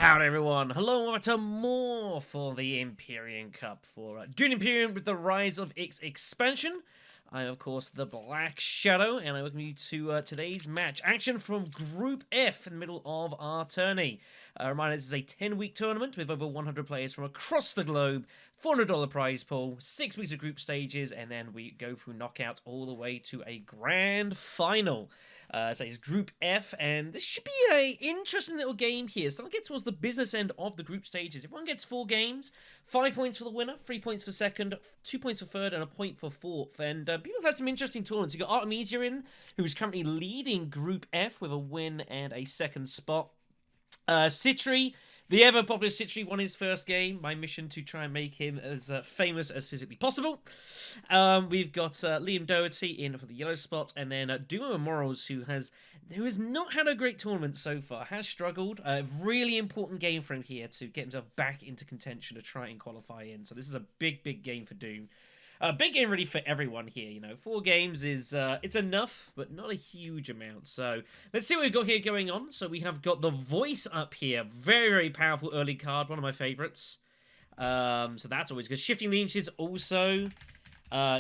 Howdy everyone, hello and welcome to more for the Imperium Cup for Dune Imperium with the Rise of Ix expansion. I am of course the Black Shadow and I welcome you to today's match. Action from Group F in the middle of our tourney. Reminder, this is a 10-week tournament with over 100 players from across the globe, $400 prize pool, 6 weeks of group stages, and then we go through knockouts all the way to a grand final. So it's Group F, and this should be a interesting little game here. So I'll get towards the business end of the group stages. Everyone gets 4 games, 5 points for the winner, 3 points for second, 2 points for third, and a point for fourth. And people have had some interesting tournaments. You've got Artemesia in, who's currently leading Group F with a win and a second spot. Sychry, the ever-popular Sychry, won his first game. My mission to try and make him as famous as physically possible. We've got Liam Doherty in for the yellow spot, and then DuneOverMorals, who has not had a great tournament so far, has struggled. A really important game for him here to get himself back into contention to try and qualify in. So this is a big, big game for Doom. Big game really for everyone here, you know. 4 games is, it's enough, but not a huge amount. So, let's see what we've got here going on. So, we have got the Voice up here. Very, very powerful early card. One of my favorites. So, that's always good. Shifting the Inches also.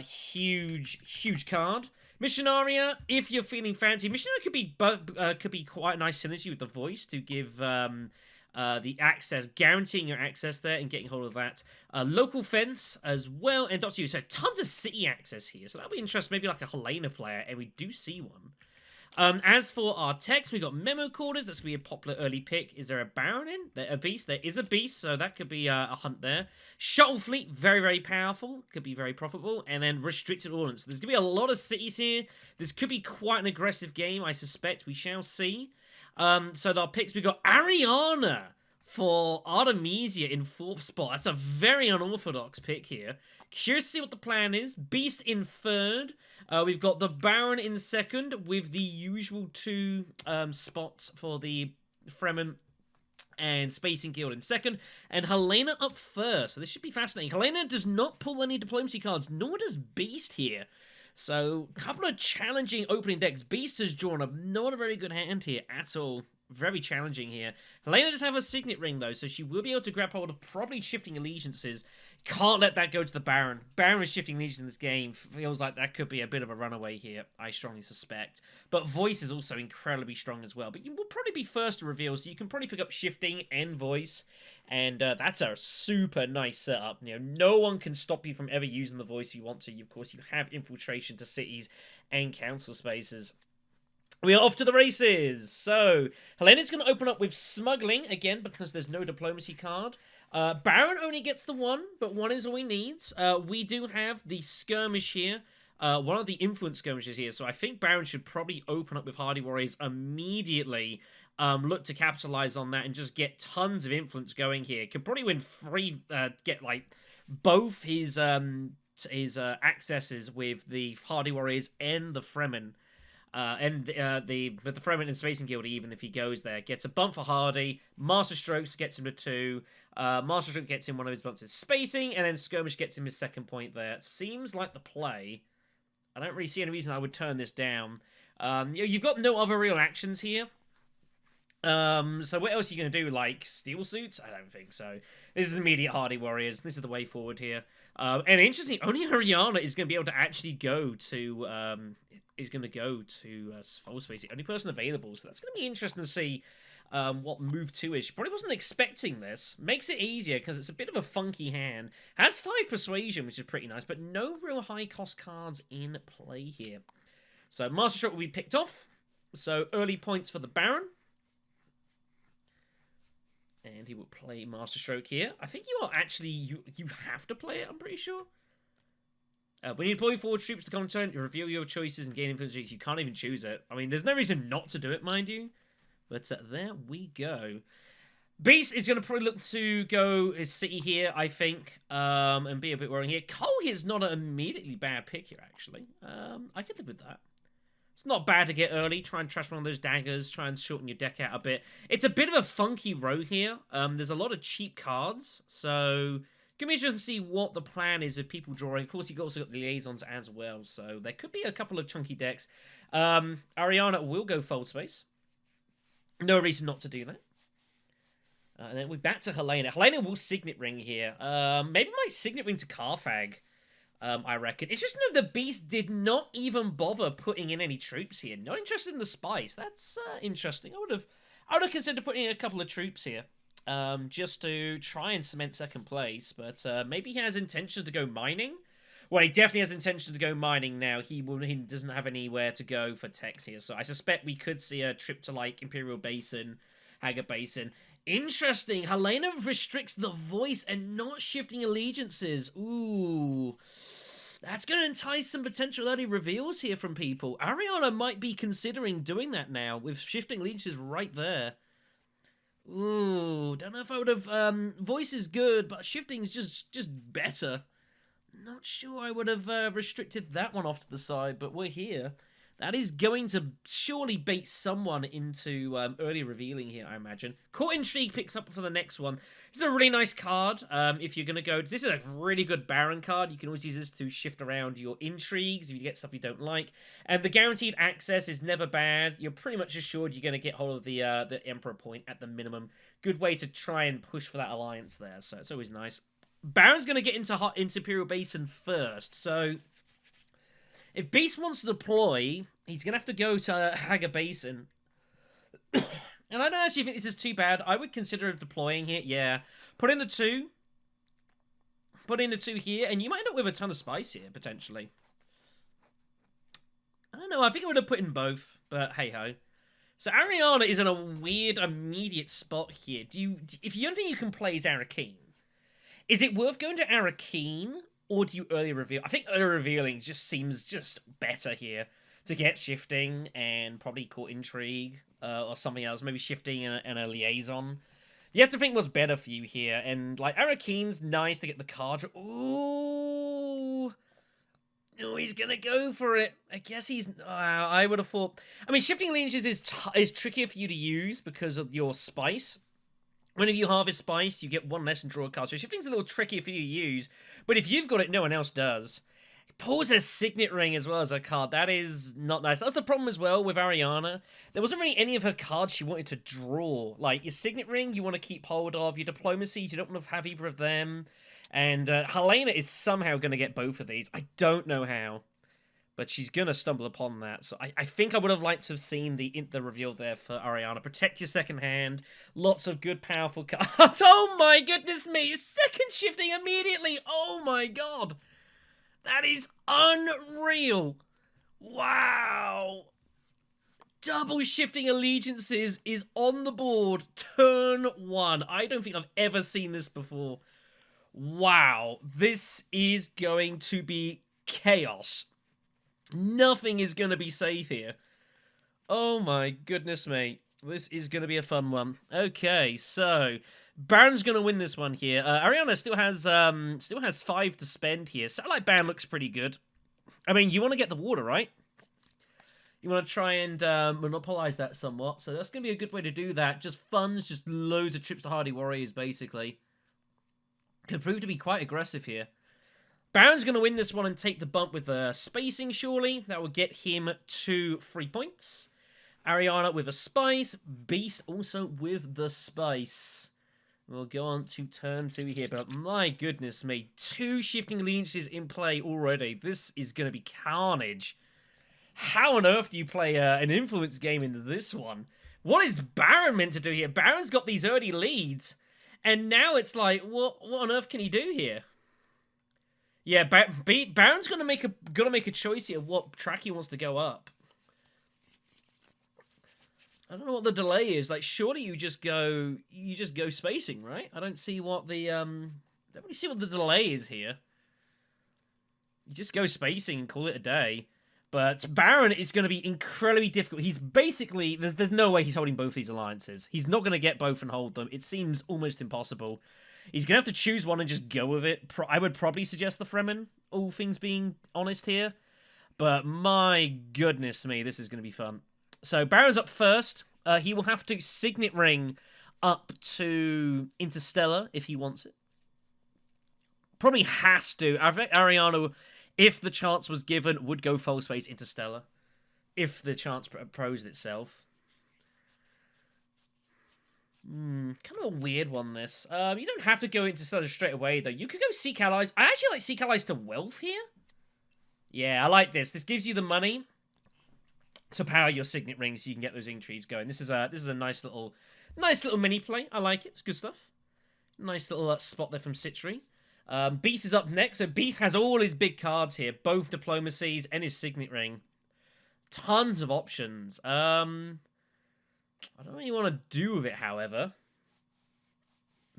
Huge card. Missionaria, if you're feeling fancy. Missionaria could be quite a nice synergy with the Voice to give, the access, guaranteeing your access there and getting hold of that. Local fence as well, and Dr. U. So tons of city access here. So that'll be interesting, maybe like a Helena player, and we do see one. As for our text, we got memo quarters. That's going to be a popular early pick. Is there a Baron in? A beast? There is a beast, so that could be a hunt there. Shuttle fleet, very, very powerful. Could be very profitable. And then restricted ordnance. There's going to be a lot of cities here. This could be quite an aggressive game, I suspect. We shall see. So our picks, we got Ariana for Artemesia in 4th spot. That's a very unorthodox pick here. Curious to see what the plan is. Beast in 3rd. We've got the Baron in 2nd with the usual 2 spots for the Fremen and Spacing Guild in 2nd. And Helena up 1st. So this should be fascinating. Helena does not pull any diplomacy cards, nor does Beast here. So, a couple of challenging opening decks. Beast has drawn not a very good hand here at all. Very challenging here. Helena does have a Signet Ring, though, so she will be able to grab hold of probably Shifting Allegiances. Can't let that go to the Baron. Baron with Shifting Allegiance in this game feels like that could be a bit of a runaway here, I strongly suspect. But Voice is also incredibly strong as well. But you will probably be first to reveal, so you can probably pick up Shifting and Voice. And that's a super nice setup. You know, no one can stop you from ever using the Voice if you want to. Of course, you have infiltration to cities and council spaces. We are off to the races. So, Helena's going to open up with Smuggling, again, because there's no Diplomacy card. Baron only gets the 1, but 1 is all he needs. We do have the Skirmish here. One of the Influence Skirmishes here. So I think Baron should probably open up with Hardy Warriors immediately. Look to capitalize on that and just get tons of influence going here. Could probably win 3, get like both his accesses with the Hardy Warriors and the Fremen. With the Fremen and Spacing Guild, even if he goes there, gets a bump for Hardy. Master Strokes gets him to 2. Master Stroke gets him one of his bumps of Spacing, and then Skirmish gets him his 2nd point there. Seems like the play. I don't really see any reason I would turn this down. You've got no other real actions here. So what else are you going to do? Like, Steel Suits? I don't think so. This is immediate Hardy Warriors. This is the way forward here. And interesting, only Ariana is going to be able to actually go to... Full Space, the only person available, so that's going to be interesting to see what move 2 is. She probably wasn't expecting this. Makes it easier, because it's a bit of a funky hand. Has 5 Persuasion, which is pretty nice, but no real high-cost cards in play here. So Master Stroke will be picked off. So early points for the Baron. And he will play Master Stroke here. I think you are actually... You have to play it, I'm pretty sure. When you deploy forward troops to come turn, you reveal your choices and gain influence. You can't even choose it. I mean, there's no reason not to do it, mind you. But there we go. Beast is going to probably look to go his city here, I think, and be a bit worrying here. Cole is not an immediately bad pick here, actually. I could live with that. It's not bad to get early. Try and trash one of those daggers. Try and shorten your deck out a bit. It's a bit of a funky row here. There's a lot of cheap cards, so... Gonna be interesting to see what the plan is with people drawing. Of course, you've also got the liaisons as well, so there could be a couple of chunky decks. Ariana will go Fold Space. No reason not to do that. And then we're back to Helena. Helena will Signet Ring here. Maybe might Signet Ring to Carthag. I reckon. It's just no, the Beast did not even bother putting in any troops here. Not interested in the spice. That's interesting. I would have considered putting in a couple of troops here. Just to try and cement second place. But maybe he has intentions to go mining. Well, he definitely has intentions to go mining now. He doesn't have anywhere to go for techs here. So I suspect we could see a trip to, like, Imperial Basin, Haga Basin. Interesting. Helena restricts the voice and not shifting allegiances. Ooh. That's going to entice some potential early reveals here from people. Ariana might be considering doing that now with shifting allegiances right there. Ooh. Don't know if I would have... voice is good, but shifting's just better. Not sure I would have restricted that one off to the side, but we're here. That is going to surely bait someone into early revealing here, I imagine. Court Intrigue picks up for the next one. This is a really nice card. If you're going to go... This is a really good Baron card. You can always use this to shift around your intrigues if you get stuff you don't like. And the guaranteed access is never bad. You're pretty much assured you're going to get hold of the Emperor point at the minimum. Good way to try and push for that alliance there, so it's always nice. Baron's going to get into Imperial Basin first, so if Beast wants to deploy, he's going to have to go to Haga Basin. And I don't actually think this is too bad. I would consider deploying here, yeah. Put in the 2. Put in the 2 here, and you might end up with a ton of spice here, potentially. I don't know, I think I would have put in both, but hey-ho. So Ariana is in a weird, immediate spot here. If you don't think you can play as Arakeen, is it worth going to Arakeen, or do you early reveal? I think early revealing just seems just better here to get shifting and probably Court Intrigue or something else. Maybe shifting and a liaison. You have to think what's better for you here. And like Arakeen's nice to get the card. Ooh. No, he's going to go for it. I guess he's... I would have thought... I mean, shifting allegiances is trickier for you to use because of your spice. Whenever you harvest spice, you get one less and draw a card. So shifting's a little trickier for you to use. But if you've got it, no one else does. Pulls a Signet Ring as well as a card. That is not nice. That's the problem as well with Ariana. There wasn't really any of her cards she wanted to draw. Like, your Signet Ring, you want to keep hold of. Your Diplomacies, you don't want to have either of them. And Helena is somehow going to get both of these. I don't know how. But she's going to stumble upon that. So I think I would have liked to have seen the reveal there for Ariana. Protect your second hand. Lots of good, powerful cards. Oh my goodness me. Second shifting immediately. Oh my god. That is unreal. Wow. Double shifting allegiances is on the board. Turn 1. I don't think I've ever seen this before. Wow. This is going to be chaos. Nothing is going to be safe here. Oh my goodness me. This is going to be a fun one. Okay, so Baron's going to win this one here. Ariana still has 5 to spend here. Satellite Baron looks pretty good. I mean, you want to get the water, right? You want to try and monopolize that somewhat. So that's going to be a good way to do that. Just funds, just loads of trips to Hardy Warriors, basically. Could prove to be quite aggressive here. Baron's going to win this one and take the bump with spacing, surely. That will get him 2 free points. Ariana with a spice. Beast also with the spice. We'll go on to turn 2 here, but my goodness me. 2 shifting allegiances in play already. This is going to be carnage. How on earth do you play an influence game into this one? What is Baron meant to do here? Baron's got these early leads, and now it's like, what on earth can he do here? Yeah, Baron's gonna make a choice here of what track he wants to go up. I don't know what the delay is. Like, surely you just go spacing, right? I don't see what the don't really see what the delay is here. You just go spacing and call it a day. But Baron is going to be incredibly difficult. He's basically there's no way he's holding both these alliances. He's not going to get both and hold them. It seems almost impossible. He's going to have to choose one and just go with it. I would probably suggest the Fremen, all things being honest here. But my goodness me, this is going to be fun. So Baron's up first. He will have to Signet Ring up to Interstellar if he wants it. Probably has to. I think Ariana, if the chance was given, would go full space Interstellar. If the chance proposed itself. Kind of a weird one, this. You don't have to go into study straight away, though. You could go Seek Allies. I actually like Seek Allies to Wealth here. Yeah, I like this. This gives you the money to power your Signet Rings so you can get those intrigues going. This is a nice little mini play. I like it. It's good stuff. Nice little spot there from Sychry. Beast is up next. So Beast has all his big cards here, both diplomacies and his Signet Ring. Tons of options. I don't know what you want to do with it, however.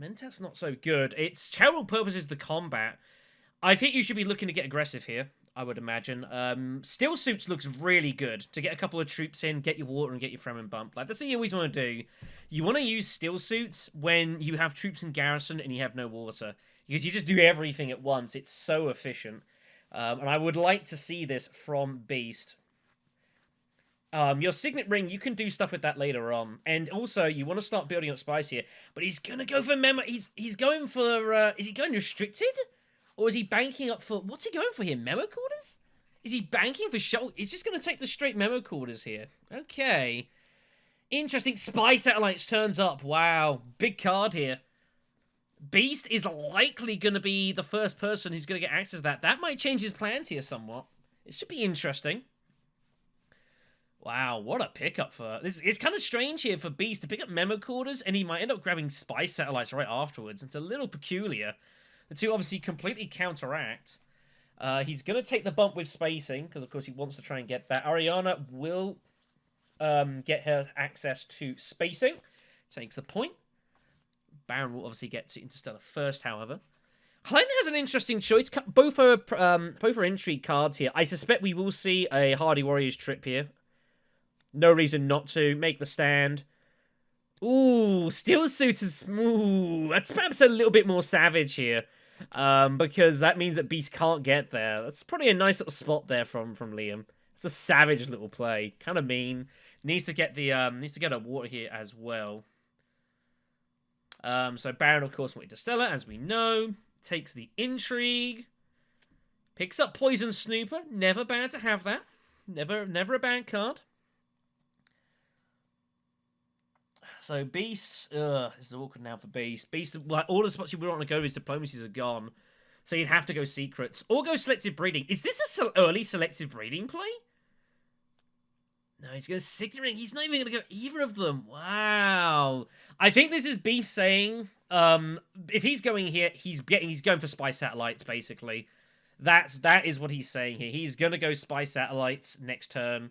Mentat's not so good. Its general purpose is the combat. I think you should be looking to get aggressive here, I would imagine. Still Suits looks really good to get a couple of troops in, get your water, and get your Fremen bump. Like, that's what you always want to do. You want to use Still Suits when you have troops in garrison and you have no water, because you just do everything at once. It's so efficient. And I would like to see this from Beast. Your Signet Ring, you can do stuff with that later on. And also, you want to start building up spice here. But he's going to go for memo. He's going for, is he going restricted? Or is he banking up for, what's he going for here? Memo quarters? Is he banking for shuttle? He's just going to take the straight memo quarters here. Okay. Interesting. Spy Satellites turns up. Wow. Big card here. Beast is likely going to be the first person who's going to get access to that. That might change his plans here somewhat. It should be interesting. Wow, what a pickup for this. It's kind of strange here for Beast to pick up memo quarters, and he might end up grabbing spy satellites right afterwards. It's a little peculiar. The two obviously completely counteract. He's going to take the bump with spacing, because of course he wants to try and get that. Ariana will get her access to spacing. Takes the point. Baron will obviously get to Interstellar first, however. Helena has an interesting choice. Both are intrigue cards here. I suspect we will see a Hardy Warriors trip here. No reason not to. Make the stand. Ooh, Steel Suit is... Ooh, that's perhaps a little bit more savage here. Because that means that Beast can't get there. That's probably a nice little spot there from Liam. It's a savage little play. Kind of mean. Needs to get a water here as well. So Baron, of course, went to Stella, as we know. Takes the intrigue. Picks up Poison Snooper. Never bad to have that. Never a bad card. So Beast, this is awkward now for Beast. Beast, like, all the spots you would want to go, his diplomacies are gone. So you'd have to go secrets. Or go selective breeding. Is this a early selective breeding play? No, he's going to Signet Ring. He's not even going to go either of them. Wow. I think this is Beast saying, if he's going here, he's going for spy satellites, basically. That is what he's saying here. He's going to go spy satellites next turn.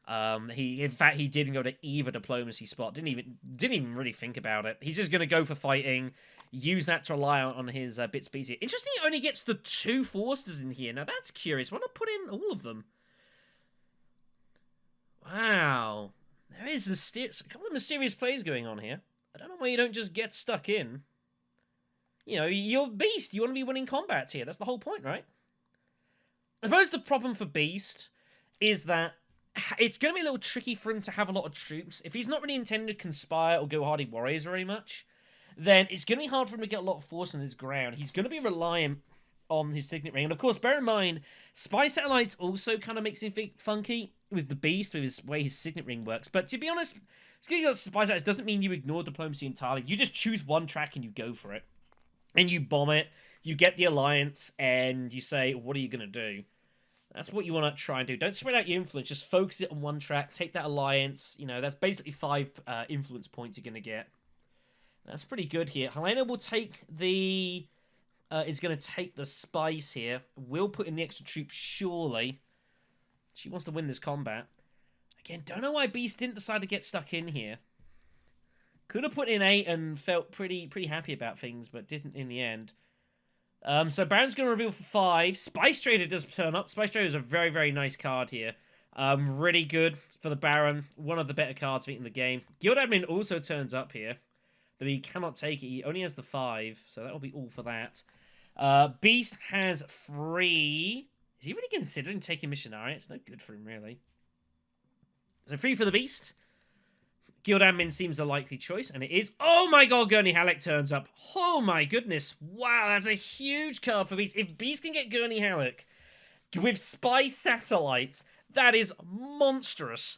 In fact, he didn't go to either diplomacy spot. Didn't even really think about it. He's just going to go for fighting. Use that to rely on his bit speed here. Interesting, he only gets the 2 forces in here. Now, that's curious. Why not put in all of them? Wow. There is a couple of mysterious plays going on here. I don't know why you don't just get stuck in. You know, you're Beast. You want to be winning combats here. That's the whole point, right? I suppose the problem for Beast is that it's going to be a little tricky for him to have a lot of troops. If he's not really intending to conspire or go Hardy Warriors very much, then it's going to be hard for him to get a lot of force on his ground. He's going to be reliant on his Signet Ring. And of course, bear in mind, Spy Satellites also kind of makes him think funky with the Beast, with his way his Signet Ring works. But to be honest, Spy Satellites doesn't mean you ignore diplomacy entirely. You just choose one track and you go for it. And you bomb it, you get the alliance, and you say, what are you going to do? That's what you want to try and do. Don't spread out your influence. Just focus it on one track. Take that alliance. You know, that's basically 5 influence points you're going to get. That's pretty good here. Helena will take the... is going to take the spice here. Will put in the extra troops, surely. She wants to win this combat. Again, don't know why Beast didn't decide to get stuck in here. Could have put in 8 and felt pretty happy about things, but didn't in the end. So Baron's going to reveal for 5. Spice Trader does turn up. Spice Trader is a very, very nice card here. Really good for the Baron. One of the better cards in the game. Guild Admin also turns up here. Though he cannot take it. He only has the 5. So that will be all for that. Beast has 3. Is he really considering taking Missionary? It's no good for him, really. So 3 for the Beast. Guild Admin seems the likely choice, and it is... Oh my god, Gurney Halleck turns up. Oh my goodness. Wow, that's a huge card for Beast. If Beast can get Gurney Halleck with Spy Satellites, that is monstrous.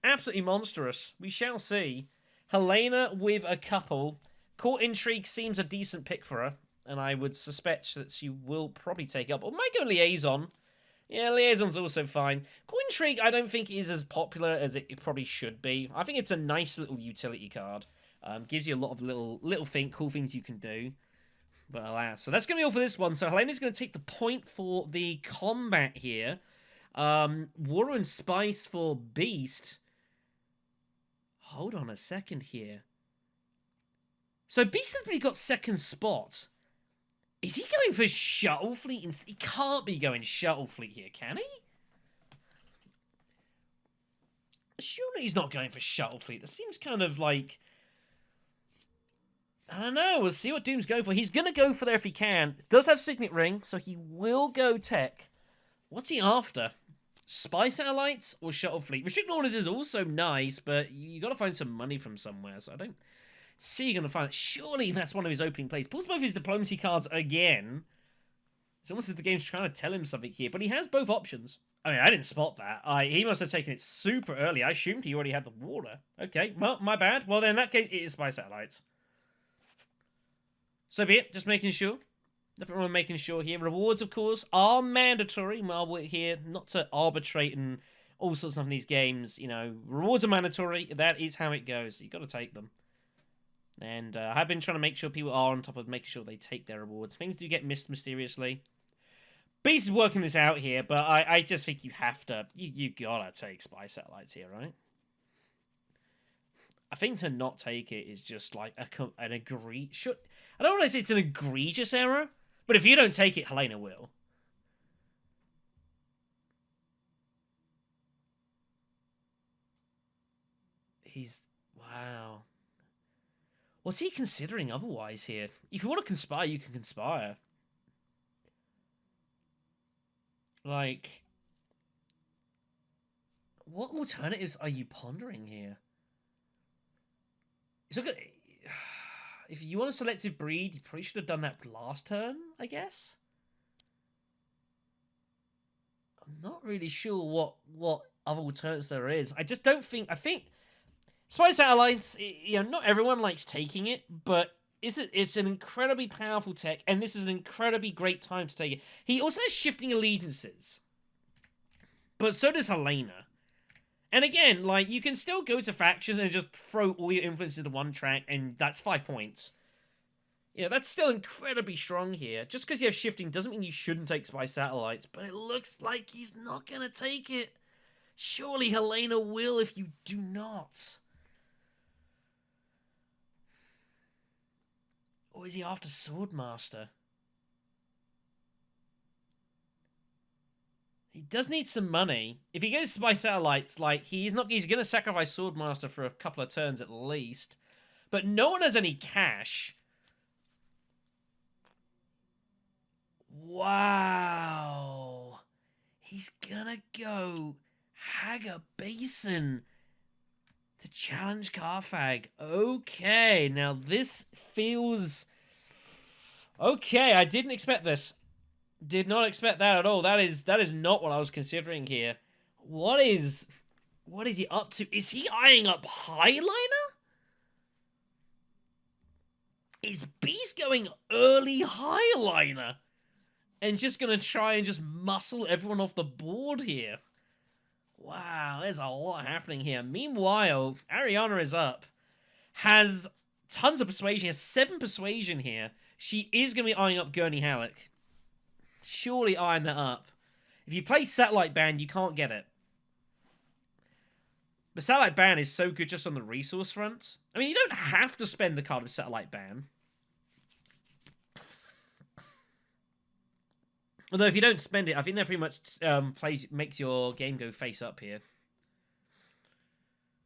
Absolutely monstrous. We shall see. Helena with a couple. Court Intrigue seems a decent pick for her, and I would suspect that she will probably take up. Or might go Liaison. Yeah, Liaison's also fine. Court Intrigue, I don't think is as popular as it probably should be. I think it's a nice little utility card. Gives you a lot of little cool things you can do. But alas, so that's going to be all for this one. So Helena's going to take the point for the combat here. Water and Spice for Beast. Hold on a second here. So Beast has really got second spot. Is he going for Shuttle Fleet? He can't be going Shuttle Fleet here, can he? Surely he's not going for Shuttle Fleet. That seems kind of like... I don't know. We'll see what Doom's going for. He's going to go for there if he can. Does have Signet Ring, so he will go tech. What's he after? Spy Satellites or Shuttle Fleet? Restrict Orders is also nice, but you got to find some money from somewhere, so I don't see you're going to find it. Surely that's one of his opening plays. Pulls both his diplomacy cards again. It's almost as if the game's trying to tell him something here, but he has both options. I mean, I didn't spot that. He must have taken it super early. I assumed he already had the water. Okay, well, my bad. Well, then in that case, it is Spy Satellites. So be it, just making sure. Nothing wrong with making sure here. Rewards, of course, are mandatory. While we're here, not to arbitrate and all sorts of stuff in these games. You know, rewards are mandatory. That is how it goes. You've got to take them. And I've been trying to make sure people are on top of making sure they take their rewards. Things do get missed mysteriously. Beast is working this out here, but I just think you have to. You gotta take Spy Satellites here, right? I think to not take it is just like an I don't want to say it's an egregious error, but if you don't take it, Helena will. Wow. What's he considering otherwise here? If you want to conspire, you can conspire. Like, what alternatives are you pondering here? If you want a selective breed, you probably should have done that last turn, I guess. I'm not really sure what other alternatives there is. I just don't think... I think Spy Satellites, you know, not everyone likes taking it, but it's an incredibly powerful tech, and this is an incredibly great time to take it. He also has shifting allegiances, but so does Helena. And again, like, you can still go to factions and just throw all your influence into one track, and that's 5 points. You know, that's still incredibly strong here. Just because you have shifting doesn't mean you shouldn't take Spy Satellites, but it looks like he's not going to take it. Surely Helena will if you do not. Or is he after Swordmaster? He does need some money. If he goes to Spy Satellites, like, he's going to sacrifice Swordmaster for a couple of turns at least. But no one has any cash. Wow. He's gonna go Hagar Basin to challenge Carthag. Okay, now this feels... Okay, I didn't expect this. Did not expect that at all. That is not what I was considering here. What is he up to? Is he eyeing up Highliner? Is Beast going early Highliner? And just gonna try and just muscle everyone off the board here. Wow, there's a lot happening here. Meanwhile, Ariana is up. Has tons of persuasion. Has 7 persuasion here. She is going to be eyeing up Gurney Halleck. Surely eyeing that up. If you play Satellite Band, you can't get it. But Satellite Ban is so good just on the resource front. I mean, you don't have to spend the card of Satellite Ban. Although if you don't spend it, I think that pretty much makes your game go face up here.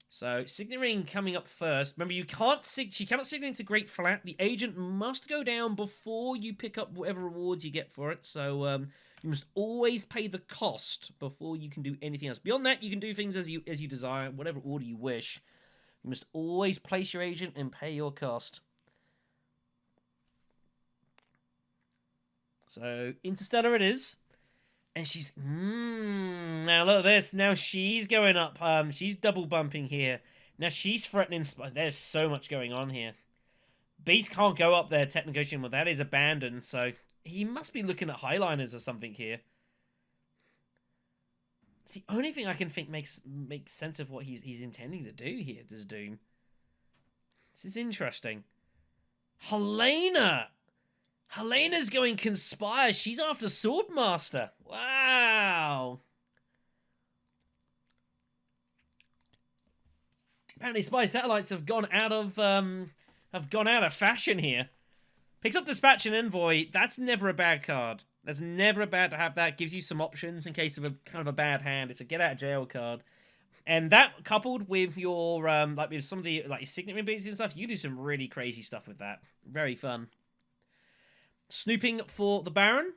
So, Signet Ring coming up first. Remember, she cannot Signet integrate flat. The agent must go down before you pick up whatever rewards you get for it. So, you must always pay the cost before you can do anything else. Beyond that, you can do things as you desire, whatever order you wish. You must always place your agent and pay your cost. So, Interstellar it is. And she's... now look at this. Now she's going up. She's double bumping here. Now she's threatening. There's so much going on here. Beast can't go up there tech negotiating. Well, that is abandoned, so he must be looking at highliners or something here. It's the only thing I can think makes sense of what he's intending to do here, does Doom. This is interesting. Helena's going conspire. She's after Swordmaster. Wow. Apparently spy satellites have gone out of fashion here. Picks up Dispatch and Envoy. That's never a bad card. That's never bad to have that. Gives you some options in case of a kind of a bad hand. It's a get out of jail card. And that coupled with your like with some of the like signet abilities and stuff, you do some really crazy stuff with that. Very fun. Snooping for the Baron.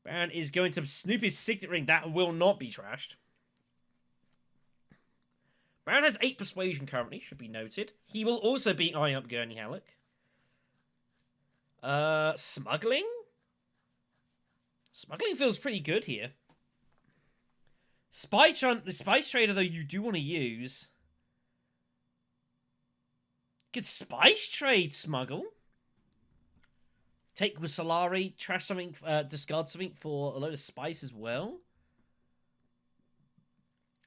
Baron is going to snoop his signet ring. That will not be trashed. Baron has 8 persuasion currently, should be noted. He will also be eyeing up Gurney Halleck. Smuggling? Smuggling feels pretty good here. The Spice Trader, though, you do want to use. Could Spice Trade smuggle? Take with Solari, trash something, discard something for a load of spice as well.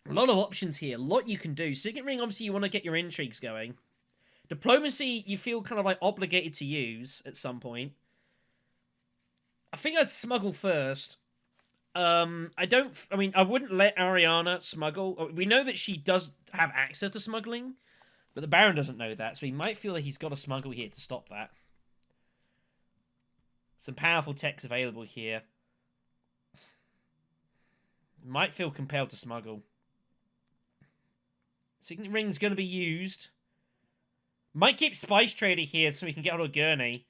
A lot of options here. A lot you can do. Signet Ring, obviously, you want to get your intrigues going. Diplomacy, you feel kind of like obligated to use at some point. I think I'd smuggle first. I wouldn't let Ariana smuggle. We know that she does have access to smuggling, but the Baron doesn't know that, so he might feel that he's got to smuggle here to stop that. Some powerful techs available here. Might feel compelled to smuggle. Signet Ring's going to be used. Might keep Spice Trader here so we can get hold of Gurney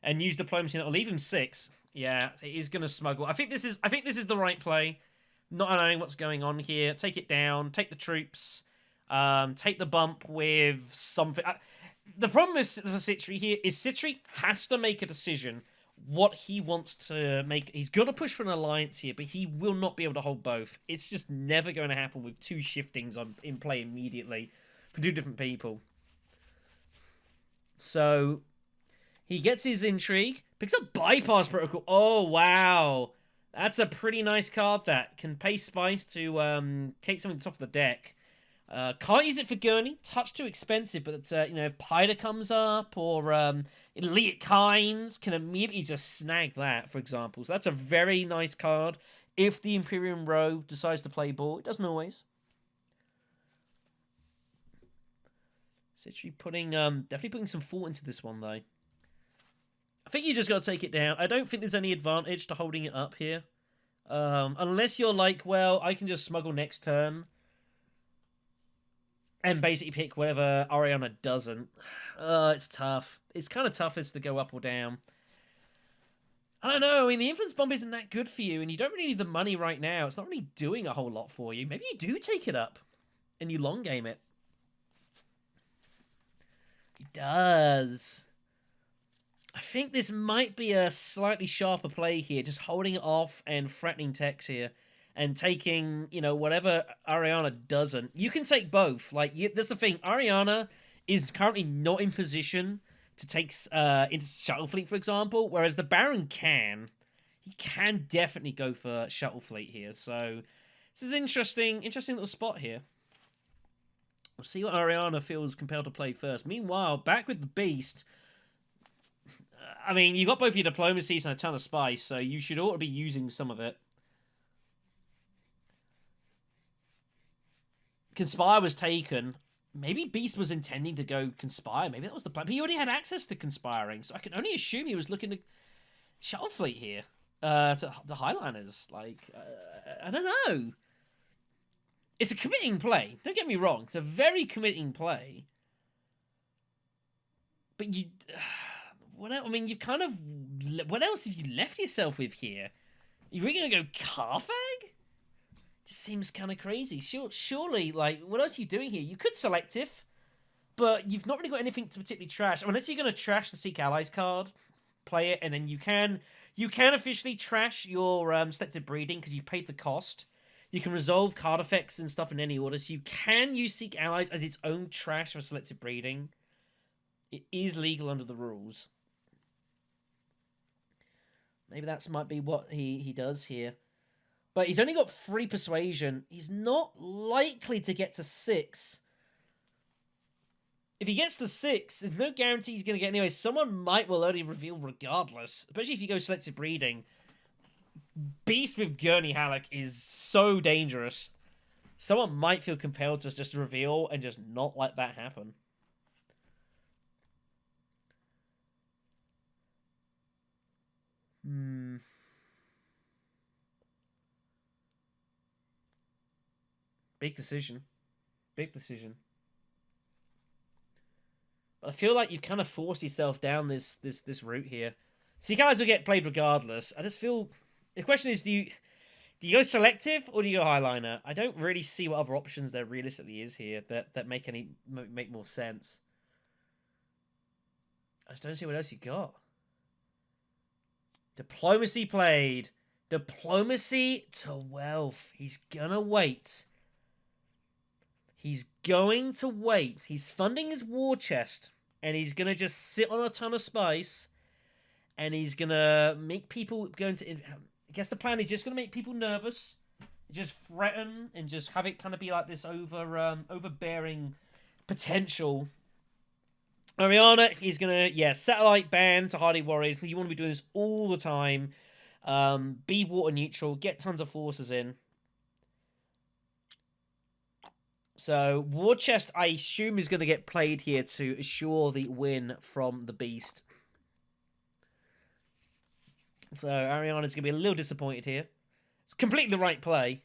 and use Diplomacy. That'll leave him 6. Yeah, it is going to smuggle. I think this is the right play. Not knowing what's going on here. Take it down. Take the troops. Take the bump with something. The problem is for Sychry here is Sychry has to make a decision what he wants to make. He's got to push for an alliance here, but he will not be able to hold both. It's just never going to happen with 2 shiftings in play immediately for 2 different people. So he gets his intrigue, picks up Bypass Protocol. Oh, wow. That's a pretty nice card that can pay Spice to take something to the top of the deck. Can't use it for Gurney. Touch too expensive, but if Pyder comes up or Elite Kinds can immediately just snag that, for example. So that's a very nice card if the Imperium row decides to play ball. It doesn't always. Sychry definitely putting some thought into this one, though. I think you just got to take it down. I don't think there's any advantage to holding it up here. Unless you're like, well, I can just smuggle next turn and basically pick whatever Ariana doesn't. It's tough. It's kind of tough as to go up or down. I don't know. I mean, the Influence Bomb isn't that good for you, and you don't really need the money right now. It's not really doing a whole lot for you. Maybe you do take it up and you long game it. It does. I think this might be a slightly sharper play here, just holding it off and threatening techs here. And taking, whatever Ariana doesn't. You can take both. That's the thing. Ariana is currently not in position to take into Shuttle Fleet, for example, whereas the Baron can. He can definitely go for Shuttle Fleet here. So this is interesting little spot here. We'll see what Ariana feels compelled to play first. Meanwhile, back with the Beast. I mean, you've got both your diplomacies and a ton of spice, so you should ought to be using some of it. Conspire was taken. Maybe Beast was intending to go Conspire. Maybe that was the plan. But he already had access to Conspiring, so I can only assume he was looking to Shuttle Fleet here. To Highliners. I don't know. It's a committing play. Don't get me wrong. It's a very committing play. But you... what else? I mean, you've kind of... What else have you left yourself with here? Are you really going to go Carthag? Just seems kind of crazy. Surely, what else are you doing here? You could Selective, but you've not really got anything to particularly trash. Unless you're going to trash the Seek Allies card, play it, and then you can officially trash your Selective Breeding because you've paid the cost. You can resolve card effects and stuff in any order. So you can use Seek Allies as its own trash for selective breeding. It is legal under the rules. Maybe that might be what he does here. But he's only got 3 persuasion. He's not likely to get to 6. If he gets to 6, there's no guarantee he's going to get anyway. Someone might well only reveal regardless. Especially if you go selective breeding. Beast with Gurney Halleck is so dangerous. Someone might feel compelled to just reveal and just not let that happen. Big decision. Big decision. But I feel like you've kind of forced yourself down this route here. So you guys will get played regardless. I just feel... The question is, do you go selective or do you go highliner? I don't really see what other options there realistically is here that make more sense. I just don't see what else you got. Diplomacy played. Diplomacy to wealth. He's gonna wait. He's going to wait. He's funding his war chest. And he's gonna just sit on a ton of spice. And he's gonna make people go into... I guess the plan is just gonna make people nervous. Just threaten and just have it kind of be like this overbearing potential. Ariana, he's gonna, satellite ban to Hardy Warriors. You want to be doing this all the time. Be water neutral. Get tons of forces in. So, War Chest, I assume, is going to get played here to assure the win from the Beast. So, Ariana's going to be a little disappointed here. It's completely the right play.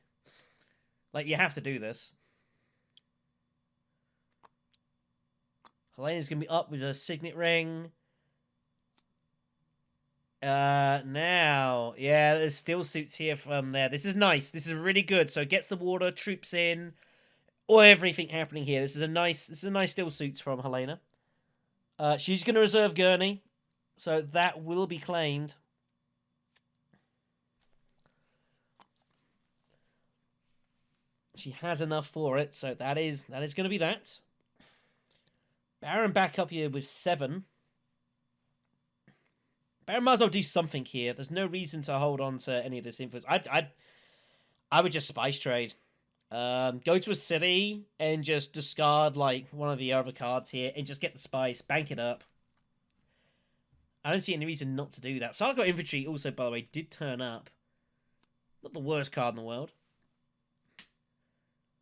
Like, you have to do this. Helena's going to be up with a Signet Ring. Now, yeah, there's still suits here from there. This is nice. This is really good. So, it gets the water, troops in... Or everything happening here. This is a nice still suits from Helena. She's going to reserve Gurney, so that will be claimed. She has enough for it, so that is going to be that. Baron back up here with 7. Baron might as well do something here. There's no reason to hold on to any of this influence. I would just spice trade. Go to a city and just discard like one of the other cards here and just get the spice, bank it up. I don't see any reason not to do that. Sychry Infantry also, by the way, did turn up. Not the worst card in the world.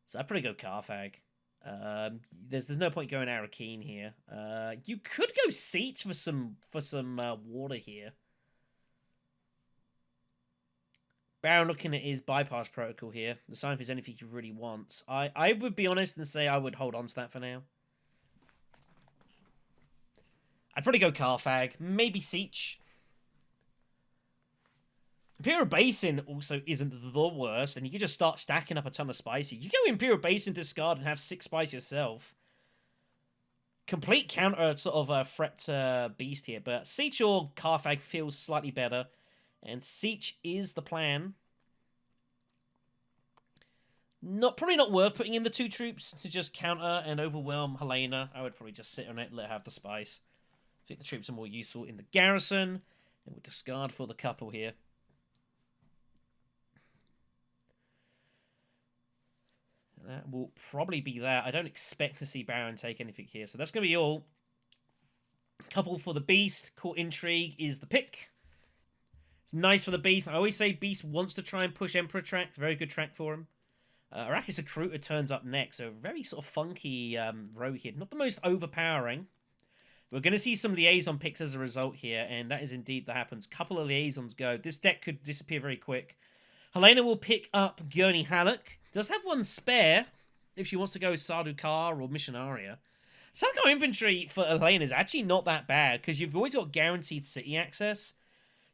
So I'd probably go Carthag. There's no point going Arakeen here. You could go Siege for some water here. Baron looking at his bypass protocol here. The sign if there's anything he really wants. I would be honest and say I would hold on to that for now. I'd probably go Carthag. Maybe Siege. Imperial Basin also isn't the worst, and you can just start stacking up a ton of spicy. You go Imperial Basin, discard, and have 6 spice yourself. Complete counter sort of a threat beast here, but Siege or Carthag feels slightly better. And Siege is the plan. Probably not worth putting in the 2 troops to just counter and overwhelm Helena. I would probably just sit on it and let her have the spice. I think the troops are more useful in the garrison. And we'll discard for the couple here. That will probably be that. I don't expect to see Baron take anything here. So that's going to be all. Couple for the Beast. Court Intrigue is the pick. It's nice for the Beast. I always say Beast wants to try and push Emperor track. Very good track for him. Arrakis Recruiter turns up next. So very sort of funky row here. Not the most overpowering. We're going to see some liaison picks as a result here. And that is indeed what happens. Couple of liaisons go. This deck could disappear very quick. Helena will pick up Gurney Halleck. Does have one spare if she wants to go with Sardaukar or Missionaria. Sychry Infantry for Helena is actually not that bad. Because you've always got guaranteed city access.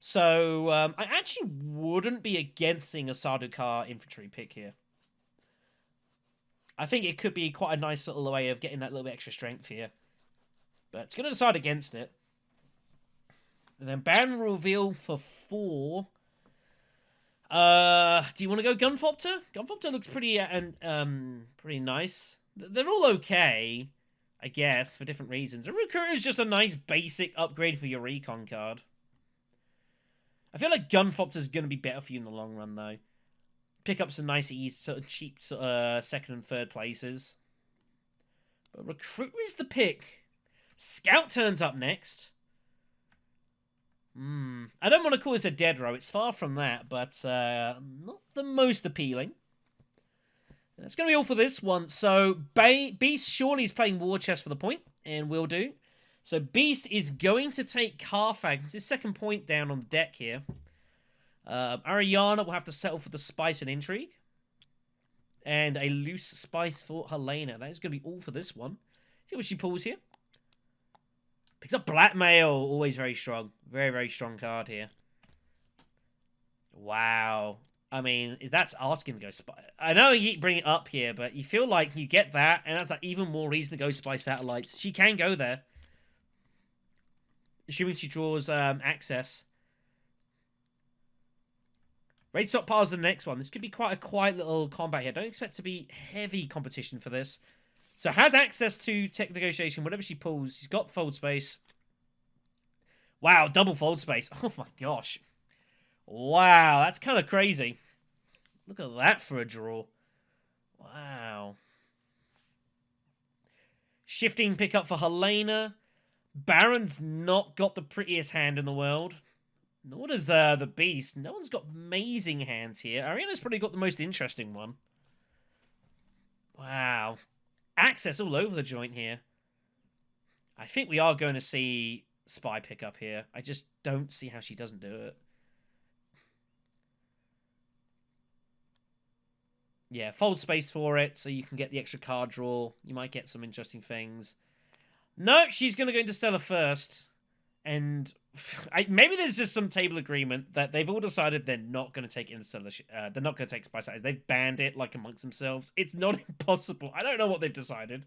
So, I actually wouldn't be against seeing a Sardaukar infantry pick here. I think it could be quite a nice little way of getting that little bit extra strength here. But it's going to decide against it. And then Baron reveal for 4. Do you want to go Gunfopter? Gunfopter looks pretty pretty nice. They're all okay, I guess, for different reasons. A Recruiter is just a nice basic upgrade for your recon card. I feel like Gunfopter's going to be better for you in the long run, though. Pick up some nice, easy, sort of cheap second and third places. But Recruiter is the pick. Scout turns up next. I don't want to call this a dead row. It's far from that, but not the most appealing. That's going to be all for this one. So, Beast surely is playing War Chest for the point, and will do. So, Beast is going to take Carthag. It's his second point down on the deck here. Ariana will have to settle for the Spice and Intrigue. And a loose Spice for Helena. That is going to be all for this one. See what she pulls here. Picks up Blackmail. Always very strong. Very, very strong card here. Wow. I mean, that's asking to go Spice. I know you bring it up here, but you feel like you get that, and that's like even more reason to go Spy Satellites. She can go there. Assuming she draws access. Raid Stockpile's the next one. This could be quite a quiet little combat here. Don't expect to be heavy competition for this. So has access to tech negotiation. Whatever she pulls, she's got fold space. Wow, double fold space. Oh my gosh. Wow, that's kind of crazy. Look at that for a draw. Wow. Shifting pickup for Helena. Baron's not got the prettiest hand in the world. Nor does the Beast. No one's got amazing hands here. Ariana's probably got the most interesting one. Wow. Access all over the joint here. I think we are going to see Spy pickup here. I just don't see how she doesn't do it. Yeah, fold space for it so you can get the extra card draw. You might get some interesting things. No, she's going to go into Stellar first. And maybe there's just some table agreement that they've all decided they're not going to take Interstellar. They're not going to take Spy Satellites. They've banned it like amongst themselves. It's not impossible. I don't know what they've decided.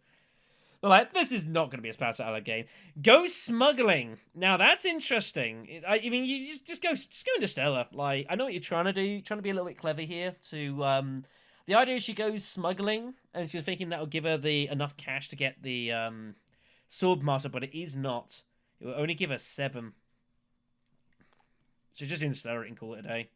They're like, this is not going to be a Spy Satellite game. Go Smuggling. Now that's interesting. I mean, you just go into Stellar. Like, I know what you're trying to do. You're trying to be a little bit clever here. To the idea is she goes Smuggling, and she's thinking that will give her the enough cash to get the Swordmaster, but it is not. It will only give us 7. So just Interstellar it and call it a day.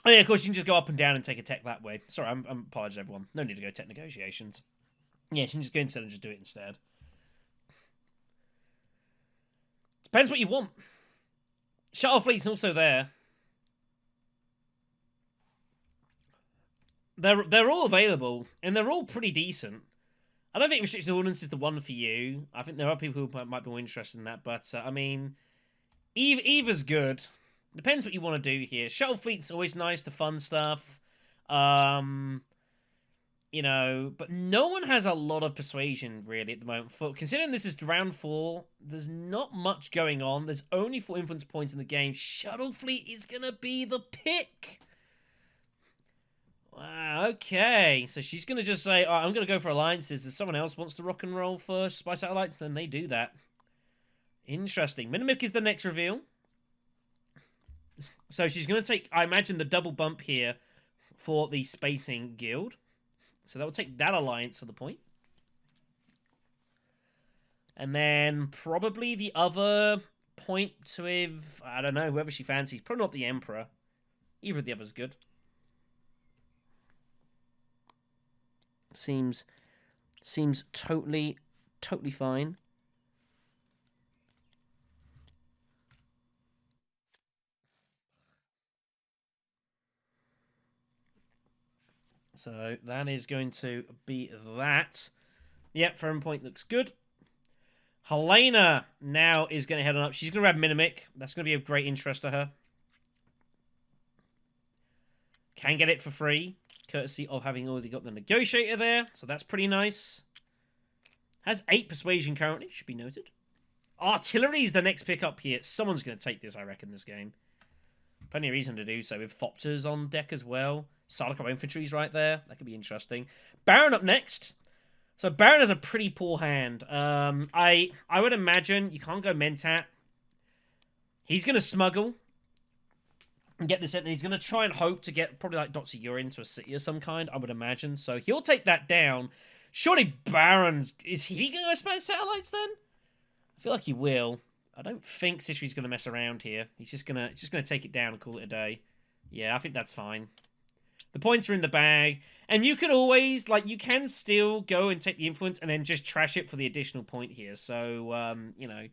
Oh yeah, of course you can just go up and down and take a tech that way. Sorry, I'm apologies everyone. No need to go tech negotiations. Yeah, she can just go instead and just do it instead. Depends what you want. Shuttle Fleet's also there. They're all available, and they're all pretty decent. I don't think Restricted Ordnance is the one for you. I think there are people who might be more interested in that, but, I mean, either's good. Depends what you want to do here. Shuttle Fleet's always nice to fund stuff. You know, but no one has a lot of persuasion, really, at the moment. Considering this is round 4, there's not much going on. There's only 4 influence points in the game. Shuttle Fleet is going to be the pick. Wow, okay. So she's going to just say, oh, I'm going to go for alliances. If someone else wants to rock and roll for Spy Satellites, then they do that. Interesting. Minimic is the next reveal. So she's going to take, I imagine, the double bump here for the Spacing Guild. So that will take that alliance for the point. And then probably the other point with, I don't know, whoever she fancies. Probably not the Emperor. Either of the others good. Seems totally fine. So that is going to be that. Yep, firm point looks good. Helena now is going to head on up. She's going to grab Minimic. That's going to be of great interest to her. Can get it for free, courtesy of having already got the Negotiator there. So that's pretty nice. Has 8 Persuasion currently, should be noted. Artillery is the next pick up here. Someone's going to take this, I reckon, this game. Plenty of reason to do so, with Thopters on deck as well. Sardaukar Infantry's right there. That could be interesting. Baron up next. So Baron has a pretty poor hand. I would imagine you can't go Mentat. He's going to smuggle and get this in. And he's going to try and hope to get probably like Dr. Urine to a city of some kind, I would imagine. So he'll take that down. Surely Baron's... Is he going to go space satellites then? I feel like he will. I don't think Sychry's going to mess around here. He's just going to take it down and call it a day. Yeah, I think that's fine. The points are in the bag. And you could always, like, you can still go and take the influence and then just trash it for the additional point here. So, you know,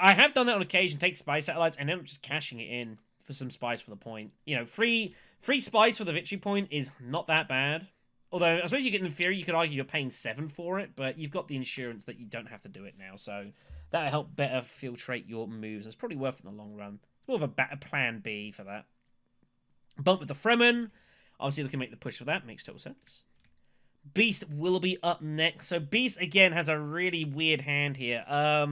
I have done that on occasion, take spy satellites and then just cashing it in for some spice for the point. You know, free spice for the victory point is not that bad. Although, I suppose you get in theory, you could argue you're paying 7 for it, but you've got the insurance that you don't have to do it now. So, that'll help better filtrate your moves. It's probably worth it in the long run. It's more of a plan B for that. Bump with the Fremen. Obviously, looking to make the push for that. Makes total sense. Beast will be up next. So, Beast, again, has a really weird hand here. I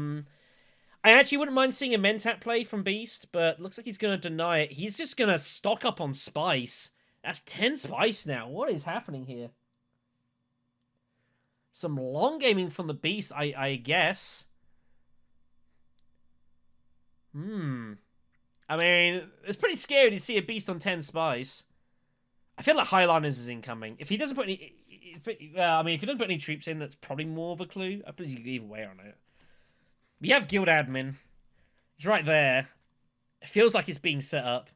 actually wouldn't mind seeing a Mentat play from Beast, but looks like he's going to deny it. He's just going to stock up on Spice. That's 10 Spice now. What is happening here? Some long gaming from the Beast, I guess. I mean, it's pretty scary to see a Beast on 10 Spice. I feel like Highliners is incoming. If he doesn't put any... I mean, if he doesn't put any troops in, that's probably more of a clue. I suppose you could either way on it. We have Guild Admin. It's right there. It feels like it's being set up.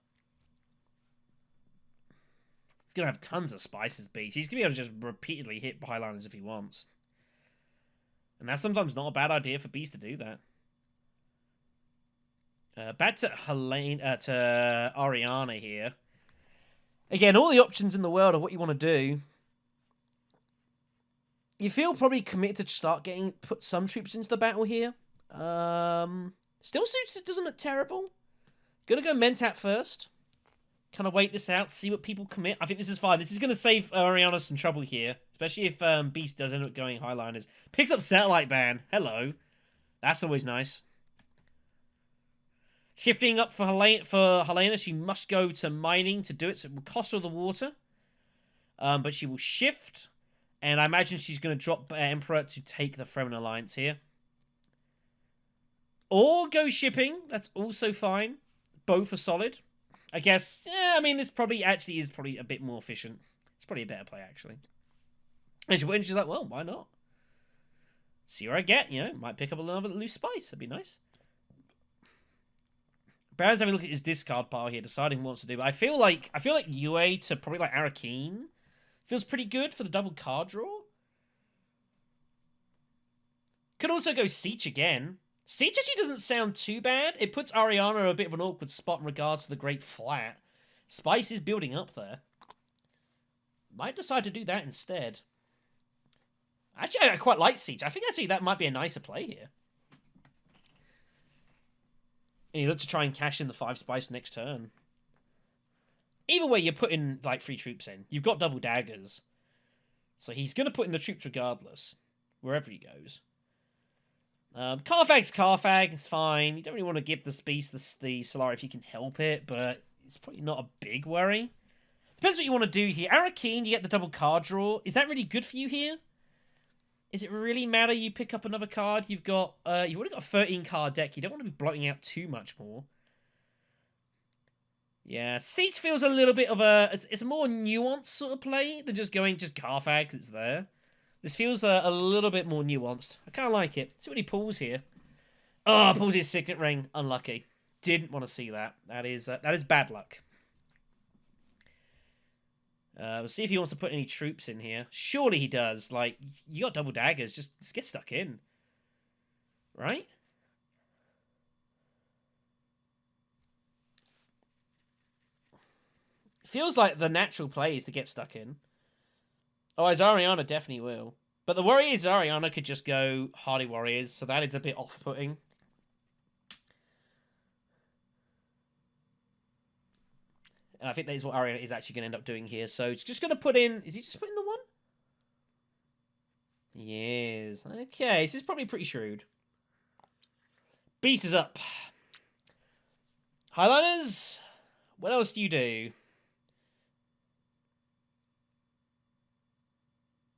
He's going to have tons of spices, Beast. He's going to be able to just repeatedly hit Highliners if he wants. And that's sometimes not a bad idea for Beast to do that. Back to Ariana here. Again, all the options in the world of what you want to do. You feel probably committed to start put some troops into the battle here. Still suits doesn't look terrible. Gonna go Mentat first. Kind of wait this out, see what people commit. I think this is fine. This is gonna save Ariana some trouble here, especially if Beast does end up going Highliners. Picks up Satellite Ban. Hello, that's always nice. Shifting up for Helena, she must go to mining to do it, so it will cost her the water. But she will shift, and I imagine she's going to drop Emperor to take the Fremen Alliance here. Or go shipping, that's also fine. Both are solid. I guess, yeah, I mean, this probably actually is probably a bit more efficient. It's probably a better play, actually. And she's like, well, why not? See where I get, you know, might pick up another loose spice, that'd be nice. Baron's having a look at his discard pile here, deciding what he wants to do. But I feel like UA to probably like Arakeen feels pretty good for the double card draw. Could also go Siege again. Siege actually doesn't sound too bad. It puts Ariana in a bit of an awkward spot in regards to the Great Flat. Spice is building up there. Might decide to do that instead. Actually, I quite like Siege. I think actually that might be a nicer play here. And you look to try and cash in the 5 spice next turn. Either way, you're putting, like, 3 troops in. You've got double daggers. So he's going to put in the troops regardless. Wherever he goes. Carfag's Carfag. It's fine. You don't really want to give the Beast the Solar if you can help it. But it's probably not a big worry. Depends what you want to do here. Arakeen, you get the double card draw. Is that really good for you here? Is it really matter you pick up another card? You've already got a 13 card deck. You don't want to be blotting out too much more. Yeah, Siege feels a little bit of it's a more nuanced sort of play than just going Carfag because it's there. This feels a little bit more nuanced. I kind of like it. See what he pulls here. Oh, pulls his Signet Ring. Unlucky. Didn't want to see that. That is bad luck. We'll see if he wants to put any troops in here. Surely he does. Like, you got double daggers. Just get stuck in. Right? Feels like the natural play is to get stuck in. Oh, as Ariana definitely will. But the worry is Ariana could just go Hardy Warriors, so that is a bit off-putting. And I think that is what Ariana is actually going to end up doing here. So it's just going to put in... Is he just putting the 1? Yes. Okay, this is probably pretty shrewd. Beast is up. Highliners, what else do you do? What else do you do?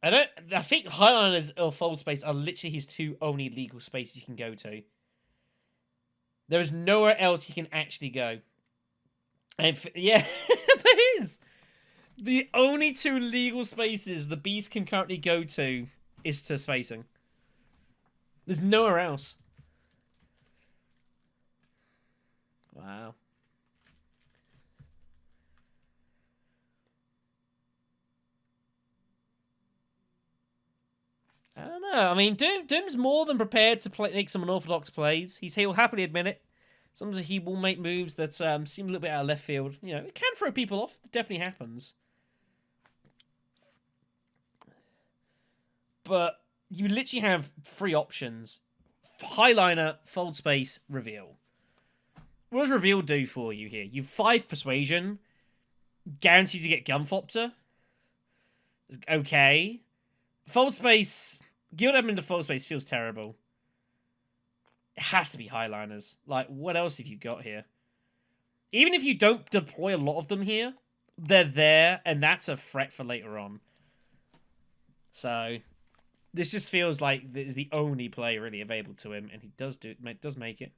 I think Highliners or Fold Space are literally his two only legal spaces he can go to. There is nowhere else he can actually go. And yeah, there is. The only two legal spaces the Beast can currently go to is to spacing. There's nowhere else. Wow. I don't know. I mean, Doom's more than prepared to make some unorthodox plays. He'll happily admit it. Sometimes he will make moves that seem a little bit out of left field. You know, it can throw people off. It definitely happens. But you literally have three options. Highliner, Fold Space, Reveal. What does Reveal do for you here? You've 5 Persuasion. Guaranteed to get Gunflopter. Okay. Fold Space... Guild Admin to Fold Space feels terrible. It has to be Highliners. Like, what else have you got here? Even if you don't deploy a lot of them here, they're there, and that's a threat for later on. So... This just feels like this is the only play really available to him, and he does make it.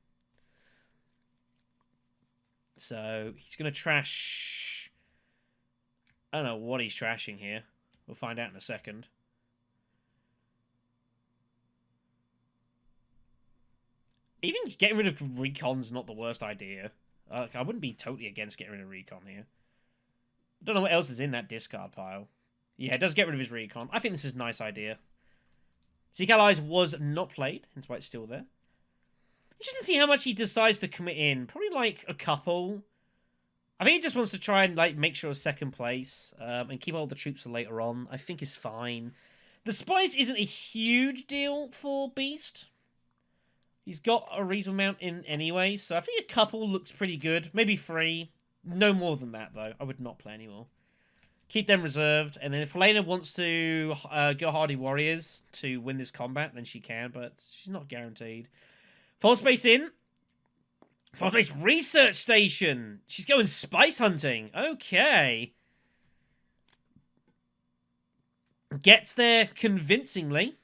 So he's gonna trash. I don't know what he's trashing here. We'll find out in a second. Even getting rid of Recon's not the worst idea. I wouldn't be totally against getting rid of Recon here. I don't know what else is in that discard pile. Yeah, it does get rid of his Recon. I think this is a nice idea. Seek Allies was not played, hence why it's still there. Interesting to see how much he decides to commit in. Probably like a couple. I think he just wants to try and like make sure a second place and keep all the troops for later on. I think is fine. The Spice isn't a huge deal for Beast. He's got a reasonable amount in anyway, so I think a couple looks pretty good. Maybe 3. No more than that, though. I would not play anymore. Keep them reserved, and then if Helena wants to go Hardy Warriors to win this combat, then she can, but she's not guaranteed. Full Space in. Full Space Research Station. She's going spice hunting. Okay. Gets there convincingly.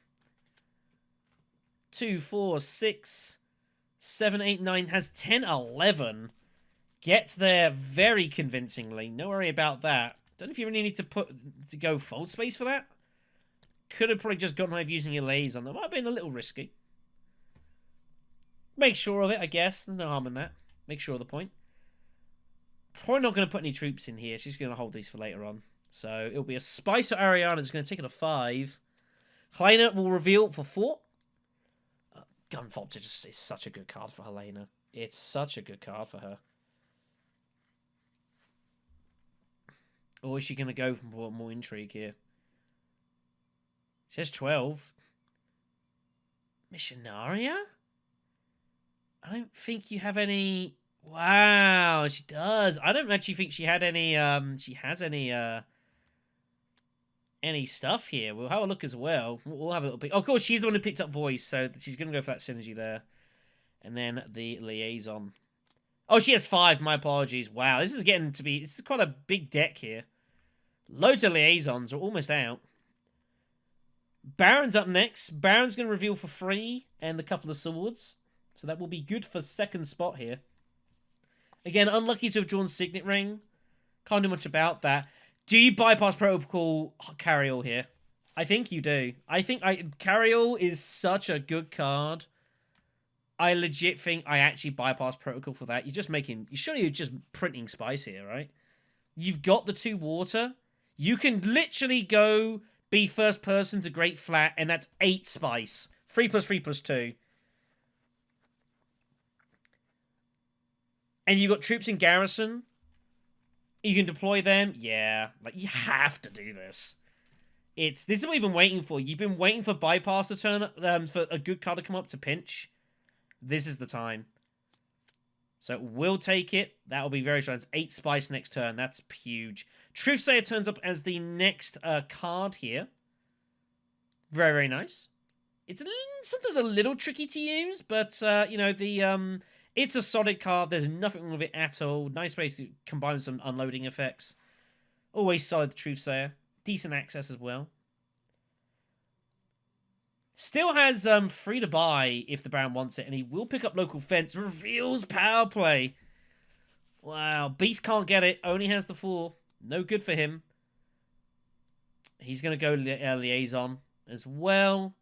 2, 4, 6, 7, 8, 9, has 10, 11. Gets there very convincingly. No worry about that. Don't know if you really need to go Fold Space for that. Could have probably just gotten away with using your lasers on them. Might have been a little risky. Make sure of it, I guess. There's no harm in that. Make sure of the point. Probably not going to put any troops in here. She's going to hold these for later on. So it'll be a Spice for Ariana. It's going to take it a 5. Helena will reveal for 4. Gunflopter just is such a good card for Helena. It's such a good card for her. Or is she going to go for more intrigue here? She has 12. Missionaria? I don't think you have any... Wow, she does. I don't actually think she had any... She has any stuff here. We'll have a look as well. We'll have a little bit... Oh, of course, she's the one who picked up voice, so she's going to go for that synergy there. And then the liaison. Oh, she has 5. My apologies. Wow, this is getting to be... This is quite a big deck here. Loads of liaisons are almost out. Baron's up next. Baron's going to reveal for 3 and a couple of swords. So that will be good for second spot here. Again, unlucky to have drawn Signet Ring. Can't do much about that. Do you bypass Protocol Carryall here? I think you do. I think Carryall is such a good card. I legit think I actually bypass Protocol for that. You're just making... Surely you're just printing spice here, right? You've got the 2 water. You can literally go be first person to Great Flat, and that's 8 spice. 3+3+2. And you've got troops in garrison. You can deploy them. Yeah. Like, you have to do this. This is what you've been waiting for. You've been waiting for bypass to turn for a good card to come up to pinch. This is the time. So we'll take it. That will be very strong. It's 8 spice next turn. That's huge. Truthsayer turns up as the next card here. Very, very nice. It's sometimes a little tricky to use, but, you know, it's a solid card. There's nothing wrong with it at all. Nice way to combine some unloading effects. Always solid, the Truthsayer. Decent access as well. Still has free to buy if the Baron wants it, and he will pick up local fence. Reveals power play. Wow, Beast can't get it. Only has the 4. No good for him. He's going to go liaison as well.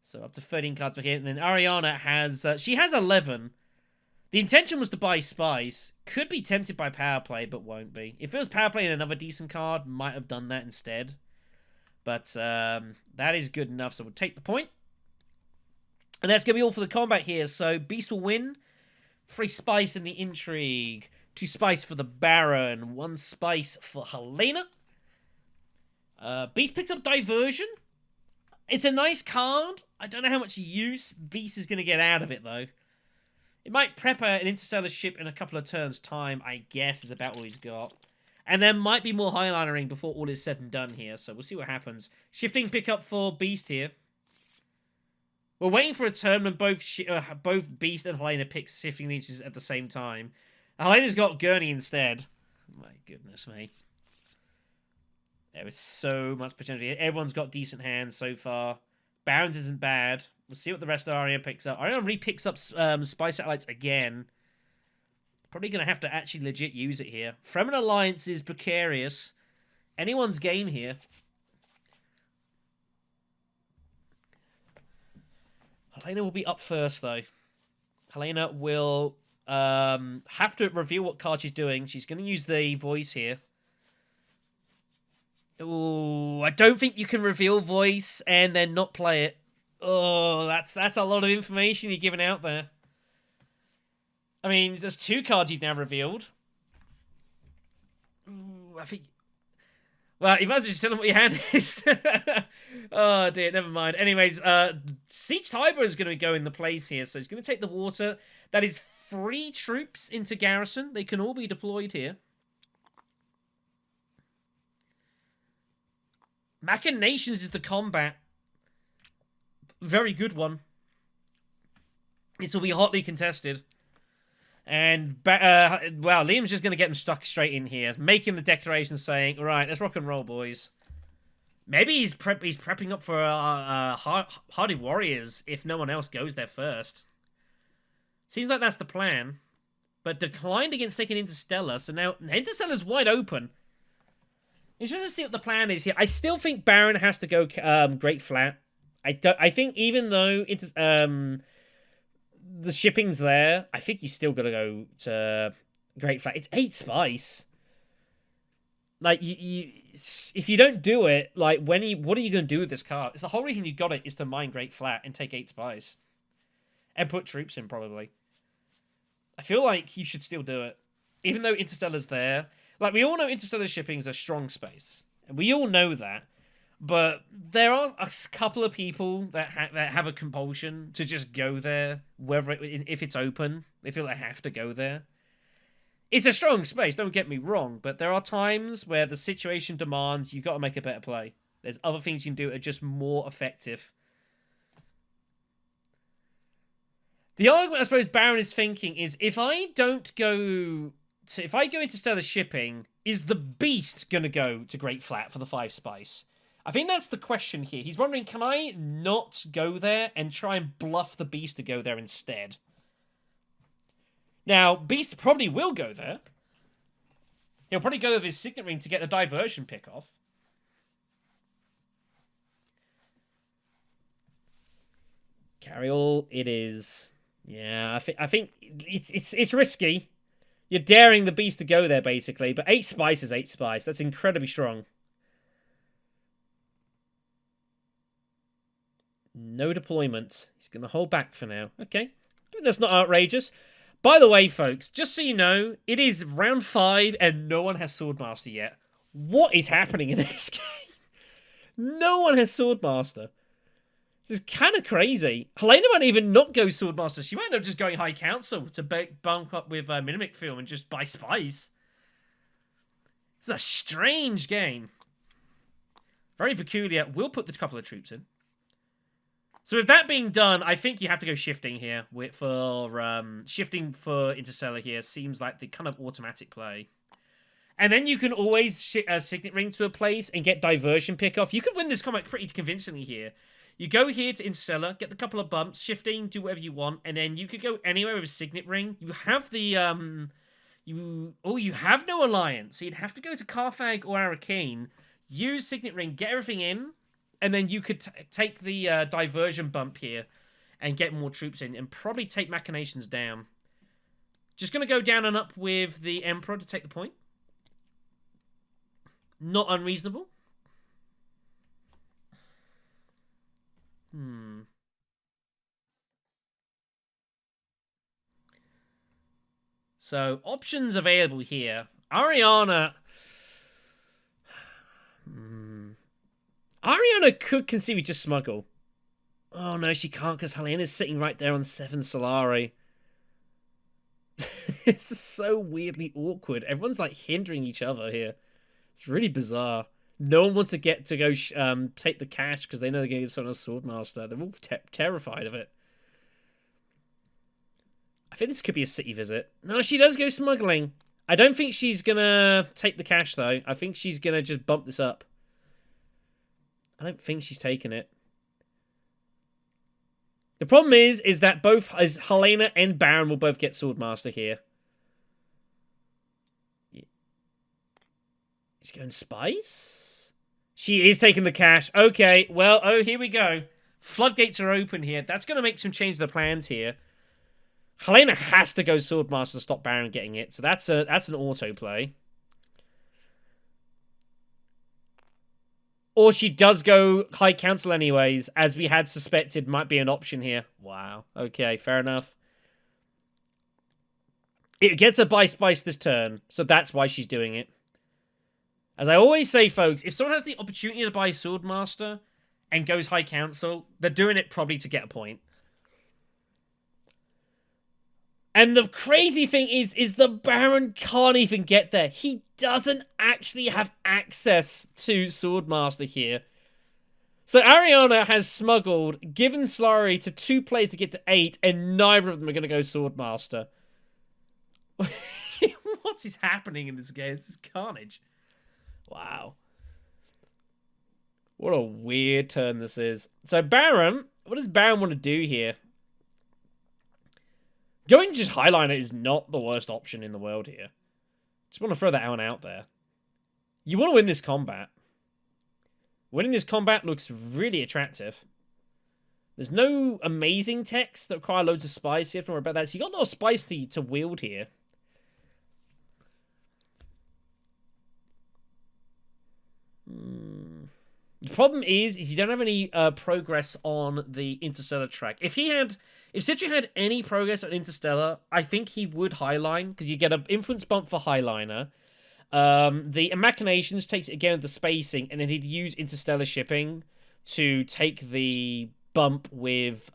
So up to 13 cards for him. And then Ariana has... she has 11. The intention was to buy Spice. Could be tempted by power play, but won't be. If it was power play and another decent card, might have done that instead. But that is good enough, so we'll take the point. And that's going to be all for the combat here. So Beast will win. 3 Spice in the Intrigue. 2 Spice for the Baron. 1 Spice for Helena. Beast picks up Diversion. It's a nice card. I don't know how much use Beast is going to get out of it, though. It might prep an interstellar ship in a couple of turns' time, I guess, is about all he's got. And there might be more highlinering before all is said and done here, so we'll see what happens. Shifting pickup for Beast here. We're waiting for a turn when both Beast and Helena pick shifting leeches at the same time. Helena's got Gurney instead. My goodness me. There is so much potential here. Everyone's got decent hands so far. Barons isn't bad. We'll see what the rest of Ariana picks up. Ariana re-picks up Spy Satellites again. Probably going to have to actually legit use it here. Fremen Alliance is precarious. Anyone's game here. Helena will be up first, though. Helena will have to reveal what card she's doing. She's going to use the voice here. Ooh, I don't think you can reveal voice and then not play it. Oh, that's a lot of information you're giving out there. I mean, there's 2 cards you've now revealed. Ooh, I think... Well, you might as well just tell them what your hand is. Oh, dear, never mind. Anyways, Siege Tiber is going to go in the place here, so he's going to take the water. That is 3 troops into garrison. They can all be deployed here. Machinations is the combat. Very good one. This will be hotly contested. And, well, Liam's just going to get him stuck straight in here. Making the declaration saying, alright, let's rock and roll, boys. Maybe he's prepping up for Hardy Warriors if no one else goes there first. Seems like that's the plan. But declined against taking Interstellar, so now Interstellar's wide open. Interesting to see what the plan is here. I still think Baron has to go Great Flat. I think even though it's the shipping's there, I think you still gotta go to Great Flat. It's 8 Spice. Like if you don't do it, like what are you gonna do with this card? It's the whole reason you got it is to mine Great Flat and take 8 Spice. And put troops in, probably. I feel like you should still do it. Even though Interstellar's there. Like, we all know Interstellar shipping is a strong space. And we all know that. But there are a couple of people that have a compulsion to just go there, if it's open. They feel they have to go there. It's a strong space, don't get me wrong. But there are times where the situation demands you've got to make a better play. There's other things you can do that are just more effective. The argument, I suppose, Baron is thinking is, if I go into Stellar Shipping, is the Beast going to go to Great Flat for the 5 Spice? I think that's the question here. He's wondering, can I not go there and try and bluff the Beast to go there instead? Now, Beast probably will go there. He'll probably go with his Signet Ring to get the diversion pick off. Carry all it is. Yeah, I think it's risky. You're daring the Beast to go there, basically. But 8 Spice is 8 Spice. That's incredibly strong. No deployment. He's going to hold back for now. Okay. That's not outrageous. By the way, folks, just so you know, it is round 5 and no one has Swordmaster yet. What is happening in this game? No one has Swordmaster. This is kind of crazy. Helena might even not go Swordmaster. She might end up just going High Council to bump up with Mimic Film and just buy Spies. It's a strange game. Very peculiar. We'll put the couple of troops in. So with that being done, I think you have to go shifting here. Shifting for Interstellar here seems like the kind of automatic play. And then you can always Signet Ring to a place and get diversion pick off. You could win this combat pretty convincingly here. You go here to Interstellar, get the couple of bumps, shifting, do whatever you want, and then you could go anywhere with a Signet Ring. You have the you have no alliance, so you'd have to go to Carthag or Arrakeen, use Signet Ring, get everything in, and then you could take the diversion bump here and get more troops in, and probably take Machinations down. Just gonna go down and up with the Emperor to take the point. Not unreasonable. So, options available here. Ariana... Ariana could conceivably just smuggle. Oh no, she can't because Helena's sitting right there on 7 Solari. This is so weirdly awkward. Everyone's like hindering each other here. It's really bizarre. No one wants to get to go take the cash because they know they're going to get someone else Swordmaster. They're all terrified of it. I think this could be a city visit. No, she does go smuggling. I don't think she's going to take the cash, though. I think she's going to just bump this up. I don't think she's taking it. The problem is that both Helena and Baron will both get Swordmaster here. He's going spice? She is taking the cash. Okay, well, oh, here we go. Floodgates are open here. That's going to make some change to the plans here. Helena has to go Swordmaster to stop Baron getting it, so that's an autoplay. Or she does go High Council anyways, as we had suspected might be an option here. Wow. Okay, fair enough. It gets a buy spice this turn, so that's why she's doing it. As I always say, folks, if someone has the opportunity to buy Swordmaster and goes High Council, they're doing it probably to get a point. And the crazy thing is the Baron can't even get there. He doesn't actually have access to Swordmaster here. So Ariana has smuggled, given Solari to 2 players to get to 8, and neither of them are going to go Swordmaster. What is happening in this game? This is carnage. Wow. What a weird turn this is. So Baron, what does Baron want to do here? Going to just Highliner is not the worst option in the world here. Just want to throw that one out there. You want to win this combat. Winning this combat looks really attractive. There's no amazing techs that require loads of spice. You have to worry about that. So you got a lot of spice to wield here. The problem is you don't have any progress on the Interstellar track. If Sychry had any progress on Interstellar, I think he would Highline, because you get an influence bump for Highliner. The Machinations takes it again with the spacing, and then he'd use Interstellar shipping to take the bump with,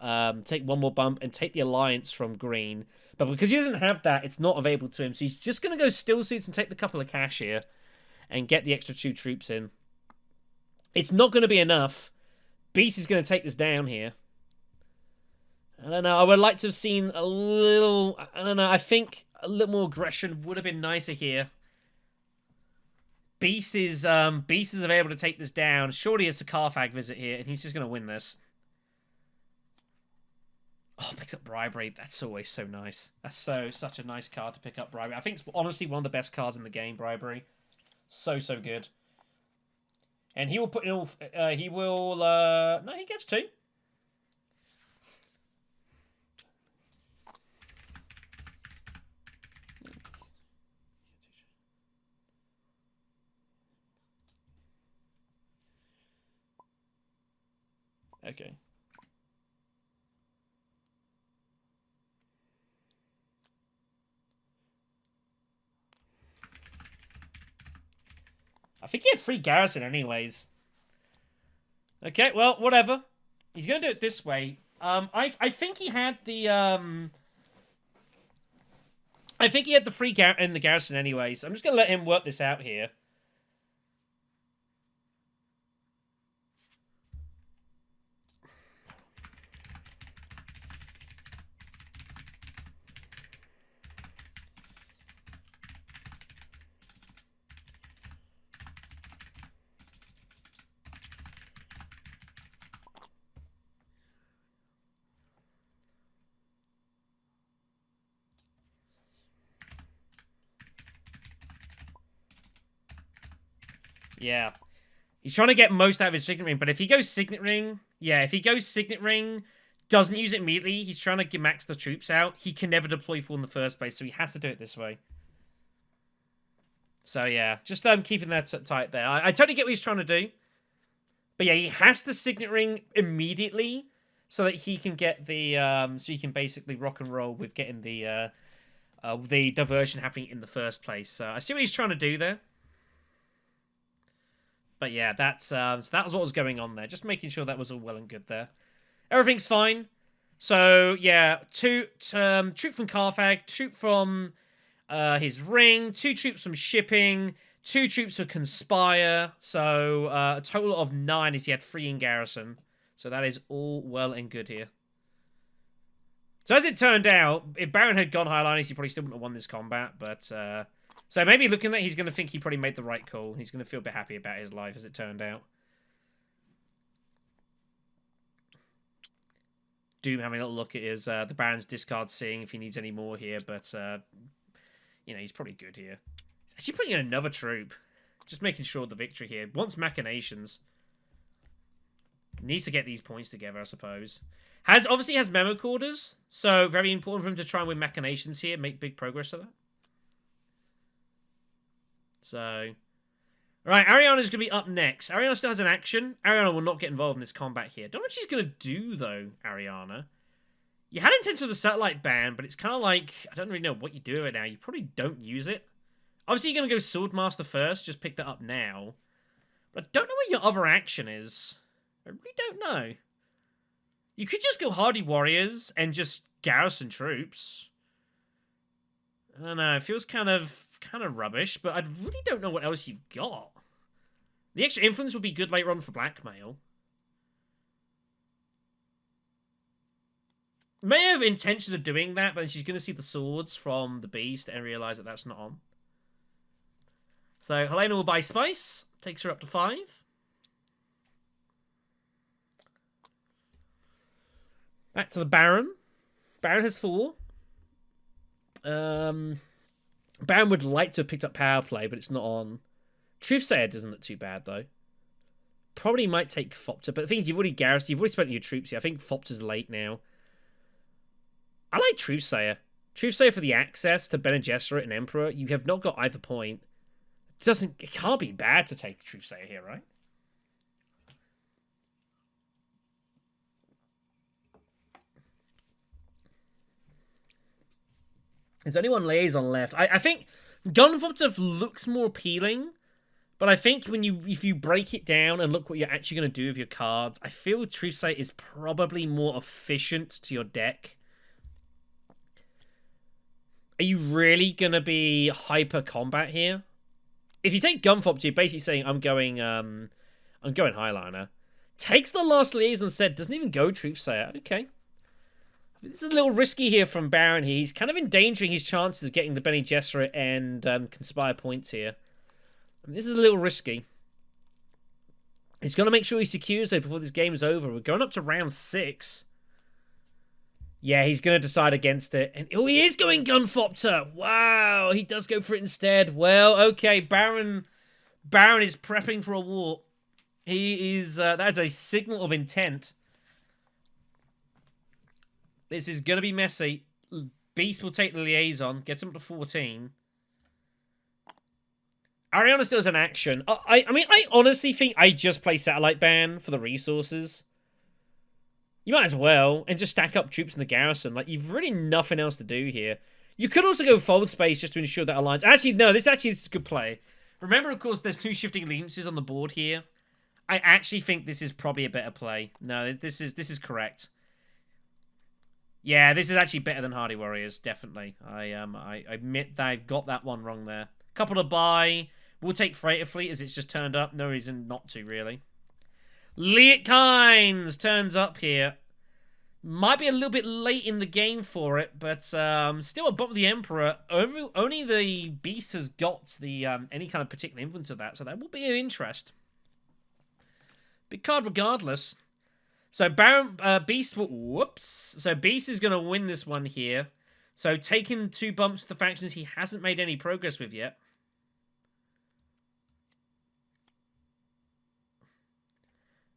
take one more bump and take the Alliance from green. But because he doesn't have that, it's not available to him. So he's just going to go Still Suits and take the couple of cash here and get the extra 2 troops in. It's not going to be enough. Beast is going to take this down here. I don't know. I would like to have seen a little... I don't know. I think a little more aggression would have been nicer here. Beast is able to take this down. Surely it's a Carthag visit here, and he's just going to win this. Oh, picks up Bribery. That's always so nice. That's such a nice card to pick up, Bribery. I think it's honestly one of the best cards in the game, Bribery. So good. And he will put in all... he will... no, he gets 2. Okay. I think he had free garrison anyways. Okay, well, whatever. He's going to do it this way. I think he had the... I think he had the free in the garrison anyway, so I'm just going to let him work this out here. Yeah. He's trying to get most out of his Signet Ring, but if he goes Signet Ring... Yeah, if he goes Signet Ring, doesn't use it immediately, he's trying to max the troops out, he can never deploy full in the first place, so he has to do it this way. So yeah, just keeping that tight there. I totally get what he's trying to do. But yeah, he has to Signet Ring immediately so that he can get the... so he can basically rock and roll with getting the diversion happening in the first place. So I see what he's trying to do there. But yeah, that's so that was what was going on there. Just making sure that was all well and good there. Everything's fine. So yeah, troop from Carthag, troop from his ring, 2 troops from shipping, 2 troops for conspire. So a total of 9 as he had 3 in garrison. So that is all well and good here. So as it turned out, if Baron had gone Highliners, he probably still wouldn't have won this combat, but... So maybe looking at that, he's going to think he probably made the right call. He's going to feel a bit happy about his life, as it turned out. Doom having a little look at his the Baron's discard, seeing if he needs any more here, but you know, he's probably good here. He's actually putting in another troop, just making sure the victory here. Wants machinations. Needs to get these points together, I suppose. Obviously has memo quarters, so very important for him to try and win machinations here, make big progress to that. So, right, Ariana's going to be up next. Ariana still has an action. Ariana will not get involved in this combat here. Don't know what she's going to do, though, Ariana. You had intention of the satellite ban, but it's kind of like, I don't really know what you do right now. You probably don't use it. Obviously, you're going to go Swordmaster first. Just pick that up now. But I don't know what your other action is. I really don't know. You could just go Hardy Warriors and just garrison troops. I don't know. It feels kind of rubbish, but I really don't know what else you've got. The extra influence would be good later on for blackmail. May have intentions of doing that, but then she's going to see the swords from the beast and realise that that's not on. So Helena will buy spice, takes her up to 5. Back to the Baron. Baron has 4. Baron would like to have picked up power play, but it's not on. Truthsayer doesn't look too bad, though. Probably might take Fopter, but the thing is, you've already garrisoned, you've already spent your troops here. I think Fopter's late now. I like Truthsayer. Truthsayer for the access to Bene Gesserit and Emperor. You have not got either point. It can't be bad to take Truthsayer here, right? There's only 1 liaison left. I think Gunfopter looks more appealing, but I think if you break it down and look what you're actually going to do with your cards, I feel Truthsayer is probably more efficient to your deck. Are you really going to be hyper combat here? If you take Gunfopter, you're basically saying I'm going Highliner. Takes the last liaison instead, doesn't even go Truthsayer. Okay. It's a little risky here from Baron here. He's kind of endangering his chances of getting the Bene Gesserit and Conspire points here. This is a little risky. He's got to make sure he secures it before this game is over. We're going up to round 6. Yeah, he's going to decide against it. And oh, he is going Gunfopter. Wow, he does go for it instead. Well, okay, Baron is prepping for a war. He is, that is a signal of intent. This is going to be messy. Beast will take the liaison. Gets him up to 14. Ariana still has an action. I mean, I honestly think I just play Satellite Ban for the resources. You might as well. And just stack up troops in the garrison. Like, you've really nothing else to do here. You could also go Fold Space just to ensure that alliance... Actually, no. This is a good play. Remember, of course, there's 2 shifting allegiances on the board here. I actually think this is probably a better play. No, this is correct. Yeah, this is actually better than Hardy Warriors, definitely. I admit that I've got that one wrong there. Couple to buy. We'll take Freighter Fleet as it's just turned up. No reason not to, really. Liet Kynes turns up here. Might be a little bit late in the game for it, but still above the Emperor. Only the Beast has got the any kind of particular influence of that, so that will be of interest. Big card regardless. So Beast will... Whoops. So Beast is going to win this one here. So taking 2 bumps with the factions he hasn't made any progress with yet.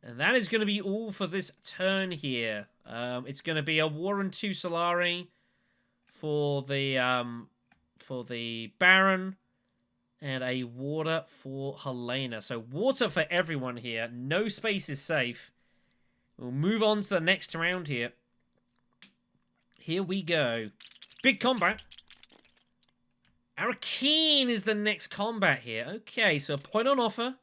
And that is going to be all for this turn here. It's going to be a War and 2 Solari for the Baron, and a water for Helena. So water for everyone here. No space is safe. We'll move on to the next round here. Here we go. Big combat. Arakeen is the next combat here. Okay, so a point on offer.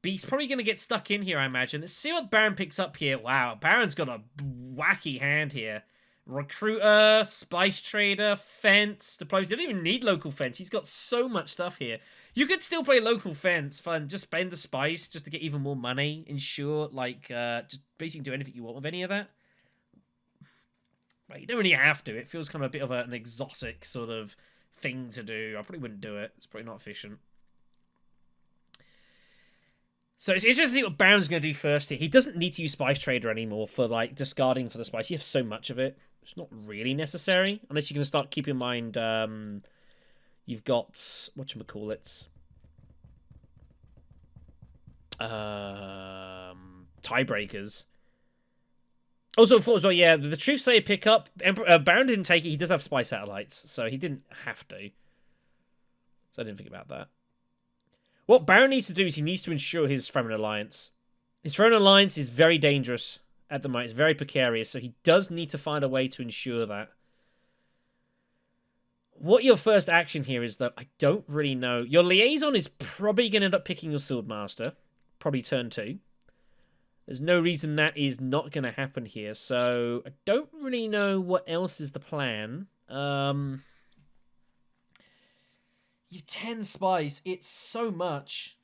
Beast probably going to get stuck in here, I imagine. Let's see what Baron picks up here. Wow, Baron's got a wacky hand here. Recruiter, Spice Trader, Fence, Diplomacy. He doesn't even need local fence. He's got so much stuff here. You could still play local fence, fun. Just spend the spice just to get even more money. Ensure, like, just basically do anything you want with any of that. But you don't really have to. It feels kind of a bit of an exotic sort of thing to do. I probably wouldn't do it. It's probably not efficient. So it's interesting to see what Baron's going to do first here. He doesn't need to use Spice Trader anymore for, like, discarding for the spice. You have so much of it. It's not really necessary. Unless you're going to start keeping in mind, you've got, whatchamacallits, tiebreakers. Also, thought as well, yeah, the Truth Sayer pickup, Baron didn't take it. He does have Spy Satellites, so he didn't have to. So I didn't think about that. What Baron needs to do is he needs to ensure his Fremen Alliance. His Fremen Alliance is very dangerous at the moment. It's very precarious, so he does need to find a way to ensure that. What your first action here is, though, I don't really know. Your liaison is probably going to end up picking your Swordmaster. Probably turn 2. There's no reason that is not going to happen here, so I don't really know what else is the plan. You've 10 spies. It's so much.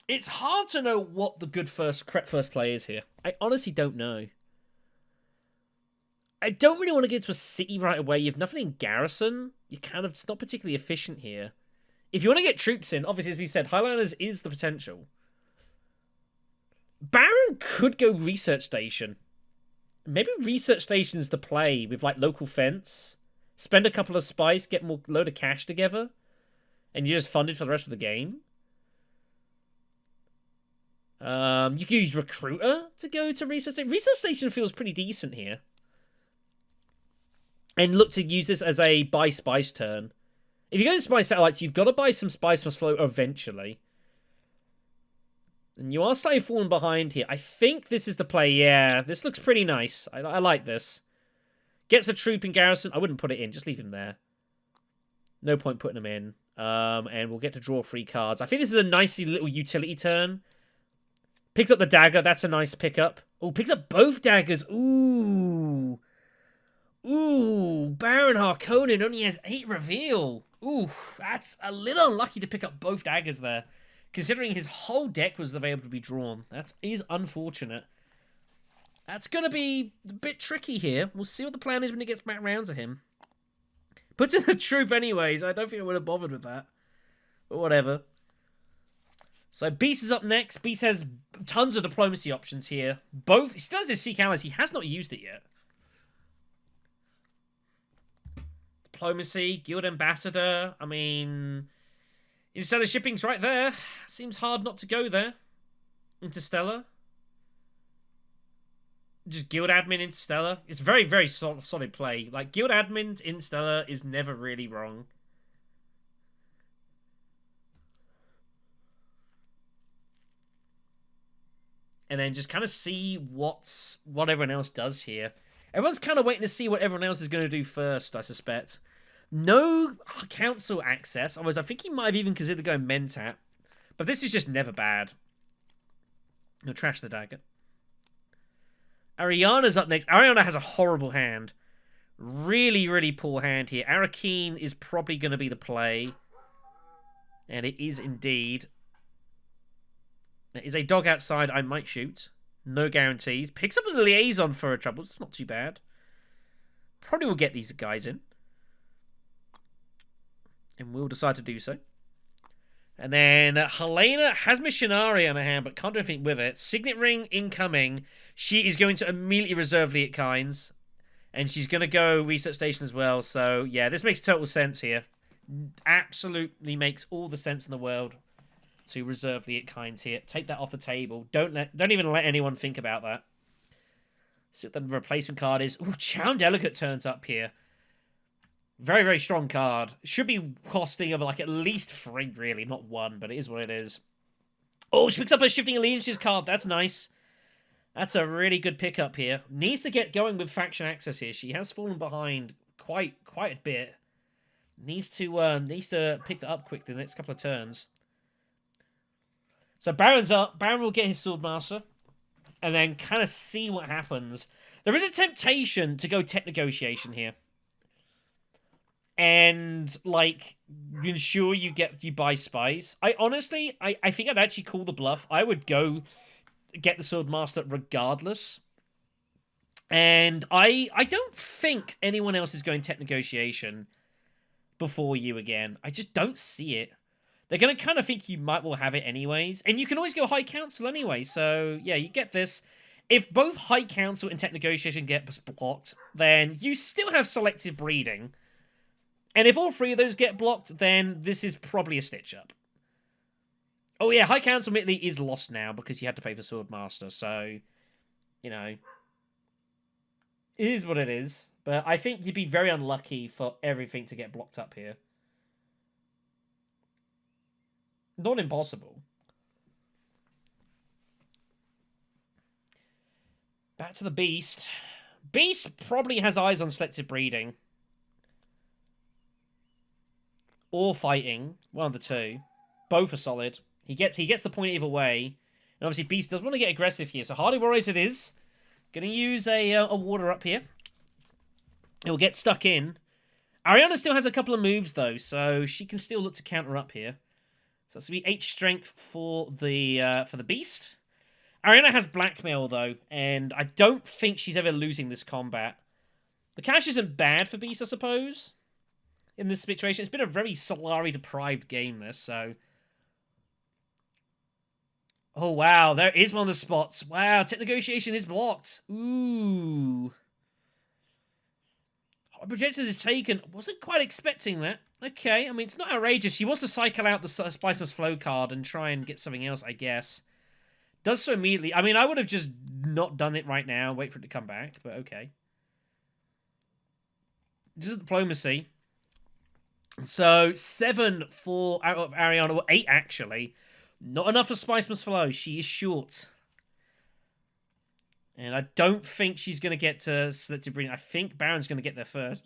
It's hard to know what the good correct first play is here. I honestly don't know. I don't really want to get to a city right away. You have nothing in garrison. It's not particularly efficient here. If you want to get troops in, obviously, as we said, Highlanders is the potential. Baron could go research station. Maybe research station's the play with, like, local fence. Spend a couple of spice, get more load of cash together, and you're just funded for the rest of the game. You could use Recruiter to go to Research Station. Research Station feels pretty decent here. And look to use this as a buy spice turn. If you go to Spy Satellites, you've got to buy some Spice Must Flow eventually. And you are slightly falling behind here. I think this is the play. Yeah, this looks pretty nice. I like this. Gets a troop in garrison. I wouldn't put it in. Just leave him there. No point putting him in. And we'll get to draw 3 cards. I think this is a nicely little utility turn. Picks up the dagger. That's a nice pickup. Oh, picks up both daggers. Ooh. Ooh. Baron Harkonnen only has 8 reveal. Ooh. That's a little unlucky to pick up both daggers there. Considering his whole deck was available to be drawn. That is unfortunate. That's going to be a bit tricky here. We'll see what the plan is when it gets back round to him. Puts in the troop anyways. I don't think I would have bothered with that. But whatever. So Beast is up next. Beast has tons of diplomacy options here. Both. He still has his Seek Allies. He has not used it yet. Diplomacy. Guild Ambassador. I mean, Interstellar Shipping's right there. Seems hard not to go there. Interstellar. Just Guild Admin Interstellar. It's very, very solid play. Like, Guild Admin Interstellar is never really wrong. And then just kind of see what everyone else does here. Everyone's kind of waiting to see what everyone else is going to do first, I suspect. No council access. Otherwise, I think he might have even considered going Mentat. But this is just never bad. No, trash the dagger. Ariana's up next. Ariana has a horrible hand. Really, really poor hand here. Arakeen is probably going to be the play. And it is indeed. There is a dog outside I might shoot. No guarantees. Picks up the liaison for a trouble. It's not too bad. Probably will get these guys in. And we'll decide to do so. And then Helena has Missionary on her hand, but can't do anything with it. Signet Ring incoming. She is going to immediately reserve Liet Kynes. And she's going to go Research Station as well. So, yeah, this makes total sense here. Absolutely makes all the sense in the world to reserve the It Kinds here. Take that off the table. Don't even let anyone think about that. See what the replacement card is. Ooh, Chown Delegate turns up here. Very, very strong card. Should be costing of like at least 3, really. Not 1, but it is what it is. Oh, she picks up a Shifting Allegiances card. That's nice. That's a really good pickup here. Needs to get going with faction access here. She has fallen behind quite a bit. Needs to pick that up quickly the next couple of turns. So Baron's up. Baron will get his Swordmaster. And then kind of see what happens. There is a temptation to go tech negotiation here. And, like, ensure you buy spies. I think I'd actually call the bluff. I would go get the Swordmaster regardless. And I don't think anyone else is going tech negotiation before you again. I just don't see it. They're going to kind of think you might well have it anyways. And you can always go High Council anyway. So, yeah, you get this. If both High Council and Tech Negotiation get blocked, then you still have Selective Breeding. And if all 3 of those get blocked, then this is probably a stitch-up. Oh, yeah, High Council admittedly is lost now because you had to pay for Swordmaster. So, you know, it is what it is. But I think you'd be very unlucky for everything to get blocked up here. Not impossible. Back to the Beast. Beast probably has eyes on Selective Breeding. Or Fighting. One of the two. Both are solid. He gets the point either way. And obviously Beast does want to get aggressive here. So Hardy Warriors it is. Going to use a water up here. He'll get stuck in. Ariana still has a couple of moves though. So she can still look to counter up here. So that's going to be 8 strength for the Beast. Ariana has blackmail, though, and I don't think she's ever losing this combat. The cash isn't bad for Beast, I suppose, in this situation. It's been a very Solari-deprived game, this, so... Oh, wow, there is one of the spots. Wow, tech negotiation is blocked. Ooh. Projectors is taken. Wasn't quite expecting that. Okay, I mean, it's not outrageous. She wants to cycle out the Spice Must Flow card and try and get something else, I guess. Does so immediately. I mean, I would have just not done it right now. Wait for it to come back, but okay. This is Diplomacy. So, 7 for out of Ariana. Well, 8, actually. Not enough for Spice Must Flow. She is short. And I don't think she's going to get to Selective Breeding. I think Baron's going to get there first.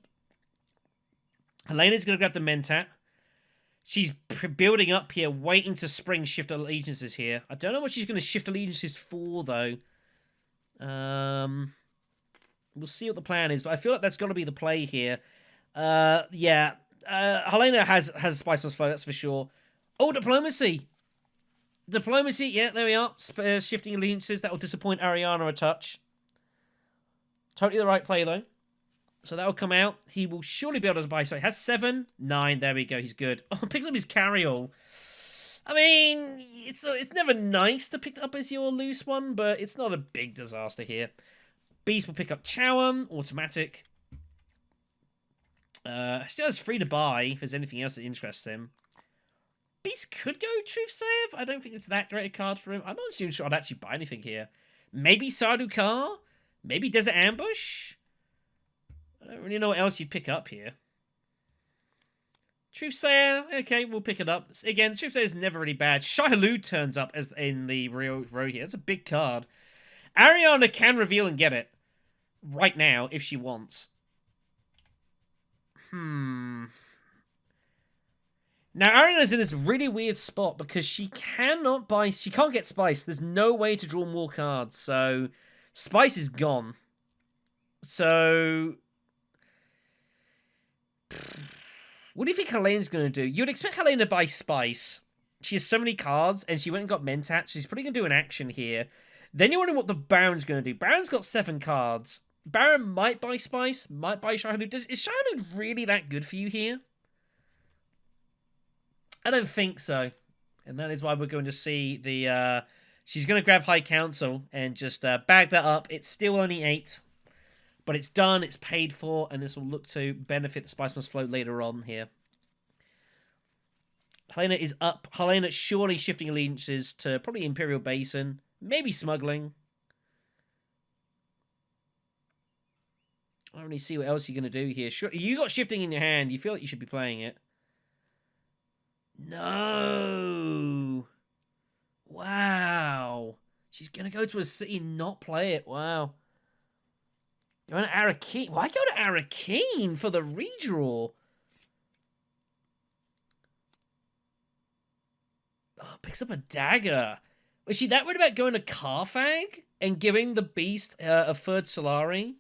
Helena's going to grab the Mentat. She's building up here, waiting to spring Shift Allegiances here. I don't know what she's going to Shift Allegiances for, though. We'll see what the plan is, but I feel like that's got to be the play here. Yeah. Helena has Spice Must Flow, that's for sure. Oh, Diplomacy! Diplomacy, yeah, there we are. Shifting Allegiances, that will disappoint Ariana a touch. Totally the right play, though. So that will come out. He will surely be able to buy. So he has 7, 9. There we go. He's good. Oh, picks up his carryall. I mean, it's never nice to pick up as your loose one, but it's not a big disaster here. Beast will pick up Chowam, automatic. Still has free to buy if there's anything else that interests him. Beast could go Truth Save. I don't think it's that great a card for him. I'm not even sure I'd actually buy anything here. Maybe Sardaukar? Maybe Desert Ambush? I don't really know what else you'd pick up here. Truthsayer, okay, we'll pick it up. Again, Truthsayer is never really bad. Shai-Hulud turns up as in the row here. That's a big card. Ariana can reveal and get it right now if she wants. Now, Ariana's in this really weird spot because she can't get Spice. There's no way to draw more cards, so Spice is gone. So... what do you think Helena's going to do? You'd expect Helena to buy Spice. She has so many cards, and she went and got Mentat. She's probably going to do an action here. Then you're wondering what the Baron's going to do. Baron's got 7 cards. Baron might buy Spice, might buy Shai-Hulud. Is Shai-Hulud really that good for you here? I don't think so. And that is why we're going to see the... she's going to grab High Council and just bag that up. It's still only 8. But it's done, it's paid for, and this will look to benefit the Spice Must Float later on here. Helena is up. Helena surely shifting allegiances to probably Imperial Basin. Maybe smuggling. I don't really see what else you're going to do here. Sure, you got shifting in your hand. You feel like you should be playing it. No. Wow. She's going to go to a city and not play it. Wow. Going to Arakeen. Why go to Arakeen for the redraw? Oh, picks up a dagger. Was she that worried about going to Carthag and giving the beast a third Solari?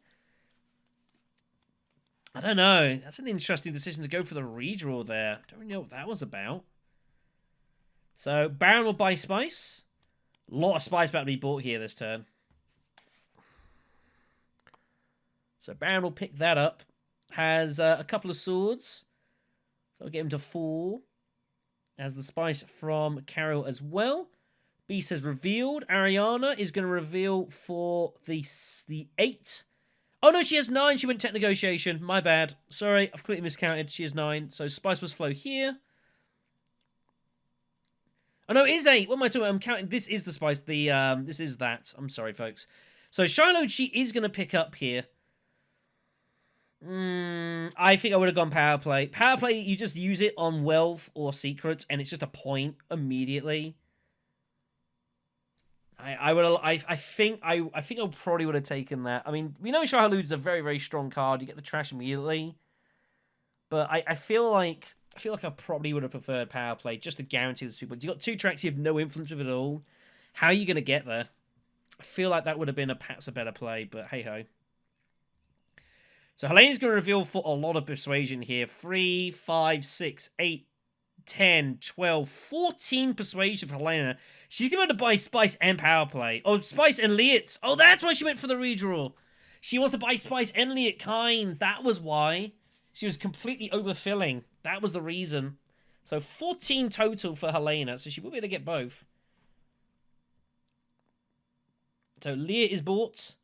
I don't know. That's an interesting decision to go for the redraw there. Don't really know what that was about. So, Baron will buy spice. A lot of spice about to be bought here this turn. So, Baron will pick that up. Has a couple of swords. So, I'll get him to 4. Has the spice from Carol as well. Beast has revealed. Ariana is going to reveal for the 8. Oh, no, she has 9. She went tech negotiation. My bad. Sorry, I've completely miscounted. She has 9. So spice must flow here. Oh, no, it is 8. What am I talking about? I'm counting. This is the spice. This is that. I'm sorry, folks. So Shiloh, she is going to pick up here. I think I would have gone power play. Power play, you just use it on wealth or secrets, and it's just a point immediately. I think I probably would have taken that. I mean, we know Shahalood is a very, very strong card. You get the trash immediately. But I feel like I probably would have preferred power play just to guarantee the super. You got 2 tracks you have no influence with at all. How are you going to get there? I feel like that would have been perhaps a better play, but hey ho. So Helena's going to reveal for a lot of persuasion here. 3, 5, 6, 8, 10, 12, 14 persuasion for Helena. She's going to buy Spice and Power Play. Oh, Spice and Liat. Oh, that's why she went for the redraw. She wants to buy Spice and Liat Kynes. That was why. She was completely overfilling. That was the reason. So 14 total for Helena. So she will be able to get both. So Liat is bought.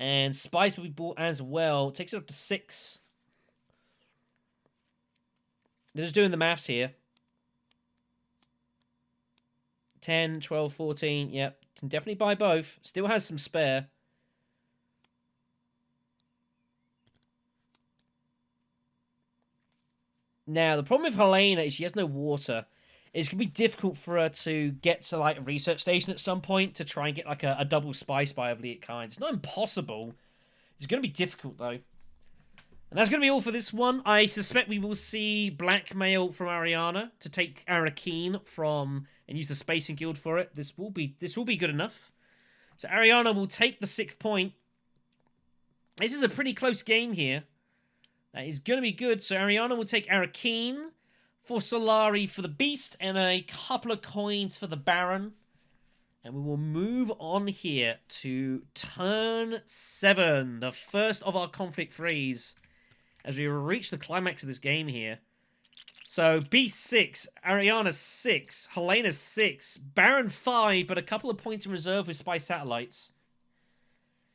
And Spice will be bought as well. Takes it up to 6. They're just doing the maths here. 10, 12, 14. Yep. Can definitely buy both. Still has some spare. Now, the problem with Helena is she has no water. It's going to be difficult for her to get to, like, a research station at some point to try and get, like, a double spice buy of Liat Kynes. It's not impossible. It's going to be difficult, though. And that's going to be all for this one. I suspect we will see blackmail from Ariana to take Arakeen from and use the Spacing Guild for it. This will be good enough. So Ariana will take the 6th point. This is a pretty close game here. That is going to be good. So Ariana will take Arakeen for Solari for the Beast and a couple of coins for the Baron. And we will move on here to turn 7, the first of our conflict freeze, as we reach the climax of this game here. So, Beast 6, Ariana 6, Helena 6, Baron 5, but a couple of points in reserve with Spy Satellites.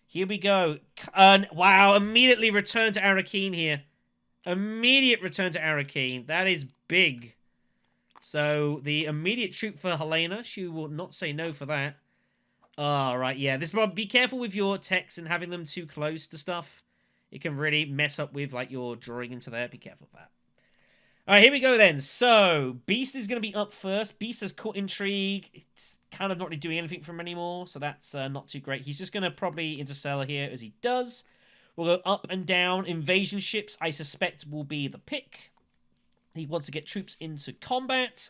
Here we go. Wow, immediately return to Arakeen here. Immediate return to Arakeen. That is big. So, the immediate troop for Helena. She will not say no for that. Alright, yeah. This one, be careful with your techs and having them too close to stuff. It can really mess up with, like, your drawing into there. Be careful of that. Alright, here we go then. So, Beast is going to be up first. Beast has caught Intrigue. It's kind of not really doing anything for him anymore, so that's not too great. He's just going to probably Interstellar here, as he does. We'll go up and down. Invasion ships, I suspect, will be the pick. He wants to get troops into combat.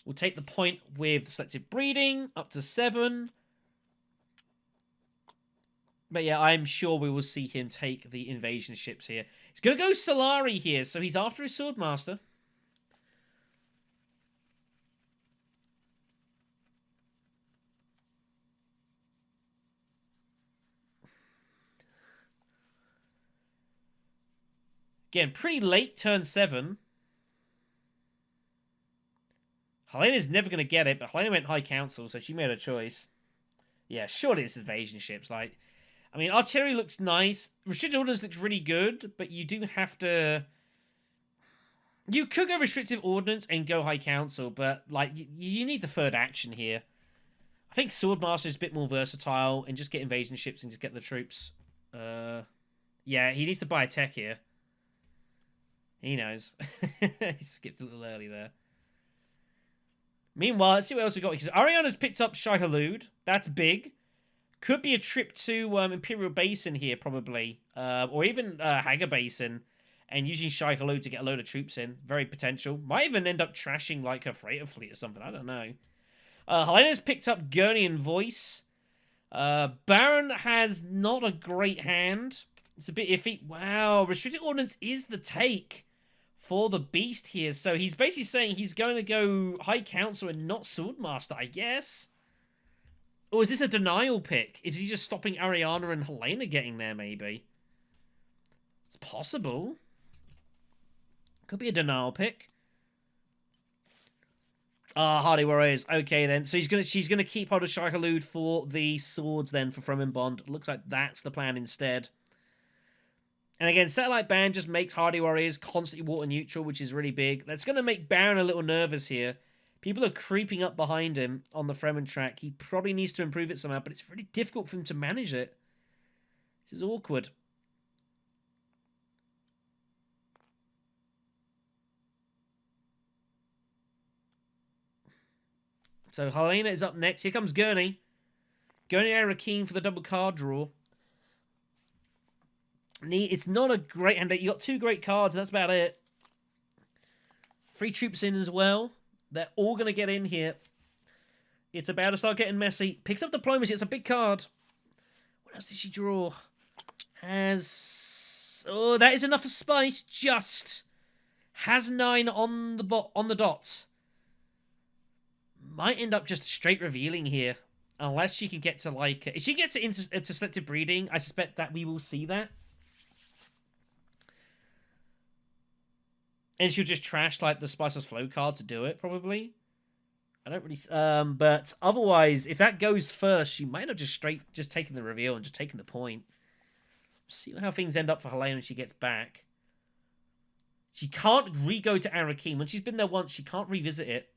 We'll take the point with selective breeding, up to 7. But yeah, I'm sure we will see him take the invasion ships here. He's going to go Solari here, so he's after his Swordmaster. Again, pretty late turn 7. Helena's never going to get it, but Helena went High Council, so she made a choice. Yeah, surely it's invasion ships. Like, I mean, artillery looks nice. Restricted ordnance looks really good, but you do have to... You could go restrictive ordnance and go high council, but like you need the third action here. I think Swordmaster is a bit more versatile and just get invasion ships and just get the troops. Yeah, he needs to buy a tech here. He knows. He skipped a little early there. Meanwhile, let's see what else we got. Because Ariana's picked up Shai Hulud. That's big. Could be a trip to Imperial Basin here, probably. Or even Hagar Basin. And using Shai Hulud to get a load of troops in. Very potential. Might even end up trashing like her freighter fleet or something. I don't know. Helena's picked up Gurney and Voice. Baron has not a great hand. It's a bit iffy. Wow, restricted ordnance is the take for the beast here. So he's basically saying he's going to go High Council and not Swordmaster, I guess. Or is this a denial pick? Is he just stopping Ariana and Helena getting there, maybe? It's possible. Could be a denial pick. Hardy Warriors. Okay, then. So she's gonna keep hold of Shai Hulud for the swords, then, for From and Bond. Looks like that's the plan instead. And again, Satellite Band just makes Hardy Warriors constantly water neutral, which is really big. That's going to make Baron a little nervous here. People are creeping up behind him on the Fremen track. He probably needs to improve it somehow, but it's really difficult for him to manage it. This is awkward. So Helena is up next. Here comes Gurney. Gurney and Rakeen for the double card draw. It's not a great hand. You got 2 great cards, and that's about it. 3 troops in as well. They're all going to get in here. It's about to start getting messy. Picks up Diplomacy. It's a big card. What else did she draw? Has... Oh, that is enough for Spice. Just. Has 9 on the dot. Might end up just straight revealing here. Unless she can get to, like... If she gets into selective breeding, I suspect that we will see that. And she'll just trash, like, the Spiceless Flow card to do it, probably. I don't really... but otherwise, if that goes first, she might have just taken the reveal and just taken the point. See how things end up for Helena when she gets back. She can't re-go to Arakim. When she's been there once, she can't revisit it.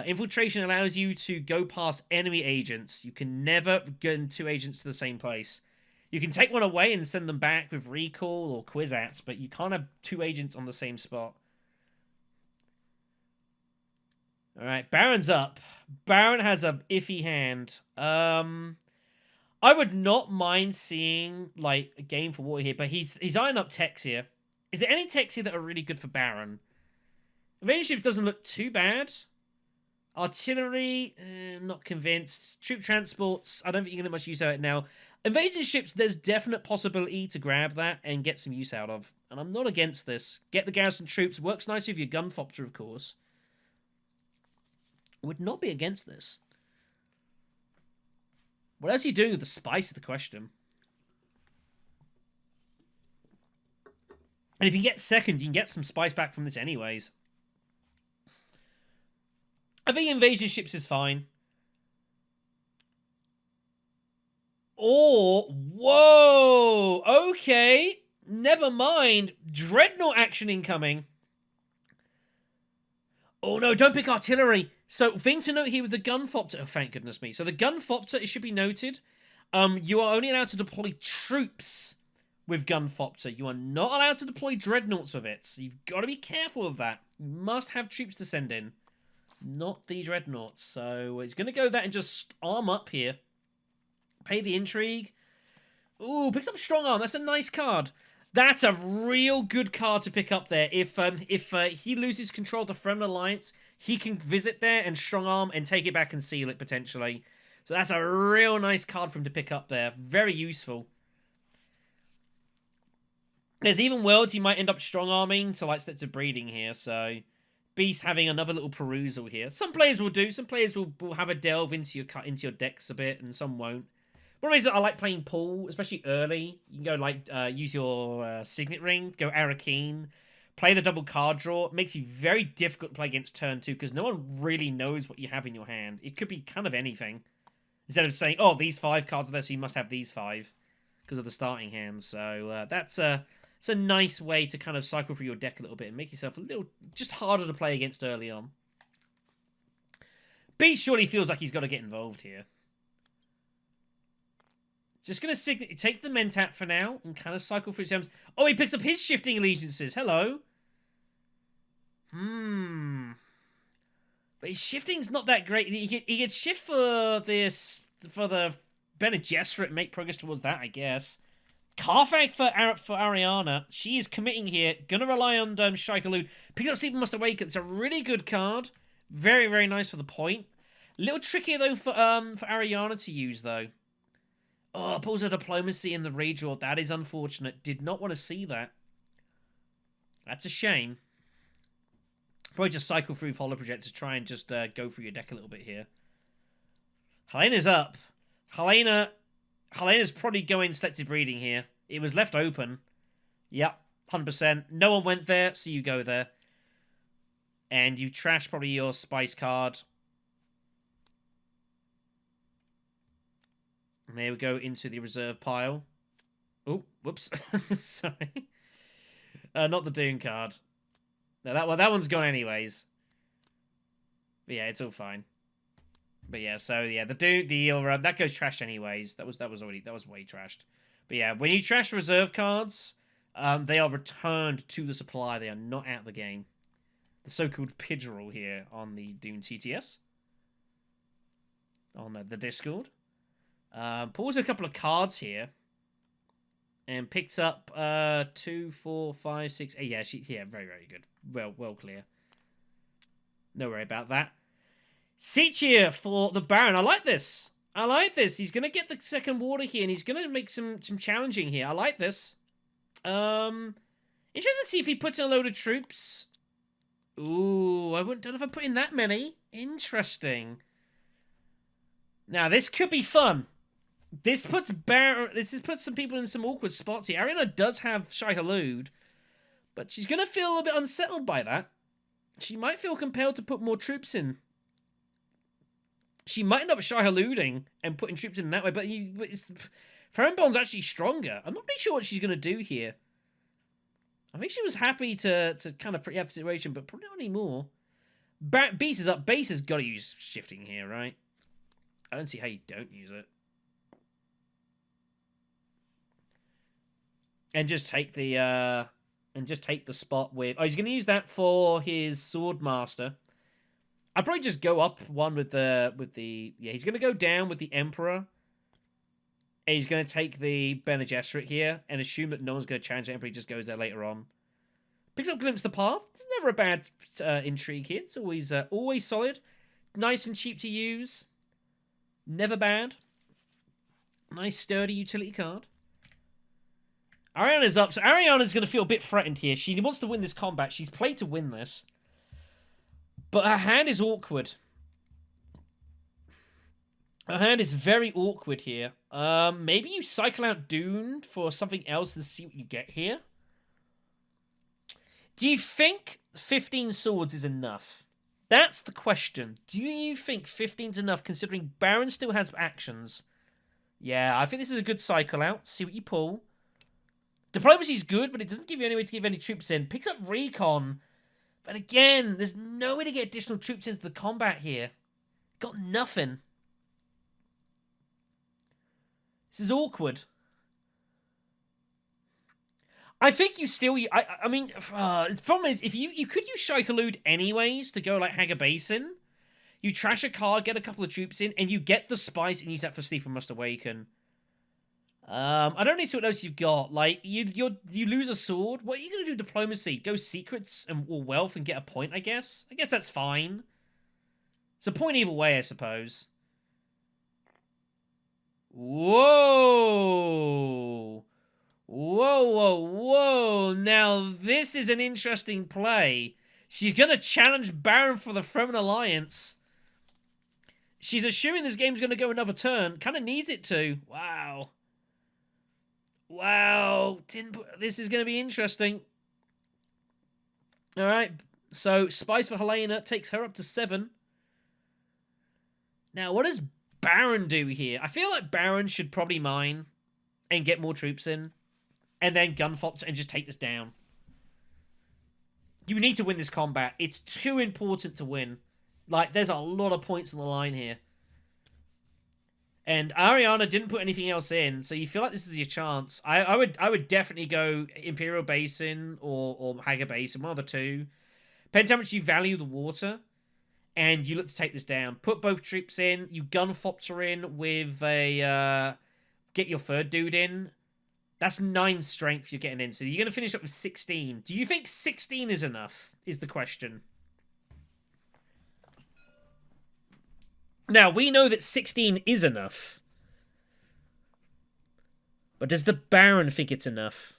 Infiltration allows you to go past enemy agents. You can never get 2 agents to the same place. You can take one away and send them back with recall or Kwisatz, but you can't have 2 agents on the same spot. Alright, Baron's up. Baron has a iffy hand. I would not mind seeing, like, a game for water here, but he's eyeing up techs here. Is there any techs here that are really good for Baron? Invasion ships doesn't look too bad. Artillery, not convinced. Troop transports, I don't think you're going to get much use out of it now. Invasion ships, there's definite possibility to grab that and get some use out of. And I'm not against this. Get the garrison troops. Works nice with your Gunfopter, of course. Would not be against this. What else are you doing with the spice is the question. And if you get second, you can get some spice back from this anyways. I think invasion ships is fine. Or, whoa, okay, never mind. Dreadnought action incoming. Oh no, don't pick artillery. So, thing to note here with the Gunfopter, oh thank goodness me. So the Gunfopter, it should be noted, you are only allowed to deploy troops with Gunfopter. You are not allowed to deploy dreadnoughts with it. So you've got to be careful of that. You must have troops to send in. Not the dreadnoughts. So it's going to go that and just arm up here. Pay the intrigue. Ooh, picks up strong arm. That's a nice card. That's a real good card to pick up there. If he loses control of the Fremen Alliance, he can visit there and strong arm and take it back and seal it potentially. So that's a real nice card for him to pick up there. Very useful. There's even worlds he might end up strong arming to like steps of breeding here. So Beast having another little perusal here. Some players will do. Some players will have a delve into your decks a bit, and some won't. One reason I like playing pool, especially early, you can go like use your Signet Ring, go Arakeen, play the double card draw. It makes you very difficult to play against turn 2 because no one really knows what you have in your hand. It could be kind of anything. Instead of saying, oh, these 5 cards are there, so you must have these 5. because of the starting hand. So that's it's a nice way to kind of cycle through your deck a little bit and make yourself a little just harder to play against early on. Beast surely feels like he's got to get involved here. Just going to take the Mentat for now and kind of cycle through his. Oh, he picks up his shifting allegiances. Hello. But his shifting's not that great. He could shift for this, for the Bene Gesserit and make progress towards that, I guess. Carfag for Ariana. She is committing here. Gonna rely on Sychry. Picks up Sleep Must Awaken. It's a really good card. Very, very nice for the point. A little trickier, though, for Ariana to use, though. Oh, pulls a Diplomacy in the redraw. That is unfortunate. Did not want to see that. That's a shame. Probably just cycle through Holo Project to try and just go through your deck a little bit here. Helena's up. Helena's probably going Selective Breeding here. It was left open. Yep, 100%. No one went there, so you go there. And you trash probably your Spice card. And there we go into the reserve pile. Oh, whoops. Sorry. Not the Dune card. No, that one's gone anyways. But yeah, it's all fine. But yeah, so yeah, that goes trash anyways. That was way trashed. But yeah, when you trash reserve cards, they are returned to the supply. They are not out of the game. The so-called Pidgeral here on the Dune TTS. On the Discord. Pulls a couple of cards here. And picks up 2, 4, 5, 6, 8. Yeah, very, very good. Well clear. No worry about that. Sychry for the Baron. I like this. He's going to get the second water here, and he's going to make some challenging here. I like this. Interested to see if he puts in a load of troops. Ooh, don't know if I put in that many. Interesting. Now, this could be fun. This puts some people in some awkward spots here. Ariana does have Sychry, but she's going to feel a little bit unsettled by that. She might feel compelled to put more troops in. She might end up Sychry and putting troops in that way, but Ferenbond's actually stronger. I'm not really sure what she's going to do here. I think she was happy to kind of preempt the situation, but probably not anymore. Beast is up. Base has got to use shifting here, right? I don't see how you don't use it. And just take the spot with. Oh, he's going to use that for his Swordmaster. I'd probably just go up one with the. Yeah, he's going to go down with the Emperor. And he's going to take the Bene Gesserit here and assume that no one's going to challenge the Emperor. He just goes there later on. Picks up Glimpse the Path. It's never a bad intrigue here. It's always solid, nice and cheap to use. Never bad. Nice sturdy utility card. Ariana's up, so Ariana's going to feel a bit threatened here. She wants to win this combat. She's played to win this. But her hand is awkward. Her hand is very awkward here. Maybe you cycle out Dune for something else and see what you get here. Do you think 15 swords is enough? That's the question. Do you think 15's enough considering Baron still has actions? Yeah, I think this is a good cycle out. See what you pull. Diplomacy's good, but it doesn't give you any way to give any troops in. Picks up Recon. But again, there's no way to get additional troops into the combat here. Got nothing. This is awkward. I think you still... I mean, the problem is, if you could use Sychry anyways to go like Haggar Basin. You trash a card, get a couple of troops in, and you get the spice and use that for Sleep and Must Awaken. I don't need to see what else you've got. Like, you lose a sword. What are you going to do? Diplomacy? Go secrets or wealth and get a point, I guess? I guess that's fine. It's a point either way, I suppose. Whoa! Whoa. Now, this is an interesting play. She's going to challenge Baron for the Fremen Alliance. She's assuming this game's going to go another turn. Kind of needs it to. Wow. This is going to be interesting. Alright. So, Spice for Helena takes her up to 7. Now, what does Baron do here? I feel like Baron should probably mine. and get more troops in, and then gunfop and just take this down. You need to win this combat. It's too important to win. Like, there's a lot of points on the line here. And Ariana didn't put anything else in, so you feel like this is your chance. I would definitely go Imperial Basin or Haga Basin, one of the two. Depends how much you value the water, and you look to take this down. Put both troops in. You gunfopter in with a get your third dude in. That's 9 strength you're getting in. So you're going to finish up with 16. Do you think 16 is enough, is the question. Now, we know that 16 is enough. But does the Baron think it's enough?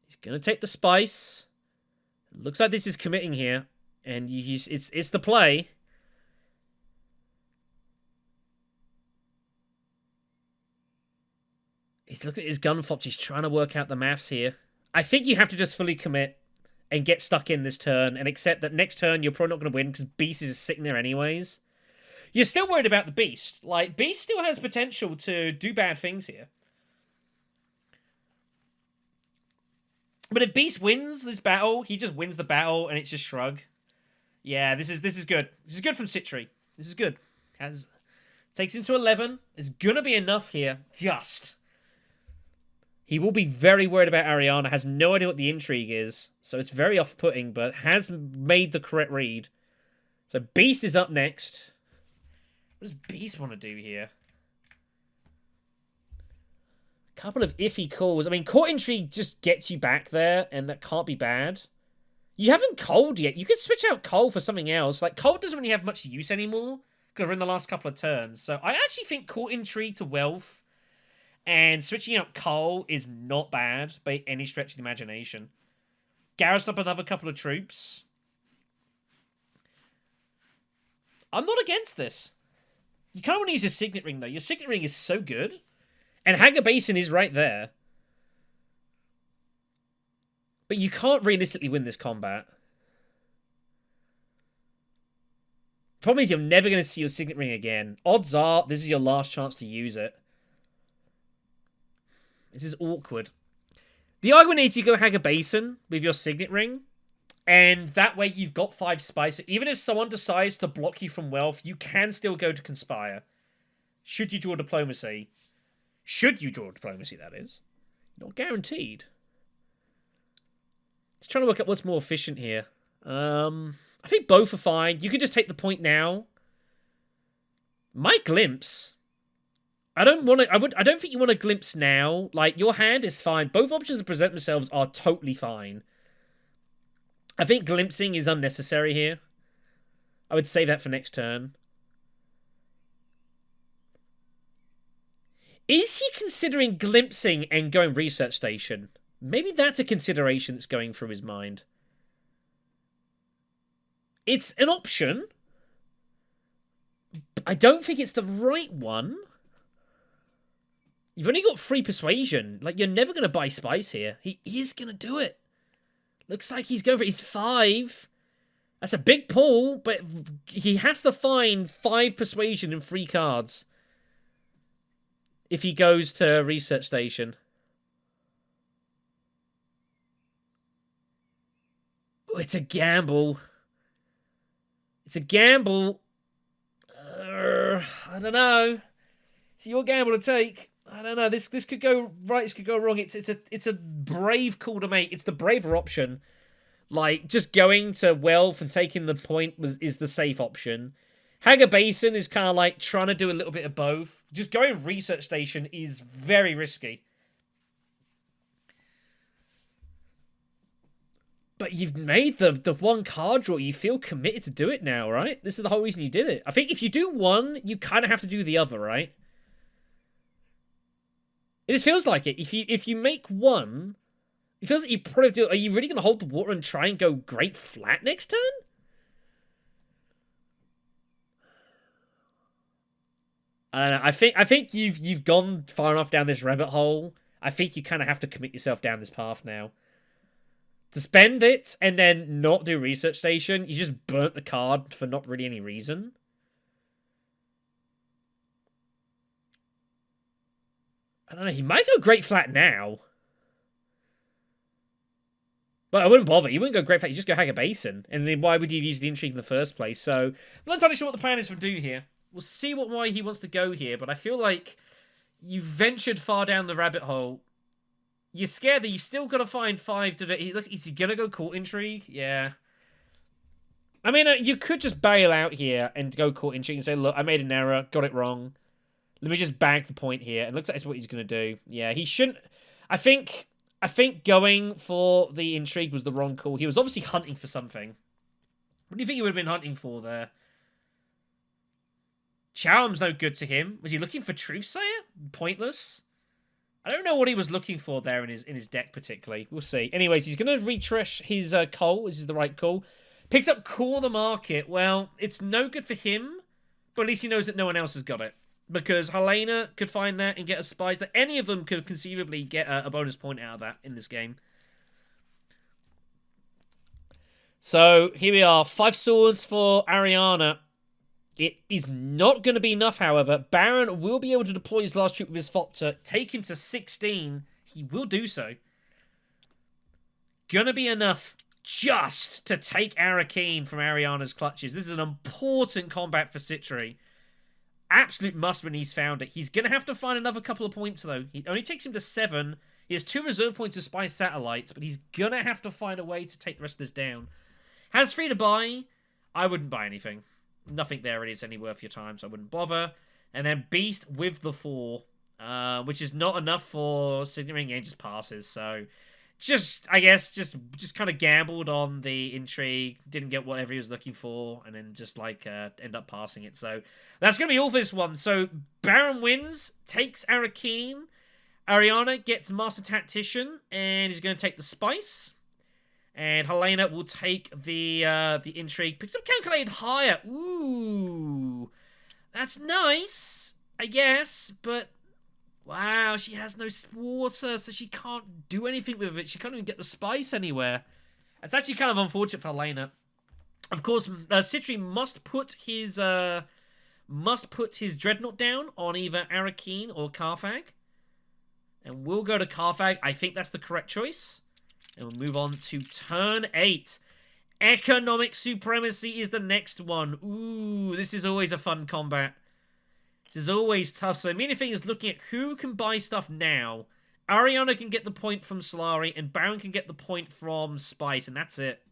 He's going to take the spice. Looks like this is committing here. And it's the play. He's looking at his gunflops. He's trying to work out the maths here. I think you have to just fully commit and get stuck in this turn and accept that next turn you're probably not going to win because Beast is sitting there anyways. You're still worried about the Beast. Like, Beast still has potential to do bad things here. But if Beast wins this battle, he just wins the battle and it's just shrug. Yeah, this is good. This is good from Sychry. This is good. Takes him to 11. It's going to be enough here. Just. He will be very worried about Ariana, has no idea what the intrigue is, so it's very off-putting, but has made the correct read. So Beast is up next. What does Beast want to do here? A couple of iffy calls. I mean, Court Intrigue just gets you back there, and that can't be bad. You haven't Cold yet. You could switch out Cold for something else. Like, Cold doesn't really have much use anymore, because we're in the last couple of turns. So I actually think Court Intrigue to Wealth and switching out Cole is not bad by any stretch of the imagination. Garrison up another couple of troops. I'm not against this. You kind of want to use your Signet Ring, though. Your Signet Ring is so good. And Haga Basin is right there. But you can't realistically win this combat. Problem is, you're never going to see your Signet Ring again. Odds are, this is your last chance to use it. This is awkward. The argument is you go Haga Basin with your Signet Ring, and that way you've got 5 spice. So even if someone decides to block you from Wealth, you can still go to Conspire. Should you draw Diplomacy. Should you draw Diplomacy, that is. Not guaranteed. Just trying to work out what's more efficient here. I think both are fine. You could just take the point now. My Glimpse. I don't think you want a Glimpse now. Like, your hand is fine. Both options that present themselves are totally fine. I think Glimpsing is unnecessary here. I would save that for next turn. Is he considering Glimpsing and going Research Station? Maybe that's a consideration that's going through his mind. It's an option. I don't think it's the right one. You've only got 3 persuasion. Like, you're never going to buy spice here. He is going to do it. Looks like he's going for it. He's 5. That's a big pull, but he has to find 5 persuasion and 3 cards if he goes to Research Station. Oh, it's a gamble. It's a gamble. I don't know. It's your gamble to take. I don't know. This could go right. This could go wrong. It's a brave call to make. It's the braver option. Like, just going to Wealth and taking the point is the safe option. Haga Basin is kind of like trying to do a little bit of both. Just going Research Station is very risky. But you've made the 1 card draw. You feel committed to do it now, right? This is the whole reason you did it. I think if you do one, you kind of have to do the other, right? It just feels like it. If you make one, it feels like you probably do. Are you really going to hold the water and try and go great flat next turn? I don't know. I think you've gone far enough down this rabbit hole. I think you kind of have to commit yourself down this path now. To spend it and then not do Research Station, you just burnt the card for not really any reason. I don't know. He might go Great Flat now. But I wouldn't bother. You wouldn't go Great Flat. You just go Haga Basin. And then why would you use the intrigue in the first place? So I'm not entirely sure what the plan is for Dune here. We'll see why he wants to go here. But I feel like you ventured far down the rabbit hole. You're scared that you still got to find 5 to do. Is he going to go court intrigue? Yeah. I mean, you could just bail out here and go court intrigue and say, look, I made an error. Got it wrong. Let me just bag the point here. It looks like that's what he's going to do. Yeah, he shouldn't. I think going for the intrigue was the wrong call. He was obviously hunting for something. What do you think he would have been hunting for there? Charm's no good to him. Was he looking for Truthsayer? Pointless. I don't know what he was looking for there in his deck particularly. We'll see. Anyways, he's going to retresh his coal. This is the right call. Picks up Core the Market. Well, it's no good for him, but at least he knows that no one else has got it. Because Helena could find that and get a spice. That any of them could conceivably get a bonus point out of that in this game. So, here we are. 5 swords for Ariana. It is not going to be enough, however. Baron will be able to deploy his last troop with his Fopter. Take him to 16. He will do so. Gonna be enough just to take Arakeen from Ariana's clutches. This is an important combat for Sychry. Absolute must when he's found it. He's going to have to find another couple of points, though. It only takes him to 7. He has 2 reserve points to spy satellites, but he's going to have to find a way to take the rest of this down. Has 3 to buy. I wouldn't buy anything. Nothing there really is any worth your time, so I wouldn't bother. And then Beast with the 4, which is not enough for signaling and just passes, so I guess, just kind of gambled on the intrigue, didn't get whatever he was looking for, and then just, end up passing it. So that's going to be all for this one. So Baron wins, takes Arakeen. Ariana gets Master Tactician, and he's going to take the Spice. And Helena will take the intrigue. Picks up Calculated Higher. Ooh. That's nice, I guess, but wow, she has no water, so she can't do anything with it. She can't even get the spice anywhere. It's actually kind of unfortunate for Helena. Of course, Sychry must put his Dreadnought down on either Arakeen or Carthag. And we'll go to Carthag. I think that's the correct choice. And we'll move on to turn 8. Economic Supremacy is the next one. Ooh, this is always a fun combat. This is always tough. So the main thing is looking at who can buy stuff now. Ariana can get the point from Solari, and Baron can get the point from Spice, and that's it.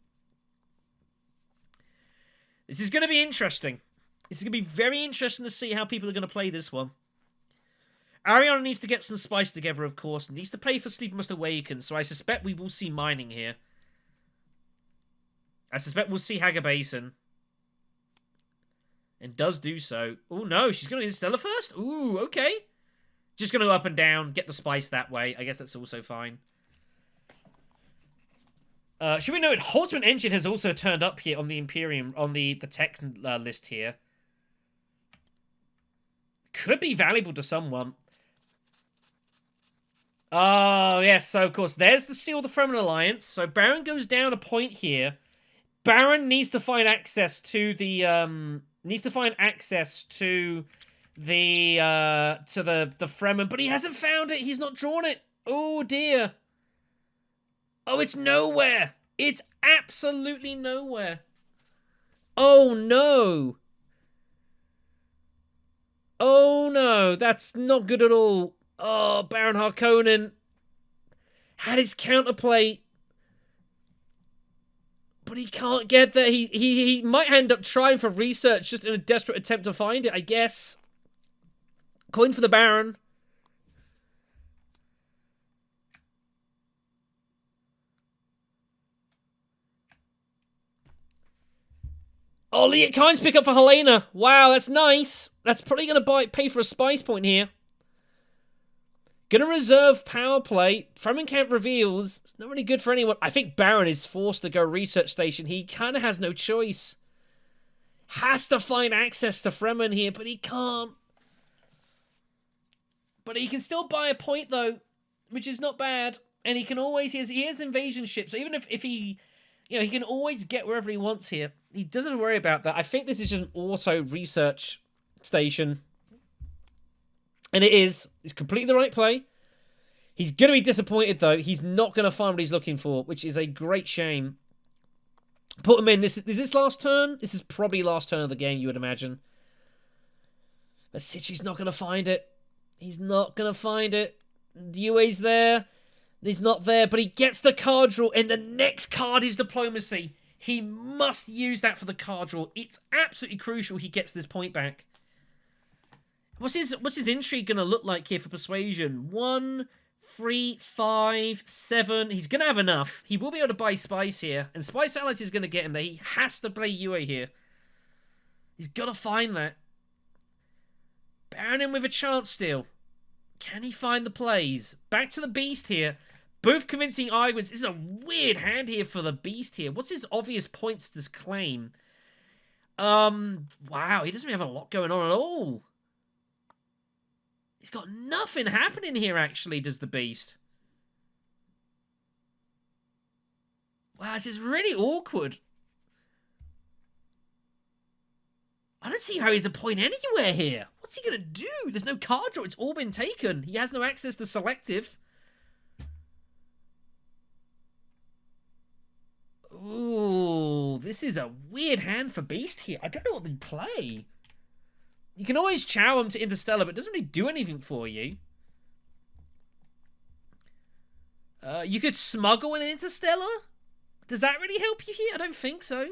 This is going to be interesting. This is going to be very interesting to see how people are going to play this one. Ariana needs to get some spice together, of course. Needs to pay for Sleep Must Awaken, so I suspect we will see mining here. I suspect we'll see Haga Basin. And does do so. Oh no, she's going to Interstellar first? Ooh, okay. Just going to go up and down, get the spice that way. I guess that's also fine. Should we note, Holtzman Engine has also turned up here on the Imperium, on the tech list here. Could be valuable to someone. Oh, yes, so of course, there's the Seal of the Fremen Alliance. So Baron goes down a point here. Baron needs to find access to the, the Fremen, but he hasn't found it. He's not drawn it. Oh, dear. Oh, it's nowhere. It's absolutely nowhere. Oh, no. Oh, no. That's not good at all. Oh, Baron Harkonnen had his counterplay, but he can't get there. He might end up trying for research just in a desperate attempt to find it, I guess. Coin for the Baron. Oh, Liet Kynes pick up for Helena. Wow, that's nice. That's probably going to pay for a spice point here. Gonna reserve power play. Fremen camp reveals. It's not really good for anyone. I think Baron is forced to go research station. He kind of has no choice. Has to find access to Fremen here, but he can't. But he can still buy a point, though, which is not bad. And he can always... He has invasion ships. So even if he... You know, he can always get wherever he wants here. He doesn't have to worry about that. I think this is just an auto research station. And it is. It's completely the right play. He's going to be disappointed, though. He's not going to find what he's looking for, which is a great shame. Put him in. Is this last turn? This is probably last turn of the game, you would imagine. But Sychry's not going to find it. He's not going to find it. Yue's there. He's not there, but he gets the card draw, and the next card is Diplomacy. He must use that for the card draw. It's absolutely crucial he gets this point back. What's his intrigue going to look like here for Persuasion? 1, 3, 5, 7. He's going to have enough. He will be able to buy Spice here, and Spice Allies is going to get him there. He has to play Yue here. He's got to find that. Baron in with a chance still. Can he find the plays? Back to the Beast here. Both convincing arguments. This is a weird hand here for the Beast here. What's his obvious points to this claim? Wow, he doesn't really have a lot going on at all. He's got nothing happening here, actually, does the Beast. Wow, this is really awkward. I don't see how he's a point anywhere here. What's he going to do? There's no card draw. It's all been taken. He has no access to selective. Ooh, this is a weird hand for Beast here. I don't know what they play. You can always chow him to Interstellar, but it doesn't really do anything for you. You could smuggle an Interstellar? Does that really help you here? I don't think so.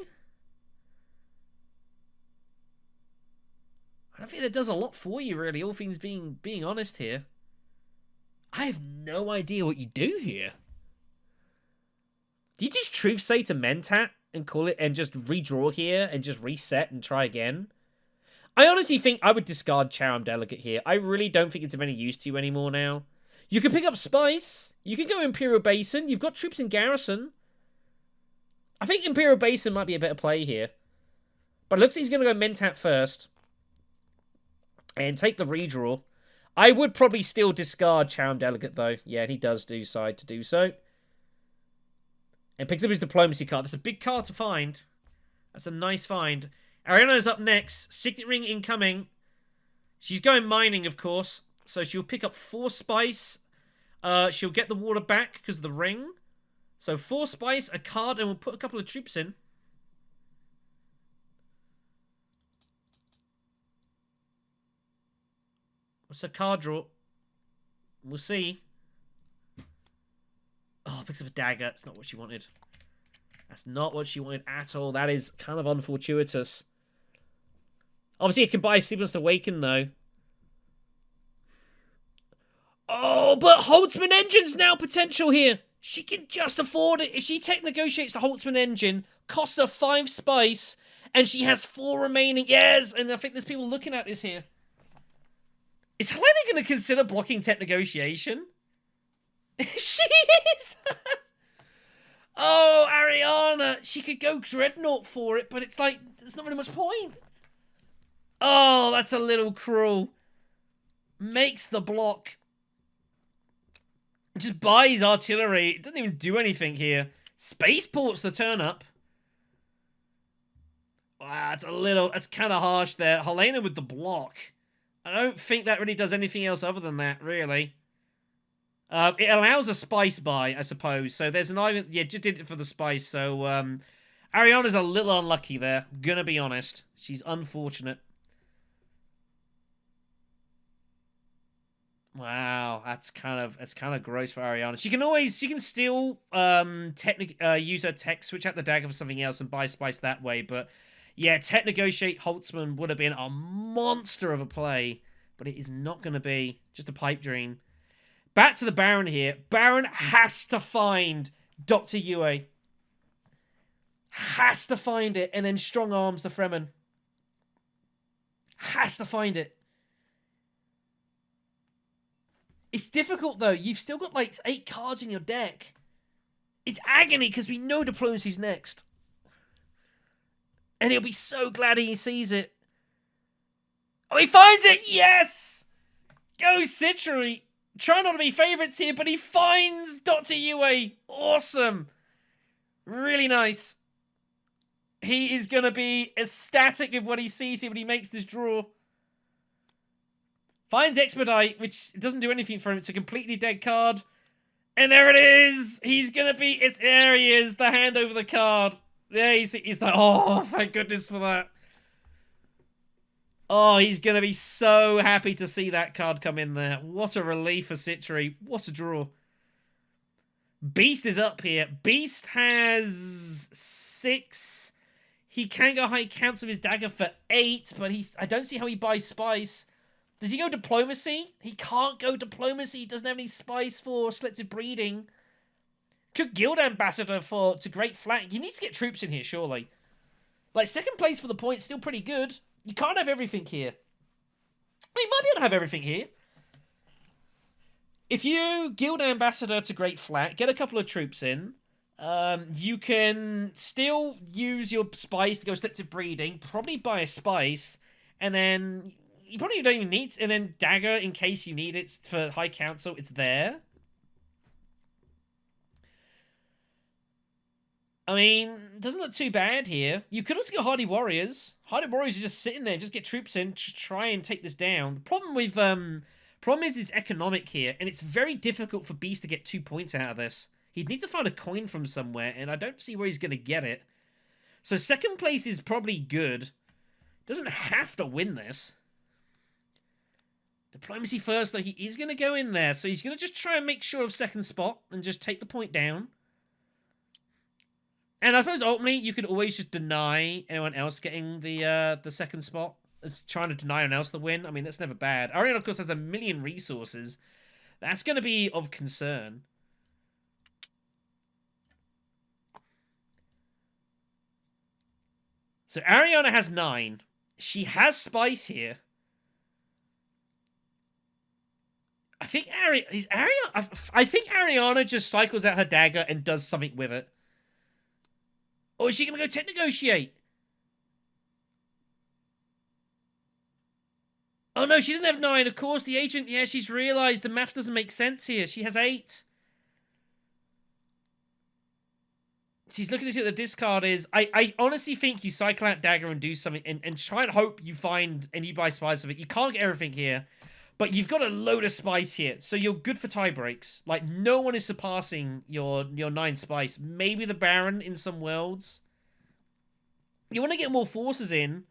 I don't think that does a lot for you, really, all things being honest here. I have no idea what you do here. Do you just truth say to Mentat and call it and just redraw here and just reset and try again? I honestly think I would discard Charm Delegate here. I really don't think it's of any use to you anymore now. You can pick up Spice. You can go Imperial Basin. You've got troops in Garrison. I think Imperial Basin might be a better play here. But it looks like he's going to go Mentat first. And take the redraw. I would probably still discard Charm Delegate, though. Yeah, and he does decide to do so. And picks up his Diplomacy card. That's a big card to find. That's a nice find. Ariana is up next. Signet Ring incoming. She's going mining, of course. So she'll pick up 4 Spice. She'll get the water back because of the ring. So 4 Spice, a card, and we'll put a couple of troops in. What's a card draw? We'll see. Oh, picks up a dagger. That's not what she wanted. That's not what she wanted at all. That is kind of unfortuitous. Obviously, it can buy Sleepless Awaken, though. Oh, but Holtzman Engine's now potential here. She can just afford it. If she tech negotiates the Holtzman Engine, costs her 5 Spice, and she has 4 remaining. Yes, and I think there's people looking at this here. Is Helena going to consider blocking tech negotiation? She is! Oh, Ariana. She could go Dreadnought for it, but it's like, there's not really much point. Oh, that's a little cruel. Makes the block. Just buys artillery. It doesn't even do anything here. Spaceport's the turn up. Wow, that's kind of harsh there. Helena with the block. I don't think that really does anything else other than that, really. It allows a spice buy, I suppose. So there's an argument. Yeah, just did it for the spice. So Ariana's a little unlucky there. Gonna be honest. She's unfortunate. Wow, that's kind of gross for Ariana. She can still use her tech, switch out the dagger for something else and buy spice that way, but yeah, tech negotiate Holtzman would have been a monster of a play, but it is not going to be. Just a pipe dream. Back to the Baron here. Baron has to find Dr. Yue. Has to find it, and then strong arms the Fremen. Has to find it. It's difficult, though. You've still got, like, 8 cards in your deck. It's agony, because we know Diplomacy's next. And he'll be so glad he sees it. Oh, he finds it! Yes! Go, Sychry! Try not to be favourites here, but he finds Dr. Yue. Awesome. Really nice. He is going to be ecstatic with what he sees here when he makes this draw. Finds Expedite, which doesn't do anything for him. It's a completely dead card. And there it is! He's gonna be... There he is, the hand over the card. There he's like, oh, thank goodness for that. Oh, he's gonna be so happy to see that card come in there. What a relief for Sychry. What a draw. Beast is up here. Beast has 6. He can go high counts of his dagger for 8, but I don't see how he buys spice. Does he go diplomacy? He can't go diplomacy. He doesn't have any spice for selective breeding. Could guild ambassador to great flank. He needs to get troops in here, surely. Like, second place for the points, still pretty good. You can't have everything here. You might be able to have everything here. If you guild ambassador to great flank, get a couple of troops in. You can still use your spice to go selective breeding. Probably buy a spice. And then... You probably don't even need... And then dagger, in case you need it for high council, it's there. I mean, doesn't look too bad here. You could also go Hardy Warriors. Hardy Warriors are just sitting there, just get troops in, just try and take this down. The problem with... Problem is it's economic here, and it's very difficult for Beast to get 2 points out of this. He'd need to find a coin from somewhere, and I don't see where he's going to get it. So second place is probably good. Doesn't have to win this. Diplomacy first, though, he is going to go in there. So he's going to just try and make sure of second spot and just take the point down. And I suppose ultimately you could always just deny anyone else getting the second spot. It's trying to deny anyone else the win. I mean, that's never bad. Ariana, of course, has a million resources. That's going to be of concern. So Ariana has 9. She has spice here. I think Ariana just cycles out her dagger and does something with it. Or is she going to go tech negotiate? Oh no, she doesn't have 9. Of course, the agent, yeah, she's realised the math doesn't make sense here. She has 8. She's looking to see what the discard is. I honestly think you cycle out dagger and do something and try and hope you find and you buy spice of it. You can't get everything here. But you've got a load of spice here, so you're good for tie breaks. Like, no one is surpassing your 9 spice. Maybe the Baron in some worlds. You want to get more forces in.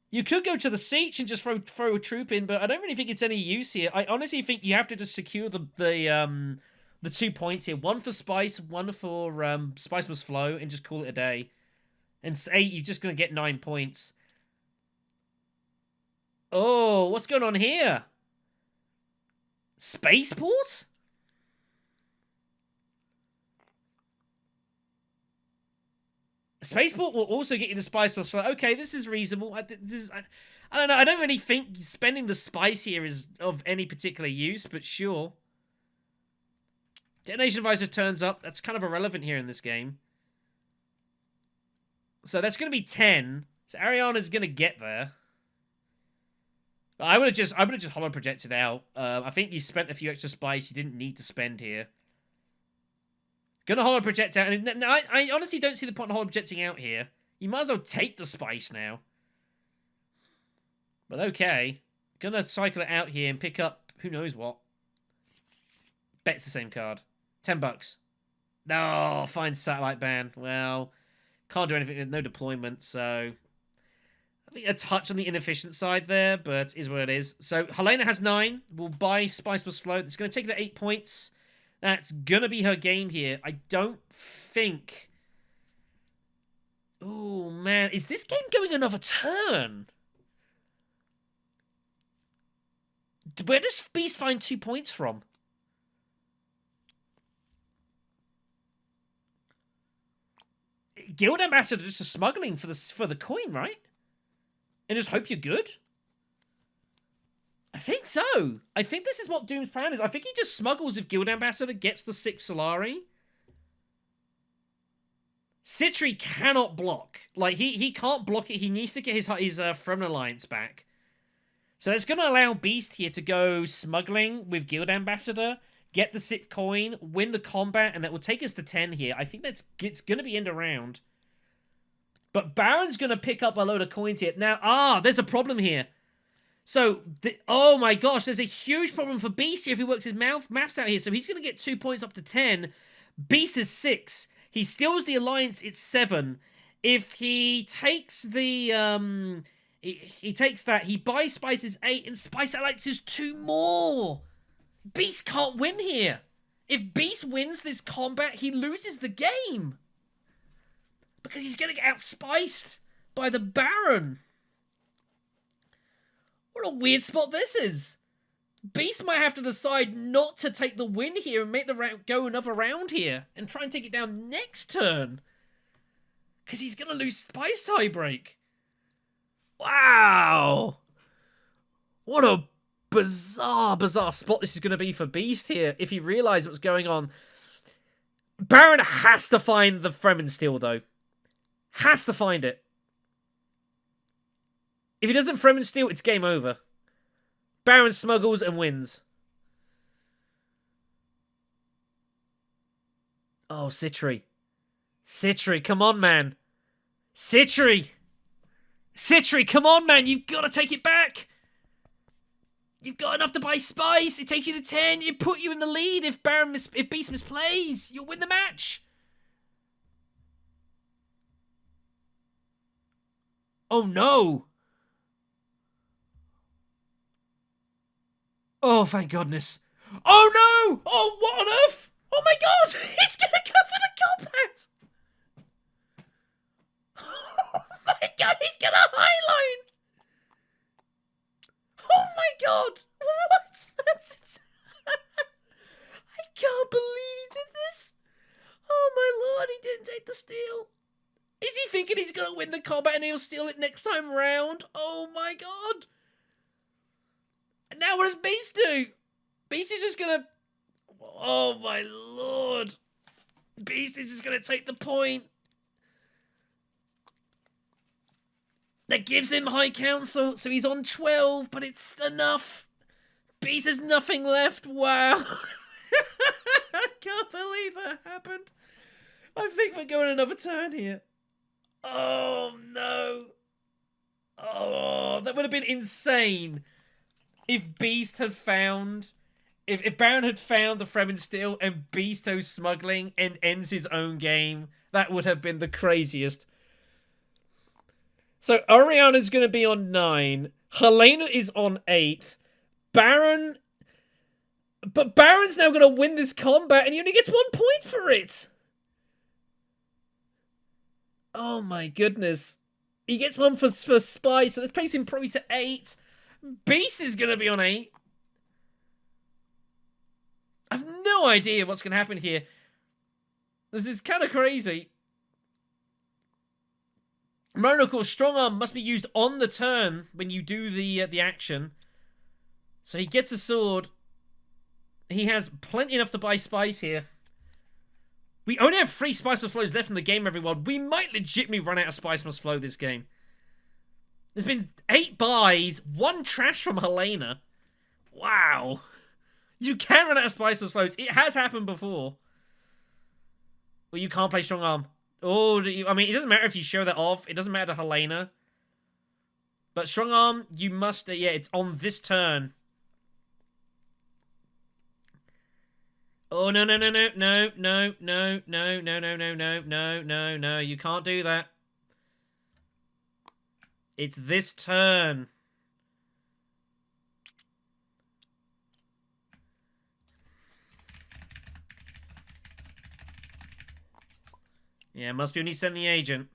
You could go to the siege and just throw a troop in, but I don't really think it's any use here. I honestly think you have to just secure the 2 points here. 1 for spice, 1 for spice must flow, and just call it a day. And say you're just going to get 9 points. Oh, what's going on here? Spaceport? Spaceport will also get you the spice plus. Okay, this is reasonable. I don't know. I don't really think spending the spice here is of any particular use, but sure. Detonation Advisor turns up. That's kind of irrelevant here in this game. So that's going to be 10. So Ariana's going to get there. I would have just holo projected out. I think you spent a few extra spice you didn't need to spend here. Gonna holo project out, and I honestly don't see the point in holo projecting out here. You might as well take the spice now. But okay, gonna cycle it out here and pick up who knows what. Bet it's the same card. $10. No, fine satellite ban. Well, can't do anything with no deployment, so. I think a touch on the inefficient side there, but is what it is. So, Helena has 9. We'll buy Spice Must Flow. It's going to take it to 8 points. That's going to be her game here. I don't think... Oh, man. Is this game going another turn? Where does Beast find 2 points from? Guild Ambassador just smuggling for the coin, right? And just hope you're good? I think so. I think this is what Doom's plan is. I think he just smuggles with Guild Ambassador, gets the 6 Solari. Sychry cannot block. Like, he can't block it. He needs to get his Fremen Alliance back. So that's going to allow Beast here to go smuggling with Guild Ambassador, get the 6th coin, win the combat, and that will take us to 10 here. I think it's going to be end around. But Baron's going to pick up a load of coins here. Now, there's a problem here. So, oh my gosh, there's a huge problem for Beast here if he works his maths out here. So he's going to get 2 points up to 10. Beast is 6. He steals the alliance, it's 7. If he takes the, he takes that, he buys Spice is 8, and Spice Alliance is 2 more. Beast can't win here. If Beast wins this combat, he loses the game. Because he's going to get outspiced by the Baron. What a weird spot this is. Beast might have to decide not to take the win here and make the round go another round here and try and take it down next turn. Because he's going to lose Spice tiebreak. Wow. What a bizarre spot this is going to be for Beast here if he realizes what's going on. Baron has to find the Fremen Steel, though. Has to find it. If he doesn't Fremen Steel, it's game over. Baron smuggles and wins. Oh, Sychry. Sychry, come on, man. Sychry! Sychry, come on, man. You've got to take it back. You've got enough to buy Spice. It takes you to 10. It put you in the lead if Beast misplays. You'll win the match. Oh, no. Oh, thank goodness. Oh, no! Oh, what on earth? Oh, my God! He's going to go for the combat! Oh, my God! He's going to highline! Oh, my God! What? I can't believe he did this! Oh, my Lord, he didn't take the steal. Is he thinking he's going to win the combat and he'll steal it next time round? Oh, my God! And now what does Beast do? Beast is just gonna... Oh my lord. Beast is just gonna take the point. That gives him high council, so he's on 12, but it's enough. Beast has nothing left. Wow. I can't believe that happened. I think we're going another turn here. Oh no. Oh, that would have been insane. If Beast had found... If Baron had found the Fremen Steel and Beast goes smuggling and ends his own game, that would have been the craziest. So, Ariana's going to be on 9. Helena is on 8. Baron... But Baron's now going to win this combat and he only gets 1 point for it. Oh my goodness. He gets 1 for Spice, so this takes him probably to 8. Beast is going to be on 8. I have no idea what's going to happen here. This is kind of crazy. Remember, of course, Strong Arm must be used on the turn when you do the action. So he gets a sword. He has plenty enough to buy Spice here. We only have 3 Spice Must Flows left in the game, everyone. We might legitimately run out of Spice Must Flow this game. There's been 8 buys, 1 trash from Helena. Wow. You can run out of Spice Must Flows. It has happened before. Well, you can't play Strong Arm. Oh, I mean, it doesn't matter if you show that off. It doesn't matter to Helena. But Strong Arm, you must... yeah, it's on this turn. Oh, no, no, no, no, no, no, no, no, no, no, no, no, no, no, no. You can't do that. It's this turn. Yeah, must be when you send the agent.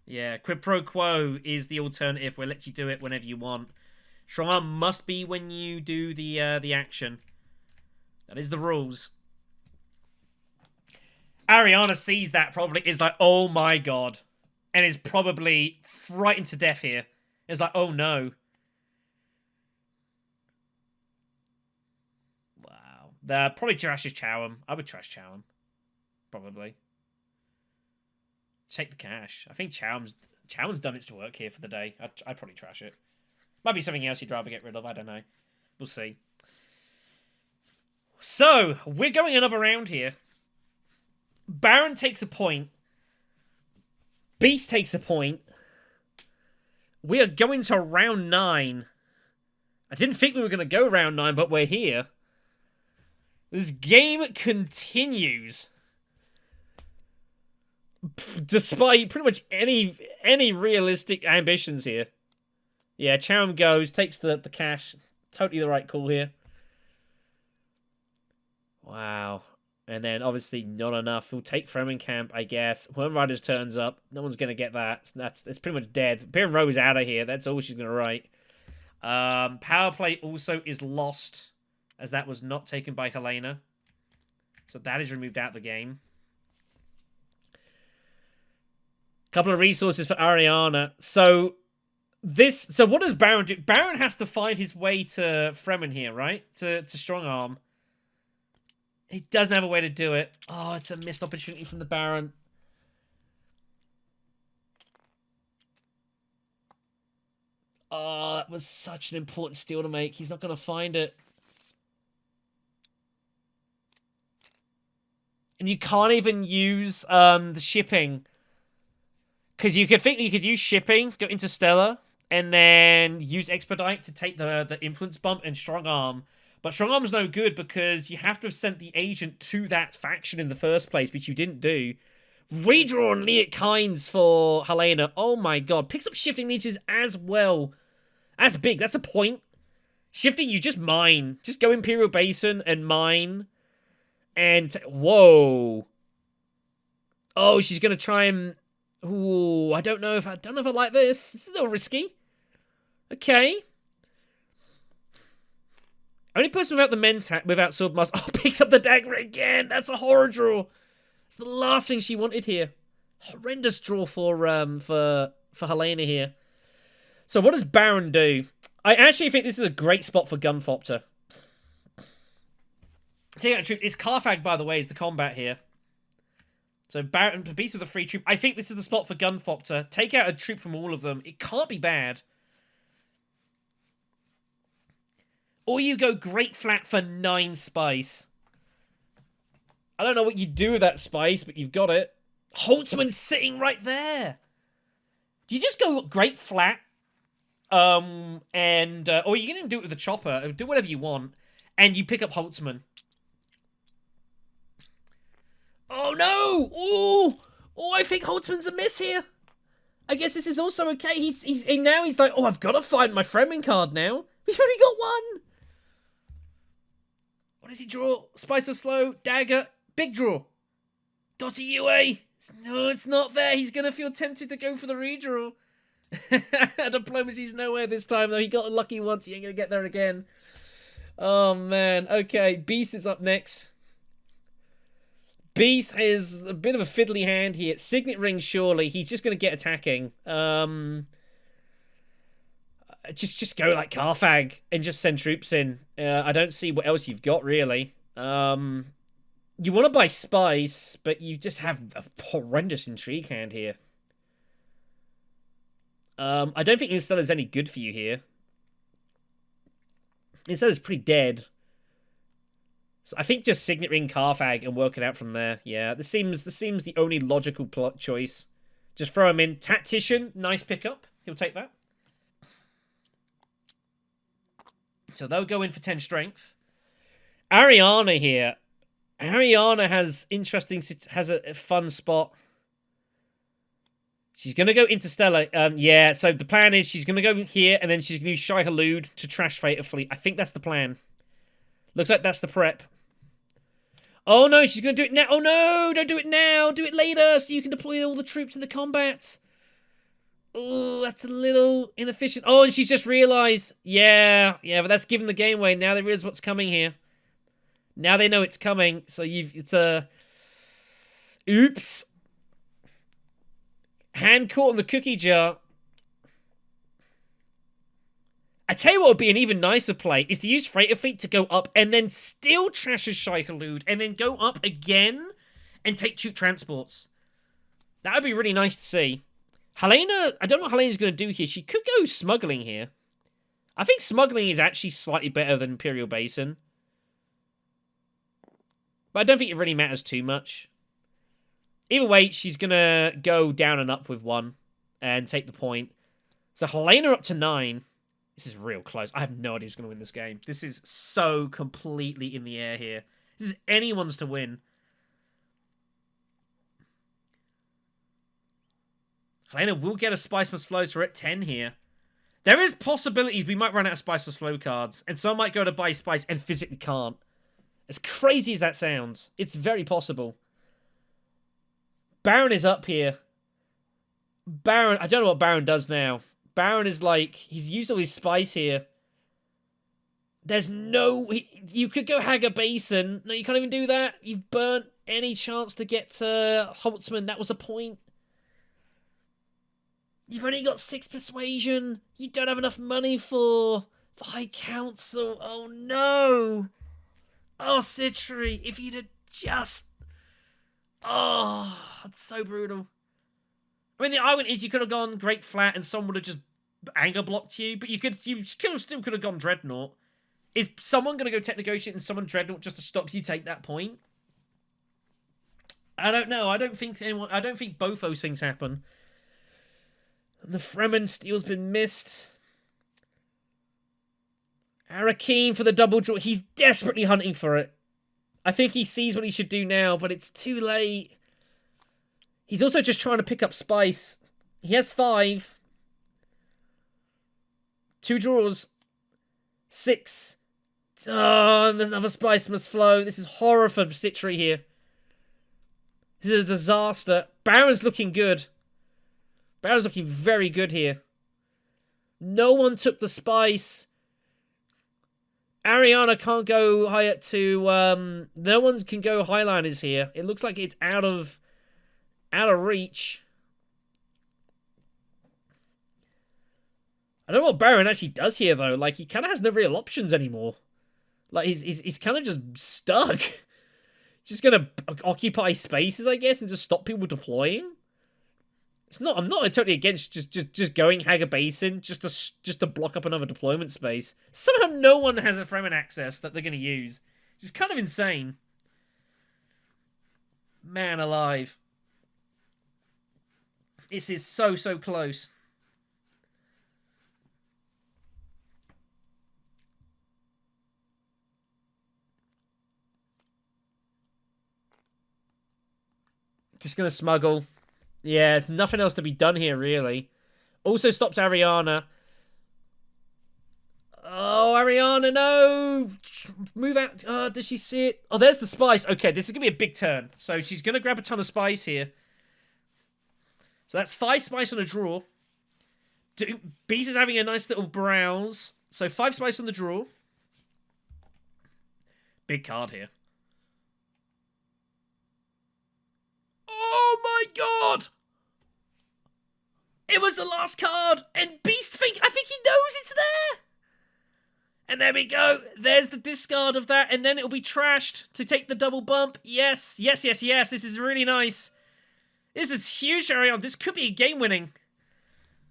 Yeah, quid pro quo is the alternative where it lets you do it whenever you want. Strong Arm must be when you do the action. That is the rules. Ariana sees that probably, is like, oh my god. And is probably frightened to death here. It's like, oh no. Wow. Probably trashes Chowham. I would trash Chowham. Probably. Take the cash. I think Chowham's done its work here for the day. I'd probably trash it. Might be something else he'd rather get rid of. I don't know. We'll see. So, we're going another round here. Baron takes a point. Beast takes a point. We are going to round 9. I didn't think we were going to go round 9, but we're here. This game continues. Despite pretty much any realistic ambitions here. Yeah, Charon goes, takes the cash. Totally the right call here. Wow. And then, obviously, not enough. We'll take Fremdenkamp, I guess. When Riders turns up, no one's going to get that. It's pretty much dead. Imperium Row is out of here. That's all she's going to write. Power play also is lost, as that was not taken by Helena. So that is removed out of the game. Couple of resources for Ariana. So what does Baron do? Baron has to find his way to Fremen here, right? To strong arm. He doesn't have a way to do it. Oh, it's a missed opportunity from the Baron. Oh, that was such an important steal to make. He's not going to find it. And you can't even use the shipping. Because you could think you could use shipping, go Interstellar, and then use Expedite to take the influence bump and Strong Arm. But Strong Arm's no good because you have to have sent the agent to that faction in the first place, which you didn't do. Redraw on Liet Kynes for Helena. Oh my god. Picks up Shifting Leeches as well. That's big. That's a point. Shifting, you just mine. Just go Imperial Basin and mine. And, whoa. Oh, she's going to try and... Ooh, I don't know if I like this. This is a little risky. Okay. Only person without the Mentat, without Swordmaster. Oh, picks up the dagger again. That's a horror draw. It's the last thing she wanted here. Horrendous draw for Helena here. So what does Baron do? I actually think this is a great spot for Gunfopter. Take out a troop. It's Carthag, by the way, is the combat here. So Baron, Beast with a free troop. I think this is the spot for Gunfopter. Take out a troop from all of them. It can't be bad. Or you go Great Flat for 9 spice. I don't know what you do with that spice, but you've got it. Holtzman's sitting right there. Do you just go Great Flat? Or you can even do it with the chopper. Do whatever you want. And you pick up Holtzman. Oh no! Oh, I think Holtzman's a miss here. I guess this is also okay. Now he's like, oh, I've got to find my Fremen card now. We've only got one. What does he draw? Spice or slow? Dagger? Big draw. Dotty UA. No, it's not there. He's going to feel tempted to go for the redraw. Diplomacy's nowhere this time, though. He got lucky once. He ain't going to get there again. Oh, man. Okay, Beast is up next. Beast has a bit of a fiddly hand here. Signet Ring, surely. He's just going to get attacking. Just go like Carthag and just send troops in. I don't see what else you've got, really. You want to buy Spice, but you just have a horrendous intrigue hand here. I don't think Interstellar's any good for you here. Interstellar's pretty dead. So I think just Signet Ring Carthag and work it out from there. Yeah, this seems the only logical plot choice. Just throw him in. Tactician, nice pickup. He'll take that. So they'll go in for 10 strength. Ariana here. Ariana has a fun spot. She's going to go Interstellar. Yeah, so the plan is she's going to go here and then she's going to use Shai Halud to trash Freighter Fleet. I think that's the plan. Looks like that's the prep. Oh no, she's going to do it now. Oh no, don't do it now. Do it later so you can deploy all the troops in the combat. Oh, that's a little inefficient. Oh, and she's just realized. Yeah, but that's giving the game away. Now they realize what's coming here. Now they know it's coming. So it's a... Oops. Hand caught in the cookie jar. I tell you what would be an even nicer play is to use Freighter Fleet to go up and then still trash a Shai Halud and then go up again and take 2 transports. That would be really nice to see. Helena, I don't know what Helena's going to do here. She could go smuggling here. I think smuggling is actually slightly better than Imperial Basin. But I don't think it really matters too much. Either way, she's going to go down and up with 1 and take the point. So Helena up to 9. This is real close. I have no idea who's going to win this game. This is so completely in the air here. This is anyone's to win. Helena will get a Spice Must Flow, so we're at 10 here. There is possibilities we might run out of Spice Must Flow cards, and someone might go to buy Spice and physically can't. As crazy as that sounds, it's very possible. Baron is up here. Baron, I don't know what Baron does now. Baron is like, he's used all his Spice here. There's no... You could go Hager Basin. No, you can't even do that. You've burnt any chance to get Holtzman. That was a point. You've only got 6 persuasion. You don't have enough money for High Council. Oh, no. Oh, Sychry, if you'd have just... Oh, that's so brutal. I mean, the argument is you could have gone Great Flat and someone would have just anger blocked you, but you still could have gone Dreadnought. Is someone going to go Tech Negotiate and someone Dreadnought just to stop you take that point? I don't know. I don't think both those things happen. And the Fremen steel's been missed. Arakeen for the double draw. He's desperately hunting for it. I think he sees what he should do now, but it's too late. He's also just trying to pick up Spice. He has 5. 2 draws. 6. Oh, and there's another Spice Must Flow. This is horror for Sychry here. This is a disaster. Baron's looking good. Baron's looking very good here. No one took the Spice. Ariana can't go higher to... no one can go Highliners here. It looks like it's out of reach. I don't know what Baron actually does here, though. Like, he kind of has no real options anymore. Like, he's kind of just stuck. Just gonna occupy spaces, I guess, and just stop people deploying. I'm not totally against just going Hager Basin just to block up another deployment space. Somehow no one has a Fremen access that they're going to use. It's kind of insane. Man alive. This is so close. Just going to smuggle. Yeah, there's nothing else to be done here, really. Also stops Ariana. Oh, Ariana, no! Move out. Does she see it? Oh, there's the Spice. Okay, this is going to be a big turn. So she's going to grab a ton of Spice here. So that's 5 Spice on a draw. Beast is having a nice little browse. So 5 Spice on the draw. Big card here. Oh my god! It was the last card, and Beast I think he knows it's there. And there we go. There's the discard of that, and then it'll be trashed to take the double bump. Yes. This is really nice. This is huge, Ariana. This could be game winning.